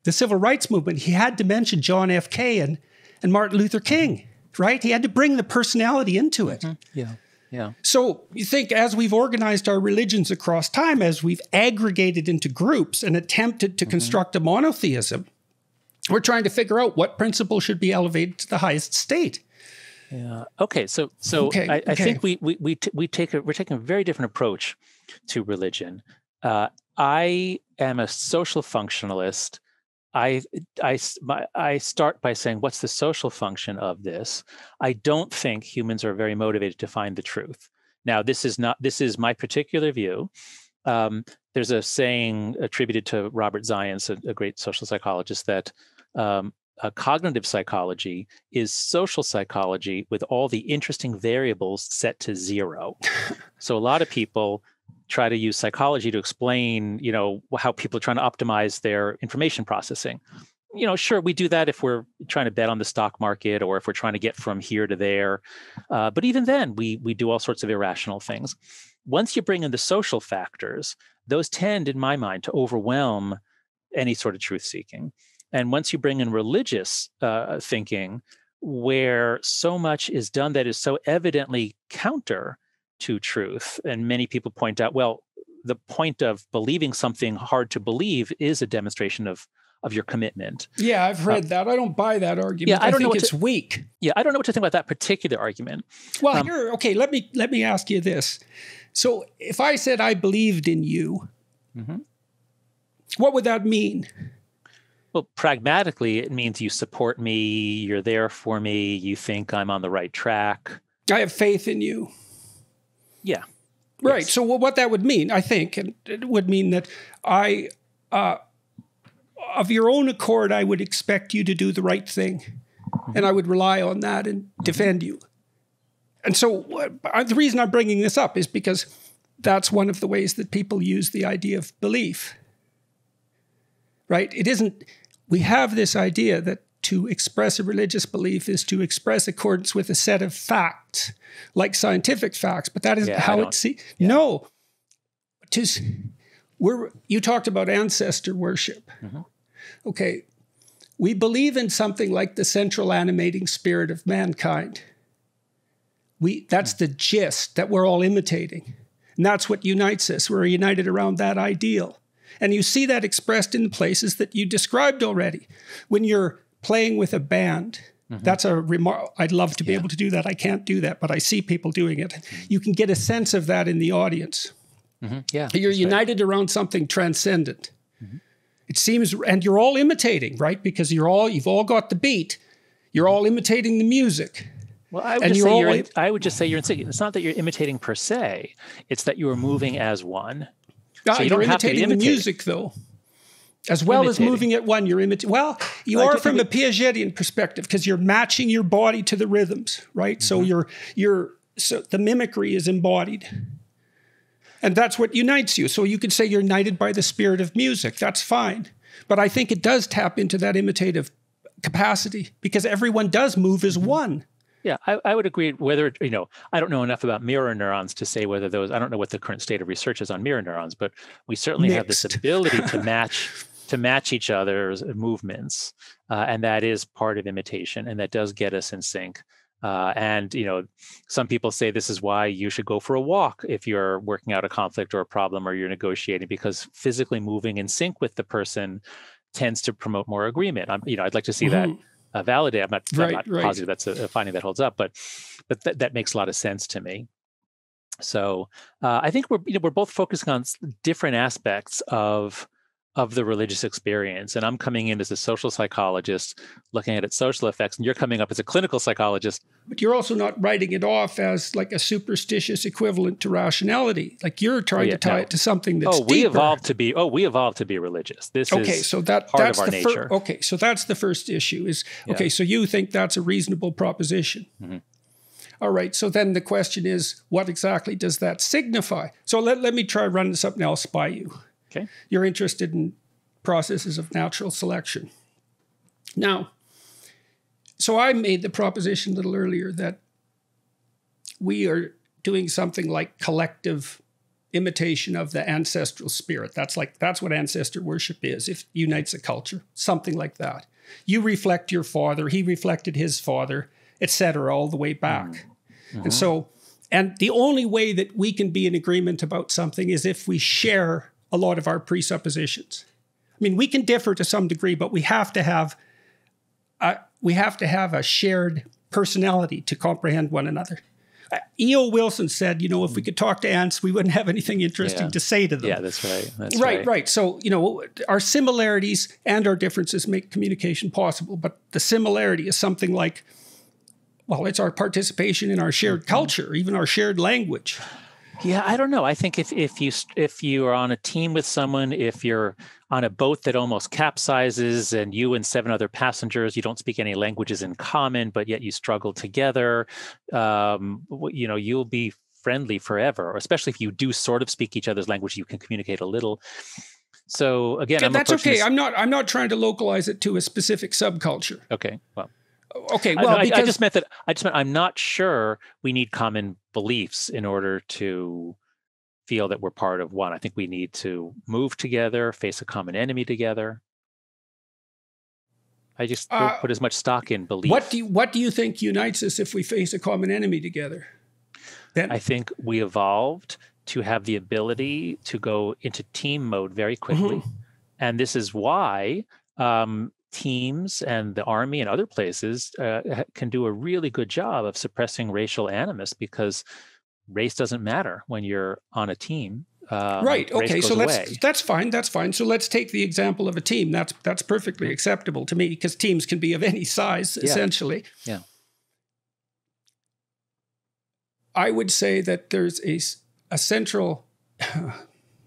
the civil rights movement, he had to mention John F. K. and Martin Luther King, right? He had to bring the personality into it. Yeah. So you think, as we've organized our religions across time, as we've aggregated into groups and attempted to construct a monotheism, we're trying to figure out what principle should be elevated to the highest state. Yeah. Okay. So I think we're taking a very different approach to religion. I am a social functionalist. I start by saying, what's the social function of this? I don't think humans are very motivated to find the truth. Now, this is my particular view. There's a saying attributed to Robert Zients, a great social psychologist, that cognitive psychology is social psychology with all the interesting variables set to zero. So a lot of people try to use psychology to explain, how people are trying to optimize their information processing. Sure, we do that if we're trying to bet on the stock market or if we're trying to get from here to there. But even then, we do all sorts of irrational things. Once you bring in the social factors, those tend, in my mind, to overwhelm any sort of truth seeking. And once you bring in religious thinking, where so much is done that is so evidently counter to truth, and many people point out, well, the point of believing something hard to believe is a demonstration of your commitment. Yeah, I've read that. I don't buy that argument. Yeah, I think it's weak. Yeah, I don't know what to think about that particular argument. Well, let me ask you this. So if I said I believed in you, what would that mean? Well, pragmatically, it means you support me, you're there for me, you think I'm on the right track. I have faith in you. Yeah. Right. Yes. So what that would mean, I think, it would mean that of your own accord, I would expect you to do the right thing. And I would rely on that and defend you. And so the reason I'm bringing this up is because that's one of the ways that people use the idea of belief. Right? It isn't, we have this idea that to express a religious belief is to express accordance with a set of facts, like scientific facts, but that isn't how it's seen. Yeah. No. You talked about ancestor worship. Okay. We believe in something like the central animating spirit of mankind. That's the gist that we're all imitating. And that's what unites us. We're united around that ideal. And you see that expressed in the places that you described already. When you're playing with a band, that's a remark. I'd love to be able to do that. I can't do that, but I see people doing it. You can get a sense of that in the audience. Yeah, you're united around something transcendent. It seems, and you're all imitating, right? Because you've all got the beat. You're all imitating the music. Well, I would just say you're it's not that you're imitating per se. It's that you are moving as one. So you don't have to be imitating the music, though. As well as moving at one, you're imitating. Well, you are from a Piagetian perspective because you're matching your body to the rhythms, right? So so the mimicry is embodied. And that's what unites you. So you could say you're united by the spirit of music. That's fine. But I think it does tap into that imitative capacity because everyone does move as one. Yeah, I would agree. Whether, I don't know enough about mirror neurons to say whether those, I don't know what the current state of research is on mirror neurons, but we certainly have this ability to match each other's movements. And that is part of imitation. And that does get us in sync. And some people say this is why you should go for a walk if you're working out a conflict or a problem or you're negotiating, because physically moving in sync with the person tends to promote more agreement. I'd like to see that validated. I'm not positive that's a finding that holds up, but that makes a lot of sense to me. So I think we're both focusing on different aspects of the religious experience. And I'm coming in as a social psychologist looking at its social effects, and you're coming up as a clinical psychologist. But you're also not writing it off as like a superstitious equivalent to rationality. Like you're trying to tie it to something that's deeper. We evolved to be religious. This is so that's of our nature. So that's the first issue is, so you think that's a reasonable proposition. All right, so then the question is, what exactly does that signify? So let me try running something else by you. Okay. You're interested in processes of natural selection. Now, so I made the proposition a little earlier that we are doing something like collective imitation of the ancestral spirit. That's what ancestor worship is. If it unites a culture, something like that. You reflect your father, he reflected his father, etc., all the way back. And the only way that we can be in agreement about something is if we share a lot of our presuppositions. I mean, we can differ to some degree, but we have to have a shared personality to comprehend one another. E.O. Wilson said, if we could talk to ants, we wouldn't have anything interesting to say to them. Yeah, that's right. Right. So, our similarities and our differences make communication possible, but the similarity is something like, it's our participation in our shared culture, even our shared language. Yeah, I don't know. I think if you are on a team with someone, if you're on a boat that almost capsizes and you and 7 other passengers, you don't speak any languages in common, but yet you struggle together, you'll be friendly forever, or especially if you do sort of speak each other's language, you can communicate a little. So again, that's okay. I'm not trying to localize it to a specific subculture. Okay. Well. Okay, well, I just meant I'm not sure we need common beliefs in order to feel that we're part of one. I think we need to move together, face a common enemy together. I just don't put as much stock in belief. What do you think unites us if we face a common enemy together? Then I think we evolved to have the ability to go into team mode very quickly. And this is why teams and the army and other places can do a really good job of suppressing racial animus, because race doesn't matter when you're on a team. Right. race Okay. goes So away. that's fine. That's fine. So let's take the example of a team. That's perfectly acceptable to me because teams can be of any size, essentially. Yeah. I would say that there's a central,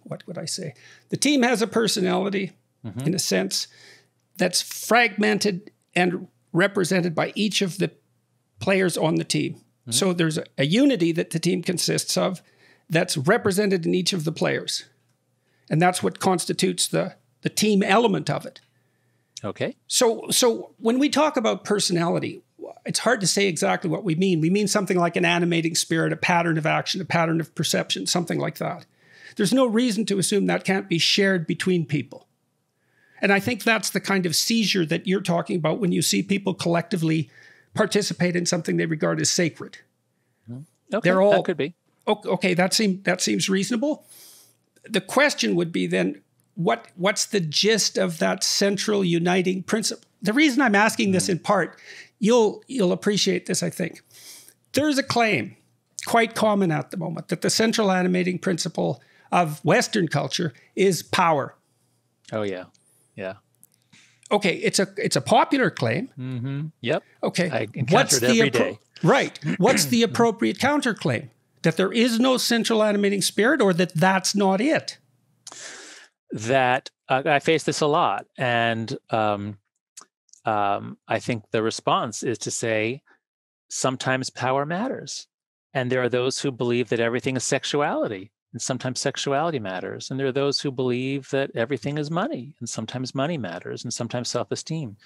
what would I say? The team has a personality, in a sense, that's fragmented and represented by each of the players on the team. So there's a unity that the team consists of that's represented in each of the players. And that's what constitutes the team element of it. Okay. So when we talk about personality, it's hard to say exactly what we mean. We mean something like an animating spirit, a pattern of action, a pattern of perception, something like that. There's no reason to assume that can't be shared between people. And I think that's the kind of seizure that you're talking about when you see people collectively participate in something they regard as sacred. Okay, that could be. Okay, that seems reasonable. The question would be then, what's the gist of that central uniting principle? The reason I'm asking this in part, you'll appreciate this, I think. There's a claim, quite common at the moment, that the central animating principle of Western culture is power. Oh, yeah. Yeah. Okay, it's a popular claim. Yep. Okay. I encounter it every day. Right. What's the appropriate counterclaim? That there is no central animating spirit, or that that's not it? That I face this a lot. And I think the response is to say, sometimes power matters. And there are those who believe that everything is sexuality, and sometimes sexuality matters. And there are those who believe that everything is money, and sometimes money matters, and sometimes self-esteem.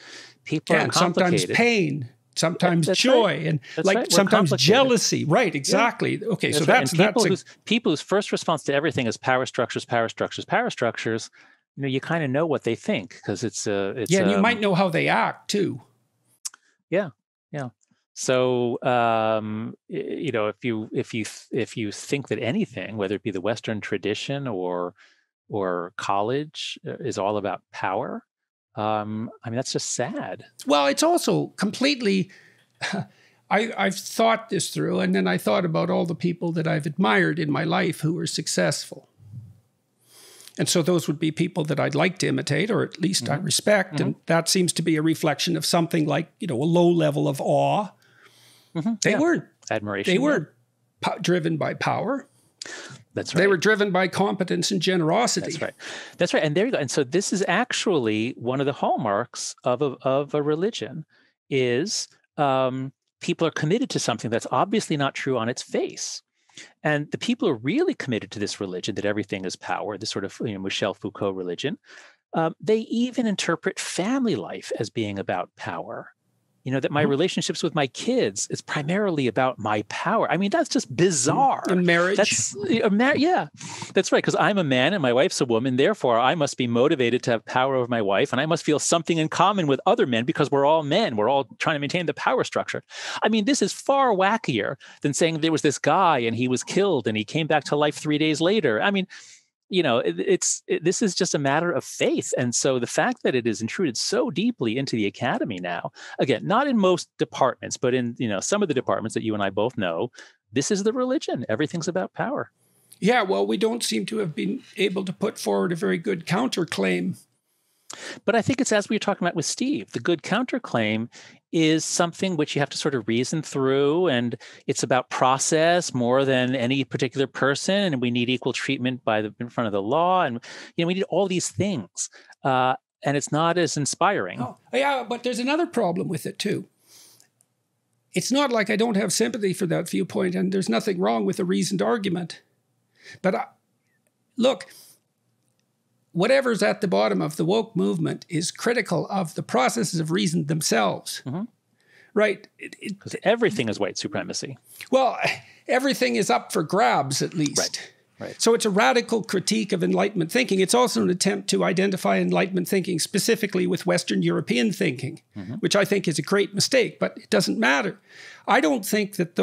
People are complicated. Sometimes pain, sometimes That's joy, right. and That's like right. sometimes jealousy. Right, exactly. Yeah. Okay, that's so right. that's people whose first response to everything is power structures, power structures, power structures. You know, you kind of know what they think because it's and you might know how they act too. Yeah. So you know, if you think that anything, whether it be the Western tradition or college, is all about power, I mean, that's just sad. Well, it's also completely. I've thought this through, and then I thought about all the people that I've admired in my life who were successful. And so those would be people that I'd like to imitate, or at least I respect. And that seems to be a reflection of something like, a low level of awe. They weren't admiration. They weren't driven by power. That's right. They were driven by competence and generosity. That's right. And there you go. And so this is actually one of the hallmarks of a religion is people are committed to something that's obviously not true on its face. And the people who are really committed to this religion, that everything is power, this sort of Michel Foucault religion, they even interpret family life as being about power. That my relationships with my kids is primarily about my power. I mean, that's just bizarre. And marriage. Yeah, that's right. Because I'm a man and my wife's a woman. Therefore, I must be motivated to have power over my wife. And I must feel something in common with other men because we're all men. We're all trying to maintain the power structure. I mean, this is far wackier than saying there was this guy and he was killed and he came back to life 3 days later. I mean, this is just a matter of faith. And so the fact that it is intruded so deeply into the academy now, again, not in most departments, but in, some of the departments that you and I both know, this is the religion. Everything's about power. Yeah, well, we don't seem to have been able to put forward a very good counterclaim. But I think it's as we were talking about with Steve, the good counterclaim is something which you have to sort of reason through, and it's about process more than any particular person, and we need equal treatment in front of the law, and we need all these things, and it's not as inspiring. Oh, yeah, but there's another problem with it too. It's not like I don't have sympathy for that viewpoint, and there's nothing wrong with a reasoned argument. But look, whatever's at the bottom of the woke movement is critical of the processes of reason themselves. Right? Because everything is white supremacy. Well, everything is up for grabs, at least. Right. So it's a radical critique of Enlightenment thinking. It's also an attempt to identify Enlightenment thinking specifically with Western European thinking, which I think is a great mistake, but it doesn't matter. I don't think that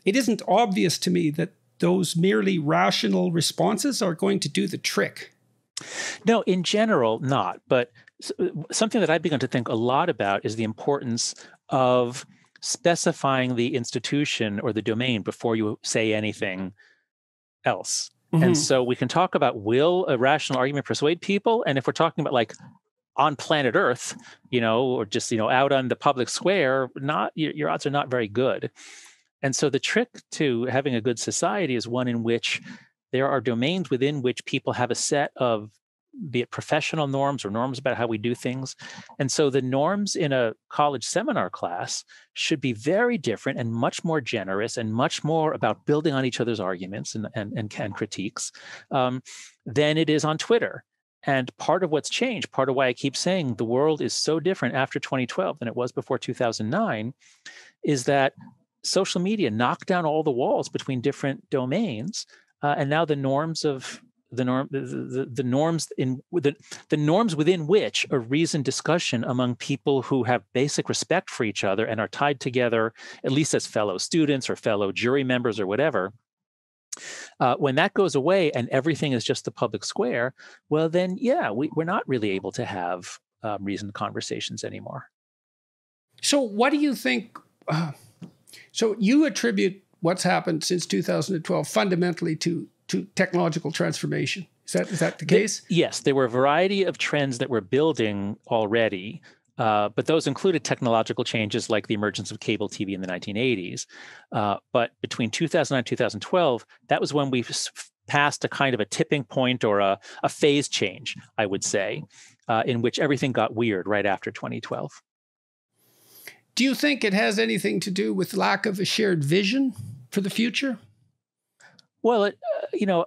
it isn't obvious to me that those merely rational responses are going to do the trick. No, in general, not. But something that I've begun to think a lot about is the importance of specifying the institution or the domain before you say anything else. And so we can talk about, will a rational argument persuade people? And if we're talking about like on planet Earth, or just, out on the public square, your odds are not very good. And so the trick to having a good society is one in which there are domains within which people have a set of, be it professional norms or norms about how we do things. And so the norms in a college seminar class should be very different and much more generous and much more about building on each other's arguments and critiques than it is on Twitter. And part of what's changed, part of why I keep saying the world is so different after 2012 than it was before 2009, is that social media knocked down all the walls between different domains. And now the norms of the norms within which a reasoned discussion among people who have basic respect for each other and are tied together, at least as fellow students or fellow jury members or whatever, when that goes away and everything is just the public square, well, then, we're not really able to have reasoned conversations anymore. So what do you think? So you attribute what's happened since 2012 fundamentally to technological transformation. Is that the case? Yes, there were a variety of trends that were building already, but those included technological changes like the emergence of cable TV in the 1980s. But between 2009 and 2012, that was when we passed a kind of a tipping point or a phase change, I would say, in which everything got weird right after 2012. Do you think it has anything to do with lack of a shared vision for the future? Well,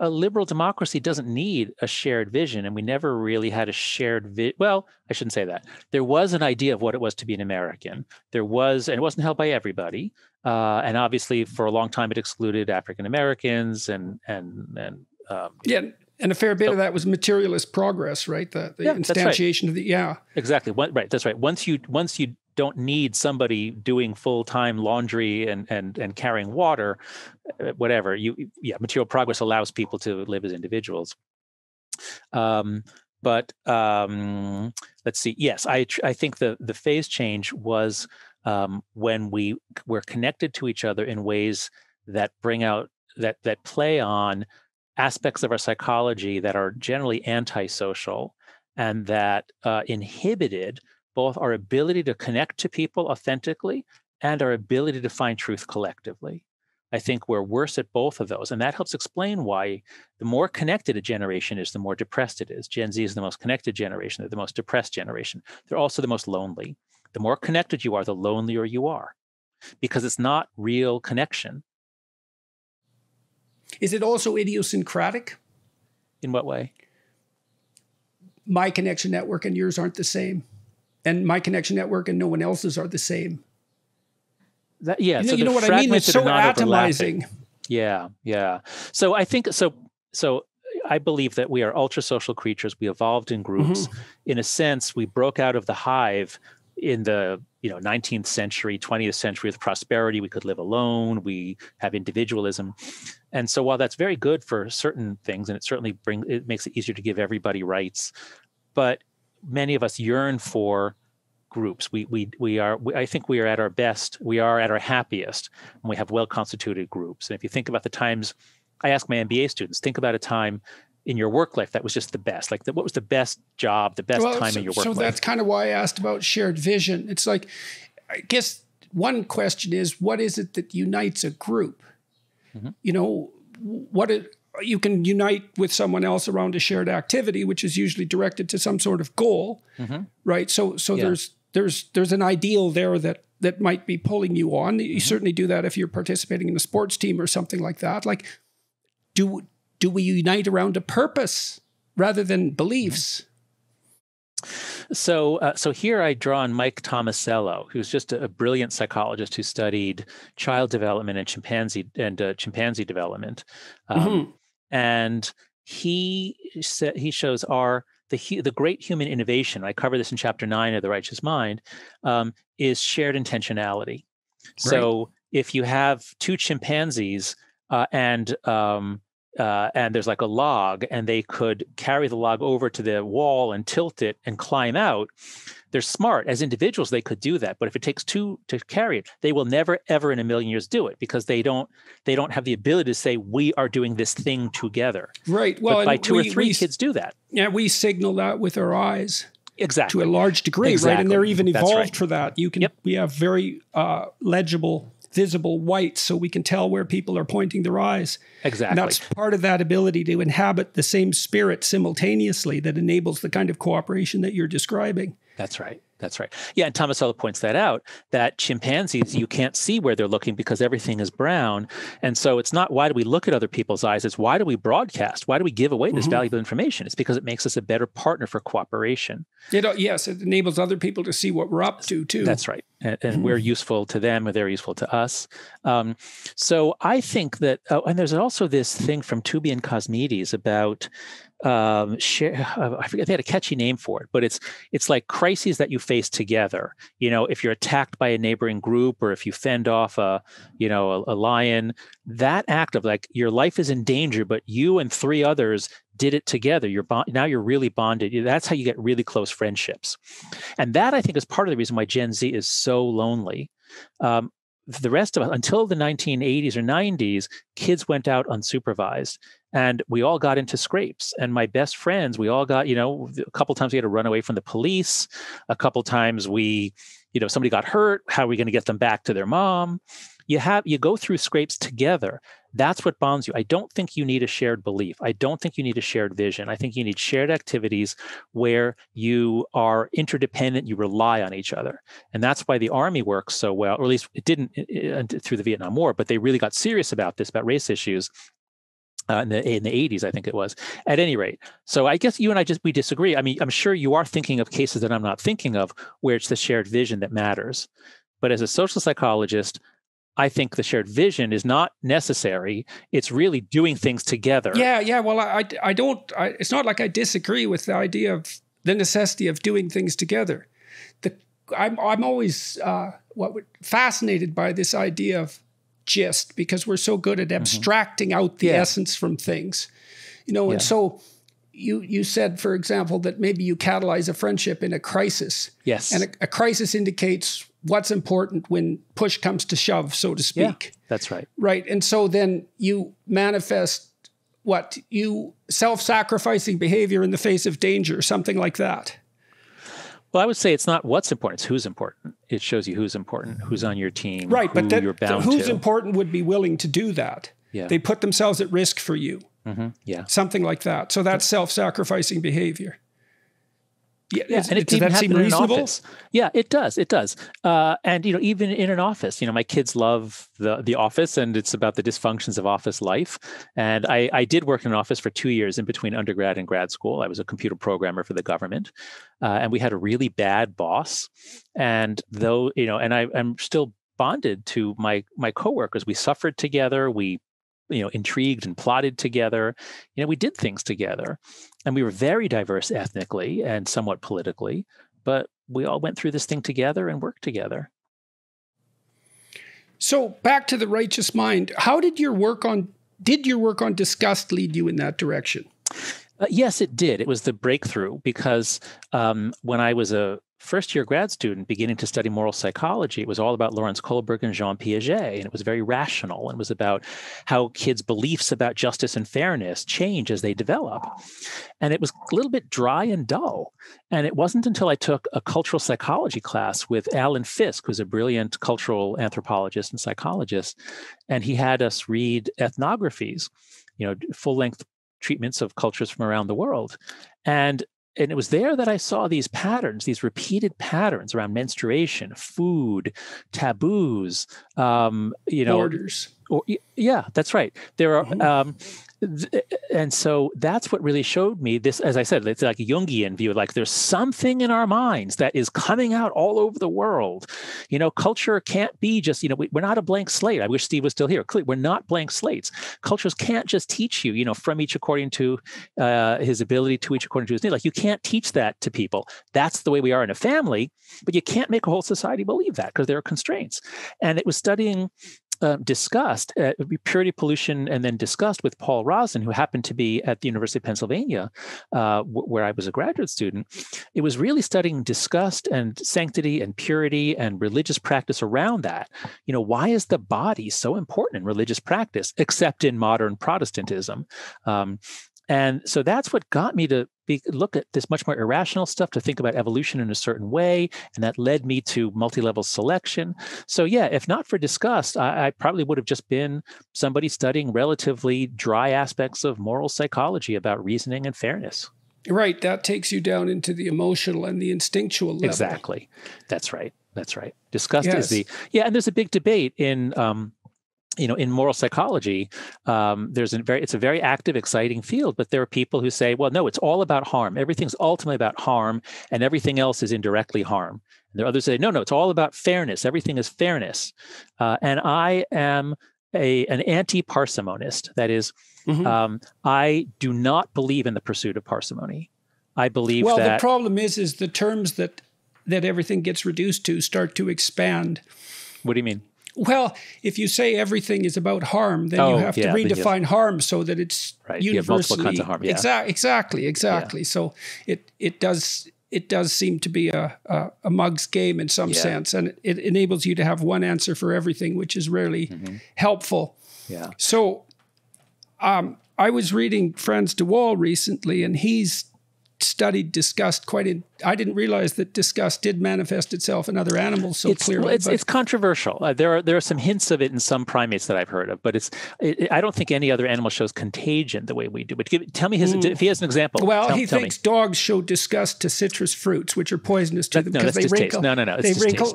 a liberal democracy doesn't need a shared vision, and we never really had a shared well, I shouldn't say that. There was an idea of what it was to be an American. There was, and it wasn't held by everybody. And obviously, for a long time, it excluded African Americans and a fair bit of that was materialist progress, right? The instantiation of the exactly. Right, that's right. Once you don't need somebody doing full-time laundry and carrying water, whatever. Material progress allows people to live as individuals. But let's see. Yes, I think the phase change was when we were connected to each other in ways that bring out that play on aspects of our psychology that are generally antisocial and that inhibited both our ability to connect to people authentically and our ability to find truth collectively. I think we're worse at both of those. And that helps explain why the more connected a generation is, the more depressed it is. Gen Z is the most connected generation. They're the most depressed generation. They're also the most lonely. The more connected you are, the lonelier you are, because it's not real connection. Is it also idiosyncratic? In what way? My connection network and yours aren't the same. And my connection network and no one else's are the same. So you know what I mean? It's so atomizing. Yeah. So I think so I believe that we are ultra social creatures. We evolved in groups. Mm-hmm. In a sense, we broke out of the hive in the 19th century, 20th century with prosperity. We could live alone. We have individualism. And so while that's very good for certain things, and it certainly makes it easier to give everybody rights, but many of us yearn for groups. I think we are at our best. We are at our happiest when we have well-constituted groups. And if you think about the times, I ask my MBA students, think about a time in your work life that was just the best. Like, what was the best job, the best time in your work life? So that's kind of why I asked about shared vision. It's like, I guess one question is, what is it that unites a group? Mm-hmm. You can unite with someone else around a shared activity, which is usually directed to some sort of goal, mm-hmm. right? So there's an ideal there that might be pulling you on. You mm-hmm. certainly do that if you're participating in a sports team or something like that. Like, do we unite around a purpose rather than beliefs? So here I draw on Mike Tomasello, who's just a brilliant psychologist who studied child development and chimpanzee development. Mm-hmm. And he shows the great human innovation. I cover this in chapter 9 of The Righteous Mind, is shared intentionality. Right. So if you have two chimpanzees and and there's like a log, and they could carry the log over to the wall and tilt it and climb out. They're smart. As individuals, they could do that. But if it takes two to carry it, they will never, ever in a million years do it, because they don't have the ability to say, we are doing this thing together. Right. Well, but by two or three, kids do that. Yeah, we signal that with our eyes. Exactly. To a large degree, right? And they're even evolved for that. We have very legible, visible whites, so we can tell where people are pointing their eyes. Exactly. And that's part of that ability to inhabit the same spirit simultaneously that enables the kind of cooperation that you're describing. That's right. That's right. Yeah, and Thomas Sowell points that out, that chimpanzees, you can't see where they're looking because everything is brown. And so it's not why do we look at other people's eyes, it's why do we broadcast? Why do we give away this valuable information? It's because it makes us a better partner for cooperation. Yes, it enables other people to see what we're up to, too. That's right. And we're useful to them, or they're useful to us. So I think that, and there's also this thing from Tubi and Cosmides about I forget, they had a catchy name for it, but it's like crises that you face together. If you're attacked by a neighboring group, or if you fend off a lion, that act of like your life is in danger, but you and three others did it together. Now you're really bonded. That's how you get really close friendships. And that, I think, is part of the reason why Gen Z is so lonely. The rest of us, until the 1980s or 90s, kids went out unsupervised, and we all got into scrapes. And my best friends, we all got, a couple times we had to run away from the police. A couple times somebody got hurt. How are we going to get them back to their mom? You go through scrapes together. That's what bonds you. I don't think you need a shared belief. I don't think you need a shared vision. I think you need shared activities where you are interdependent, you rely on each other. And that's why the Army works so well, or at least it didn't through the Vietnam War, but they really got serious about this, about race issues. In the 80s, I think it was. At any rate, so I guess you and we disagree. I mean, I'm sure you are thinking of cases that I'm not thinking of, where it's the shared vision that matters. But as a social psychologist, I think the shared vision is not necessary. It's really doing things together. Yeah. Well, I don't. It's not like I disagree with the idea of the necessity of doing things together. I'm always fascinated by this idea of gist, because we're so good at abstracting out the essence from things, And so you said, for example, that maybe you catalyze a friendship in a crisis. Yes, and a crisis indicates what's important when push comes to shove, so to speak. Yeah, that's right. Right. And so then you manifest self-sacrificing behavior in the face of danger, something like that. Well, I would say it's not what's important, it's who's important. It shows you who's important, who's on your team, right? But you're bound who's to. important would be willing to do that. Yeah. They put themselves at risk for you. Yeah. Something like that. So that's self-sacrificing behavior. Yeah, and it even happens in an office. Yeah, it does. It does. And even in an office, my kids love the office, and it's about the dysfunctions of office life. And I did work in an office for 2 years in between undergrad and grad school. I was a computer programmer for the government, and we had a really bad boss. And though I'm still bonded to my coworkers. We suffered together. We intrigued and plotted together. We did things together, and we were very diverse ethnically and somewhat politically, but we all went through this thing together and worked together. So back to the righteous mind. How did your work on disgust lead you in that direction? Yes, it did. It was the breakthrough, because when I was a first-year grad student beginning to study moral psychology, it was all about Lawrence Kohlberg and Jean Piaget, and it was very rational, and it was about how kids' beliefs about justice and fairness change as they develop. And it was a little bit dry and dull. And it wasn't until I took a cultural psychology class with Alan Fisk, who's a brilliant cultural anthropologist and psychologist, and he had us read ethnographies, full-length treatments of cultures from around the world. And it was there that I saw these patterns, these repeated patterns around menstruation, food, taboos, Orders. Yeah, that's right. There are, and so that's what really showed me this. As I said, it's like a Jungian view. Like there's something in our minds that is coming out all over the world. Culture can't be just. We're not a blank slate. I wish Steve was still here. We're not blank slates. Cultures can't just teach you. From each according to his ability, to each according to his need. Like you can't teach that to people. That's the way we are in a family, but you can't make a whole society believe that because there are constraints. And it was studying disgust, purity, pollution, and then disgust with Paul Rozin, who happened to be at the University of Pennsylvania, where I was a graduate student. It was really studying disgust and sanctity and purity and religious practice around that. Why is the body so important in religious practice, except in modern Protestantism? And so that's what got me to look at this much more irrational stuff, to think about evolution in a certain way. And that led me to multi-level selection. So yeah, if not for disgust, I probably would have just been somebody studying relatively dry aspects of moral psychology about reasoning and fairness. Right. That takes you down into the emotional and the instinctual level. Exactly. That's right. Disgust is and there's a big debate in moral psychology. It's a very active, exciting field, but there are people who say, well, no, it's all about harm. Everything's ultimately about harm, and everything else is indirectly harm. And there are others who say, no, it's all about fairness. Everything is fairness. And I am an anti-parsimonist. That is, I do not believe in the pursuit of parsimony. I believe that... Well, the problem is the terms that everything gets reduced to start to expand. What do you mean? Well, if you say everything is about harm, then you have to redefine harm so that it's universally. You have multiple kinds of harm. Yeah. Exactly. Yeah. So it does seem to be a mug's game in some sense, and it enables you to have one answer for everything, which is rarely helpful. Yeah. So I was reading Franz de Waal recently, and he's studied disgust I didn't realize that disgust did manifest itself in other animals so clearly. It's controversial. There are some hints of it in some primates that I've heard of, but I don't think any other animal shows contagion the way we do. But tell me if he has an example. Well, he thinks dogs show disgust to citrus fruits, which are poisonous to them because they wrinkle. No, it's they wrinkle.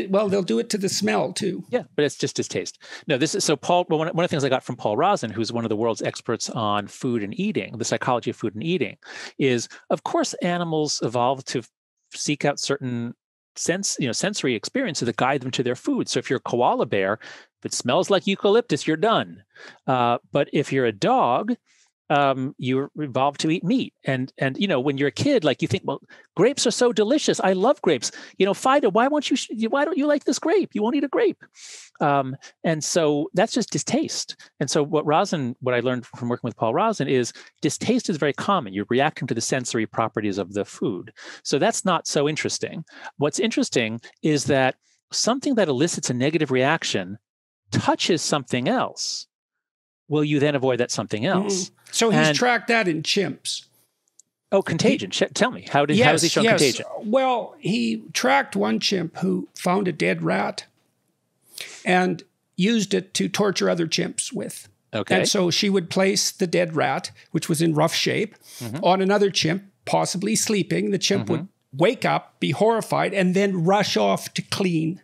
Well, they'll do it to the smell too. Yeah, but it's just distaste. No, this is so Paul. One of the things I got from Paul Rozin, who's one of the world's experts on food and eating, the psychology of food and eating, is of course animals evolved to seek out certain sensory experiences that guide them to their food. So if you're a koala bear, if it smells like eucalyptus, you're done. But if you're a dog, you're evolved to eat meat. And when you're a kid, like you think, well, grapes are so delicious. I love grapes. Fido, why don't you like this grape? You won't eat a grape. And so that's just distaste. And so what I learned from working with Paul Rozin is distaste is very common. You're reacting to the sensory properties of the food. So that's not so interesting. What's interesting is that something that elicits a negative reaction touches something else. Will you then avoid that something else? So he's tracked that in chimps. Oh, contagion. Tell me, how does he show contagion? Well, he tracked one chimp who found a dead rat and used it to torture other chimps with. Okay. And so she would place the dead rat, which was in rough shape, on another chimp, possibly sleeping. The chimp would wake up, be horrified, and then rush off to clean.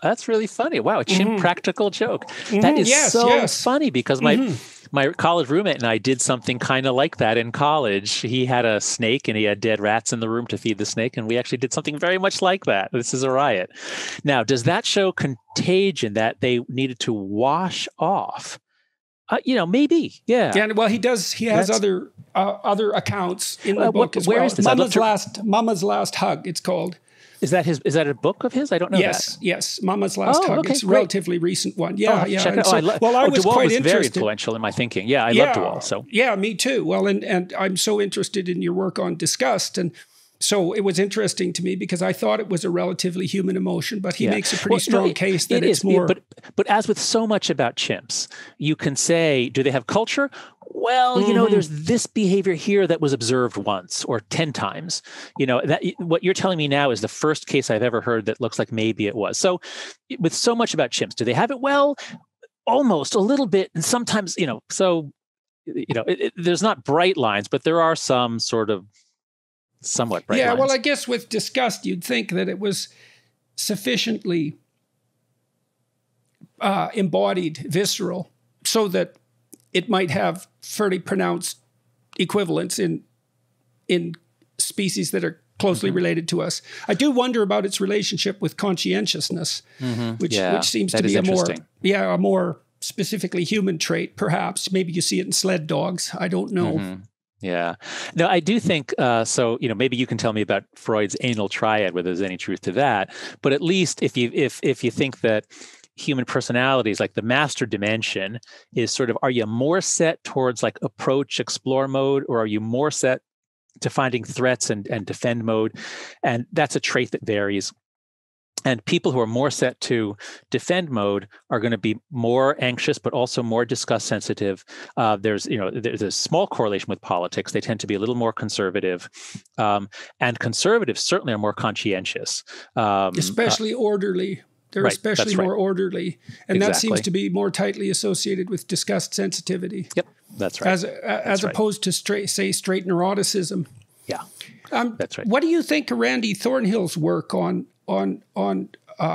That's really funny. Wow, a chimp practical joke. That is funny because my college roommate and I did something kind of like that in college. He had a snake and he had dead rats in the room to feed the snake, and we actually did something very much like that. This is a riot. Now, does that show contagion that they needed to wash off? Maybe, yeah. Yeah. Well, he does. He has other accounts in the book as well. Where is this? Mama's Last Hug. It's called. Is that a book of his? I don't know that. Yes. Mama's Last Hug. Okay, it's a relatively recent one. Yeah. I was quite interested. Very influential in my thinking. Yeah, I love de Waal. So yeah, me too. Well, and I'm so interested in your work on disgust, and so it was interesting to me because I thought it was a relatively human emotion, but he makes a pretty strong case that it's more. But as with so much about chimps, you can say, do they have culture? Well, there's this behavior here that was observed once or 10 times. What you're telling me now is the first case I've ever heard that looks like maybe it was. So with so much about chimps, do they have it? Well, almost a little bit. And sometimes, there's not bright lines, but there are some sort of somewhat bright lines. Yeah, well, I guess with disgust, you'd think that it was sufficiently embodied, visceral, so that it might have fairly pronounced equivalents in species that are closely related to us. I do wonder about its relationship with conscientiousness, which seems to be a more specifically human trait, perhaps. Maybe you see it in sled dogs. I don't know. Yeah. No, I do think, maybe you can tell me about Freud's anal triad, whether there's any truth to that. But at least if you think that human personalities, like the master dimension is sort of, are you more set towards like approach, explore mode, or are you more set to finding threats and defend mode? And that's a trait that varies. And people who are more set to defend mode are going to be more anxious, but also more disgust sensitive. There's a small correlation with politics. They tend to be a little more conservative, and conservatives certainly are more conscientious, especially orderly. They're right, especially more orderly, and that seems to be more tightly associated with disgust sensitivity. Yep, that's right. As opposed to straight neuroticism. Yeah, that's right. What do you think of Randy Thornhill's work on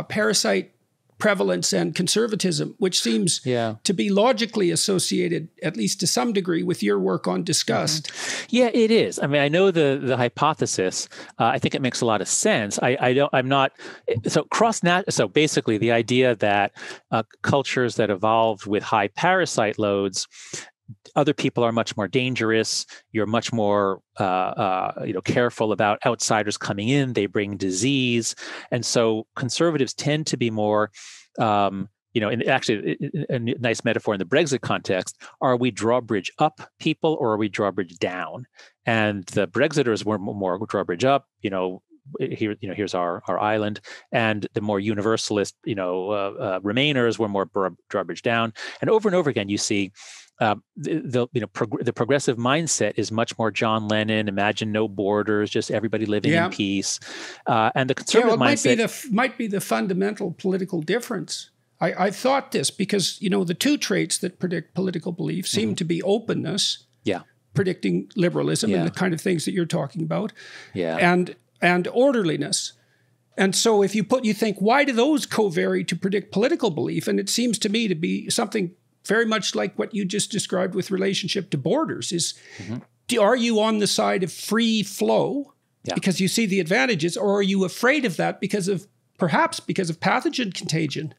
parasite prevalence and conservatism, which seems to be logically associated, at least to some degree, with your work on disgust? Mm-hmm. Yeah, it is. I mean, I know the hypothesis. I think it makes a lot of sense. So basically, the idea that cultures that evolved with high parasite loads, other people are much more dangerous. You're much more, careful about outsiders coming in. They bring disease, and so conservatives tend to be more, and actually a nice metaphor in the Brexit context: are we drawbridge up people or are we drawbridge down? And the Brexiters were more drawbridge up. Here's our island, and the more universalist, Remainers were more drawbridge down. And over again, you see. The progressive mindset is much more John Lennon, imagine no borders, just everybody living in peace. And the conservative mindset might be the fundamental political difference. I thought this because, the two traits that predict political belief seem to be openness, predicting liberalism and the kind of things that you're talking about, and orderliness. And so if you think, why do those co-vary to predict political belief? And it seems to me to be something very much like what you just described with relationship to borders is, are you on the side of free flow because you see the advantages, or are you afraid of that because of pathogen contagion?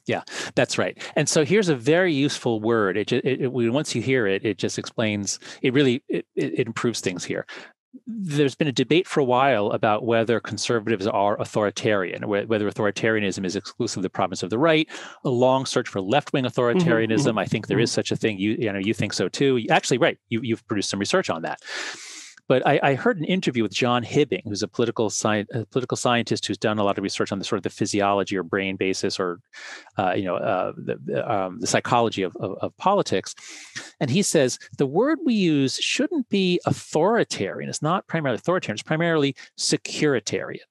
Yeah, that's right. And so here's a very useful word. Once you hear it, it just explains, it improves things here. There's been a debate for a while about whether conservatives are authoritarian, whether authoritarianism is exclusively the province of the right. A long search for left-wing authoritarianism. I think there is such a thing. You think so too. Actually, right. You've produced some research on that. But I heard an interview with John Hibbing, who's a political scientist who's done a lot of research on the sort of the physiology or brain basis, or the psychology of politics. And he says the word we use shouldn't be authoritarian. It's not primarily authoritarian. It's primarily securitarian.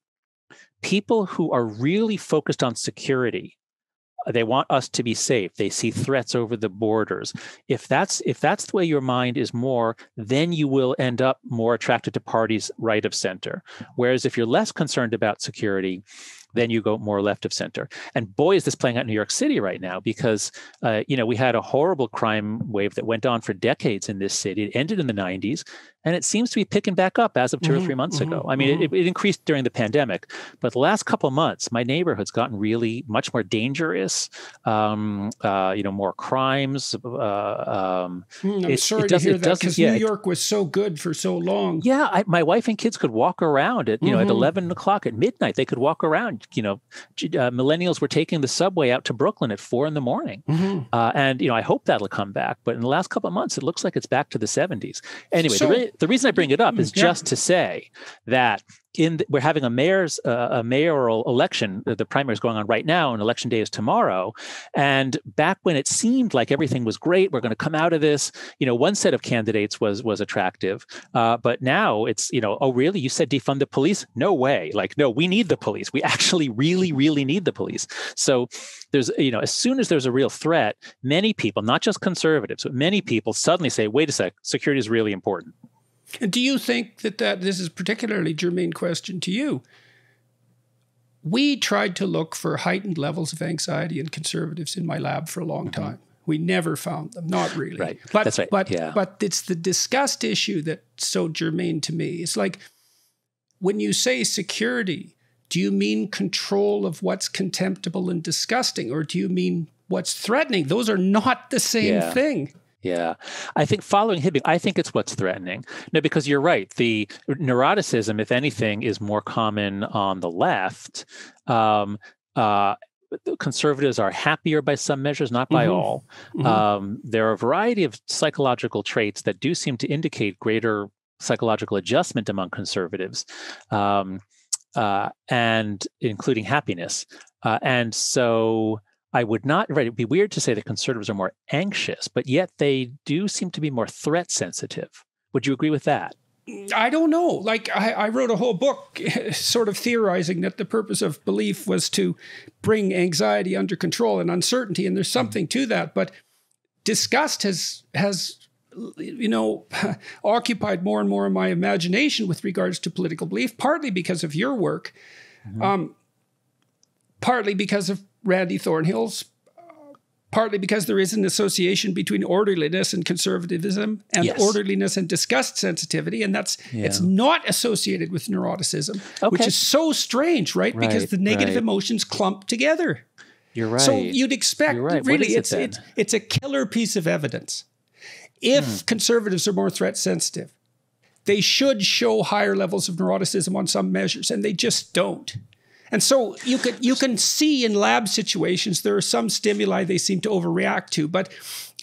People who are really focused on security. They want us to be safe. They see threats over the borders. If that's the way your mind is more, then you will end up more attracted to parties right of center. Whereas if you're less concerned about security, then you go more left of center. And boy, is this playing out in New York City right now, because we had a horrible crime wave that went on for decades in this city. It ended in the 90s, and it seems to be picking back up as of 2 or 3 months ago. I mean, it increased during the pandemic, but the last couple of months, my neighborhood's gotten really much more dangerous. More crimes. I'm sorry to hear that, because New York was so good for so long. Yeah, my wife and kids could walk around at 11 o'clock at midnight. They could walk around. Millennials were taking the subway out to Brooklyn at 4 a.m. And I hope that'll come back. But in the last couple of months, it looks like it's back to the 70s. Anyway, the reason I bring it up is just to say that we're having a mayoral election. The primary is going on right now, and election day is tomorrow. And back when it seemed like everything was great, we're going to come out of this. One set of candidates was attractive, but now it's oh really? You said defund the police? No way! No, we need the police. We actually really, really need the police. So there's as soon as there's a real threat, many people, not just conservatives, but many people suddenly say, wait a sec, security is really important. And do you think that this is a particularly germane question to you? We tried to look for heightened levels of anxiety in conservatives in my lab for a long time. We never found them, not really. Right. That's right. But it's the disgust issue that's so germane to me. It's like, when you say security, do you mean control of what's contemptible and disgusting, or do you mean what's threatening? Those are not the same thing. Yeah, I think following Hibbing, I think it's what's threatening. No, because you're right. The neuroticism, if anything, is more common on the left. conservatives are happier by some measures, not by all. There are a variety of psychological traits that do seem to indicate greater psychological adjustment among conservatives, and including happiness. And so I would not, right, it'd be weird to say that conservatives are more anxious, but yet they do seem to be more threat sensitive. Would you agree with that? I don't know. Like, I wrote a whole book sort of theorizing that the purpose of belief was to bring anxiety under control and uncertainty, and there's something to that. But disgust has occupied more and more of my imagination with regards to political belief, partly because of your work, partly because of Randy Thornhill's, partly because there is an association between orderliness and conservatism, and orderliness and disgust sensitivity, and it's not associated with neuroticism, which is so strange, right? Because the negative emotions clump together. You're right. So you'd expect, really, it's a killer piece of evidence. If conservatives are more threat sensitive, they should show higher levels of neuroticism on some measures, and they just don't. And so you can see in lab situations there are some stimuli they seem to overreact to, but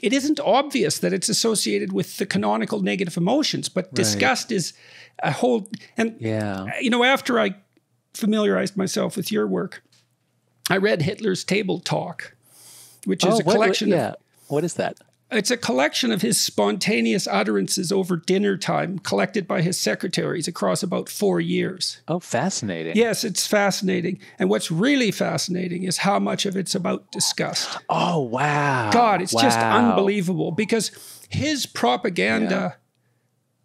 it isn't obvious that it's associated with the canonical negative emotions. But disgust is a whole, and after I familiarized myself with your work, I read Hitler's Table Talk, which is a collection of... What is that? It's a collection of his spontaneous utterances over dinner time, collected by his secretaries across about 4 years. Oh, fascinating. Yes, it's fascinating. And what's really fascinating is how much of it's about disgust. Oh, wow. God, it's just unbelievable, because his propaganda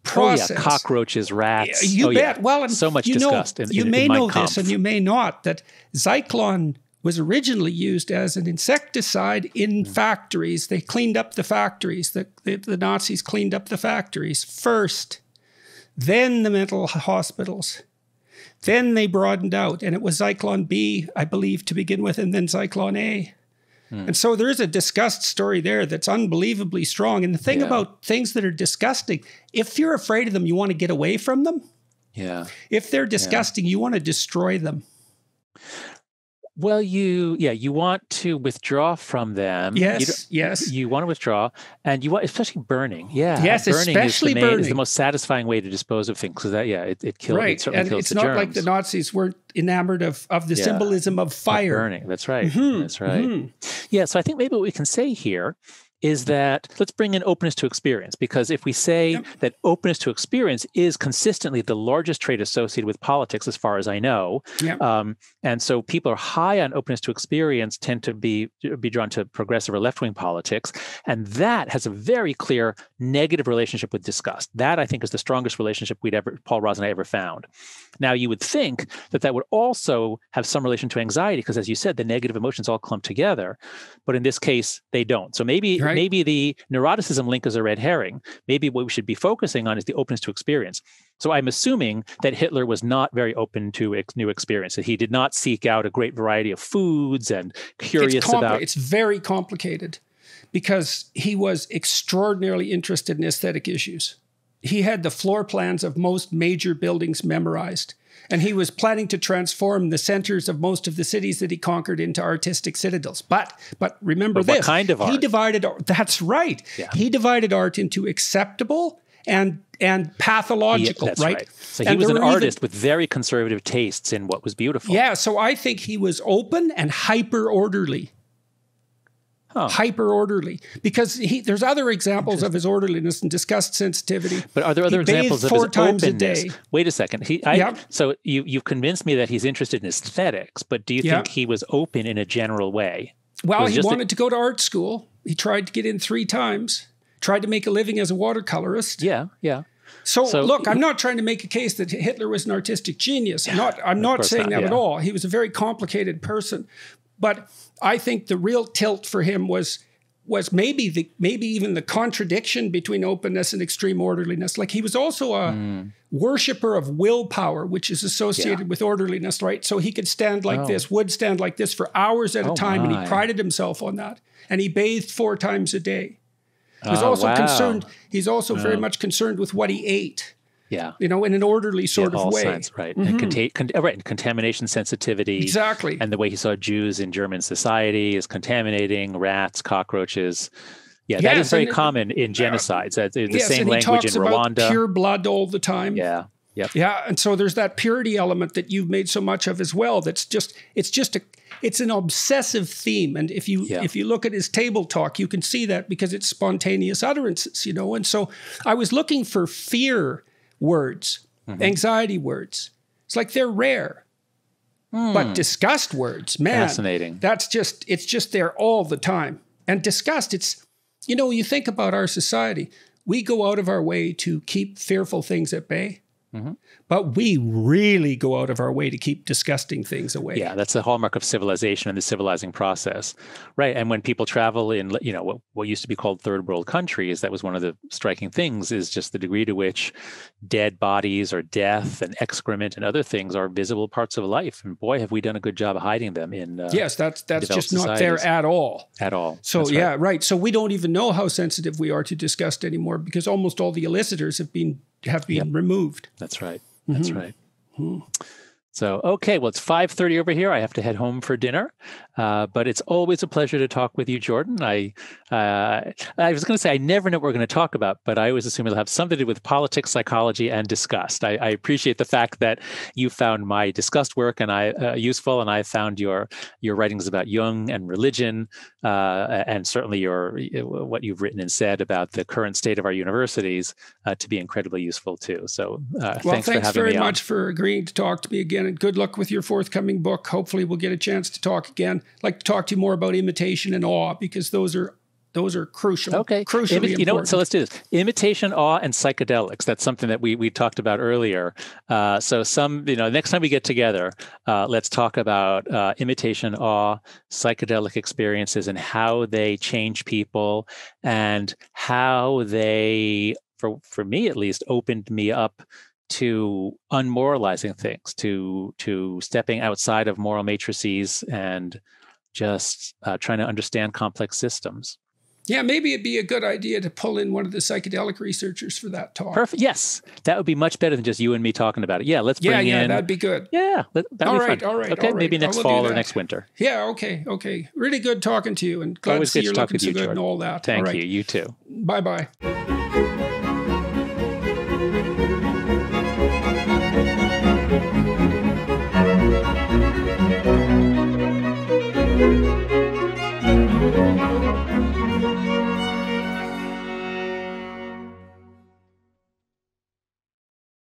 process... cockroaches, rats. You bet. Well, and so much disgust you may know this and you may not, that Zyklon was originally used as an insecticide in factories. They cleaned up the factories. The Nazis cleaned up the factories first, then the mental hospitals. Then they broadened out, and it was Zyklon B, I believe, to begin with, and then Zyklon A. And so there is a disgust story there that's unbelievably strong. And the thing about things that are disgusting, if you're afraid of them, you want to get away from them. Yeah. If they're disgusting, you want to destroy them. Well, you want to withdraw from them. Yes, You want to withdraw, and you want, especially burning. Yeah, yes, burning especially is the most satisfying way to dispose of things, because it kills. Right, it certainly and kills it's the not germs. like the Nazis weren't enamored of the symbolism of fire. Burning. That's right. That's right. Yeah. So I think maybe what we can say here is that let's bring in openness to experience, because if we say that openness to experience is consistently the largest trait associated with politics, as far as I know, and so people are high on openness to experience tend to be drawn to progressive or left-wing politics, and that has a very clear negative relationship with disgust. That, I think, is the strongest relationship Paul Ross and I ever found. Now, you would think that would also have some relation to anxiety, because, as you said, the negative emotions all clump together, but in this case, they don't. So maybe the neuroticism link is a red herring. Maybe what we should be focusing on is the openness to experience. So I'm assuming that Hitler was not very open to new experience, that he did not seek out a great variety of foods and curious about... It's very complicated, because he was extraordinarily interested in aesthetic issues. He had the floor plans of most major buildings memorized, and he was planning to transform the centers of most of the cities that he conquered into artistic citadels. But remember this. What kind of art? He divided art. That's right. Yeah. He divided art into acceptable and pathological, that's right? So he was an artist with very conservative tastes in what was beautiful. Yeah, so I think he was open and hyper-orderly. Hyper-orderly, because there's other examples of his orderliness and disgust sensitivity. But are there other examples of his times openness? A day. Wait a second. So you've convinced me that he's interested in aesthetics, but do you think he was open in a general way? Well, he wanted to go to art school. He tried to get in 3 times, tried to make a living as a watercolorist. Yeah. So look, I'm not trying to make a case that Hitler was an artistic genius. I'm not saying that at all. He was a very complicated person. But I think the real tilt for him was maybe even the contradiction between openness and extreme orderliness. Like, he was also a worshiper of willpower, which is associated with orderliness, right? So he could stand like this, would stand like this for hours at a time, and he prided himself on that. And he bathed 4 times a day. He was also concerned. He's also very much concerned with what he ate. Yeah. in an orderly sort of way. Signs, right. And and contamination sensitivity. Exactly. And the way he saw Jews in German society is contaminating rats, cockroaches. Yeah, that is very common in genocides. The same language in Rwanda. About pure blood all the time. Yeah. Yep. Yeah, and so there's that purity element that you've made so much of as well. It's an obsessive theme, and if you look at his table talk, you can see that because it's spontaneous utterances, And so I was looking for fear words, anxiety words. It's like they're rare, but disgust words, man, fascinating. It's just there all the time. And disgust, it's you think about our society, we go out of our way to keep fearful things at bay. But we really go out of our way to keep disgusting things away. Yeah, that's the hallmark of civilization and the civilizing process, right? And when people travel in, what used to be called third world countries, that was one of the striking things, is just the degree to which dead bodies or death and excrement and other things are visible parts of life. And boy, have we done a good job of hiding them in yes, that's just societies. not there at all. At all. So that's right. So we don't even know how sensitive we are to disgust anymore because almost all the elicitors have been removed. That's right. That's right. So, okay, well, it's 5:30 over here. I have to head home for dinner, but it's always a pleasure to talk with you, Jordan. I was going to say I never know what we're going to talk about, but I always assume it'll have something to do with politics, psychology, and disgust. I appreciate the fact that you found my disgust work and useful, and I found your writings about Jung and religion, and certainly what you've written and said about the current state of our universities to be incredibly useful too. So, thanks for having me on. Thanks very much for agreeing to talk to me again. And good luck with your forthcoming book. Hopefully we'll get a chance to talk again. I'd like to talk to you more about imitation and awe because those are crucial. Okay. Crucially important. So let's do this. Imitation, awe, and psychedelics. That's something that we talked about earlier. So next time we get together, let's talk about imitation, awe, psychedelic experiences and how they change people and how they, for me at least, opened me up to unmoralizing things, to stepping outside of moral matrices and just trying to understand complex systems. Yeah, maybe it'd be a good idea to pull in one of the psychedelic researchers for that talk. Perfect. Yes, that would be much better than just you and me talking about it. Yeah, let's bring in. Yeah, that'd be good. Yeah, that'd be fun. All right. Okay, maybe next fall or next winter. Yeah, okay. Really good talking to you and glad to see you're looking so good and all that. Thank you. You too. Bye-bye.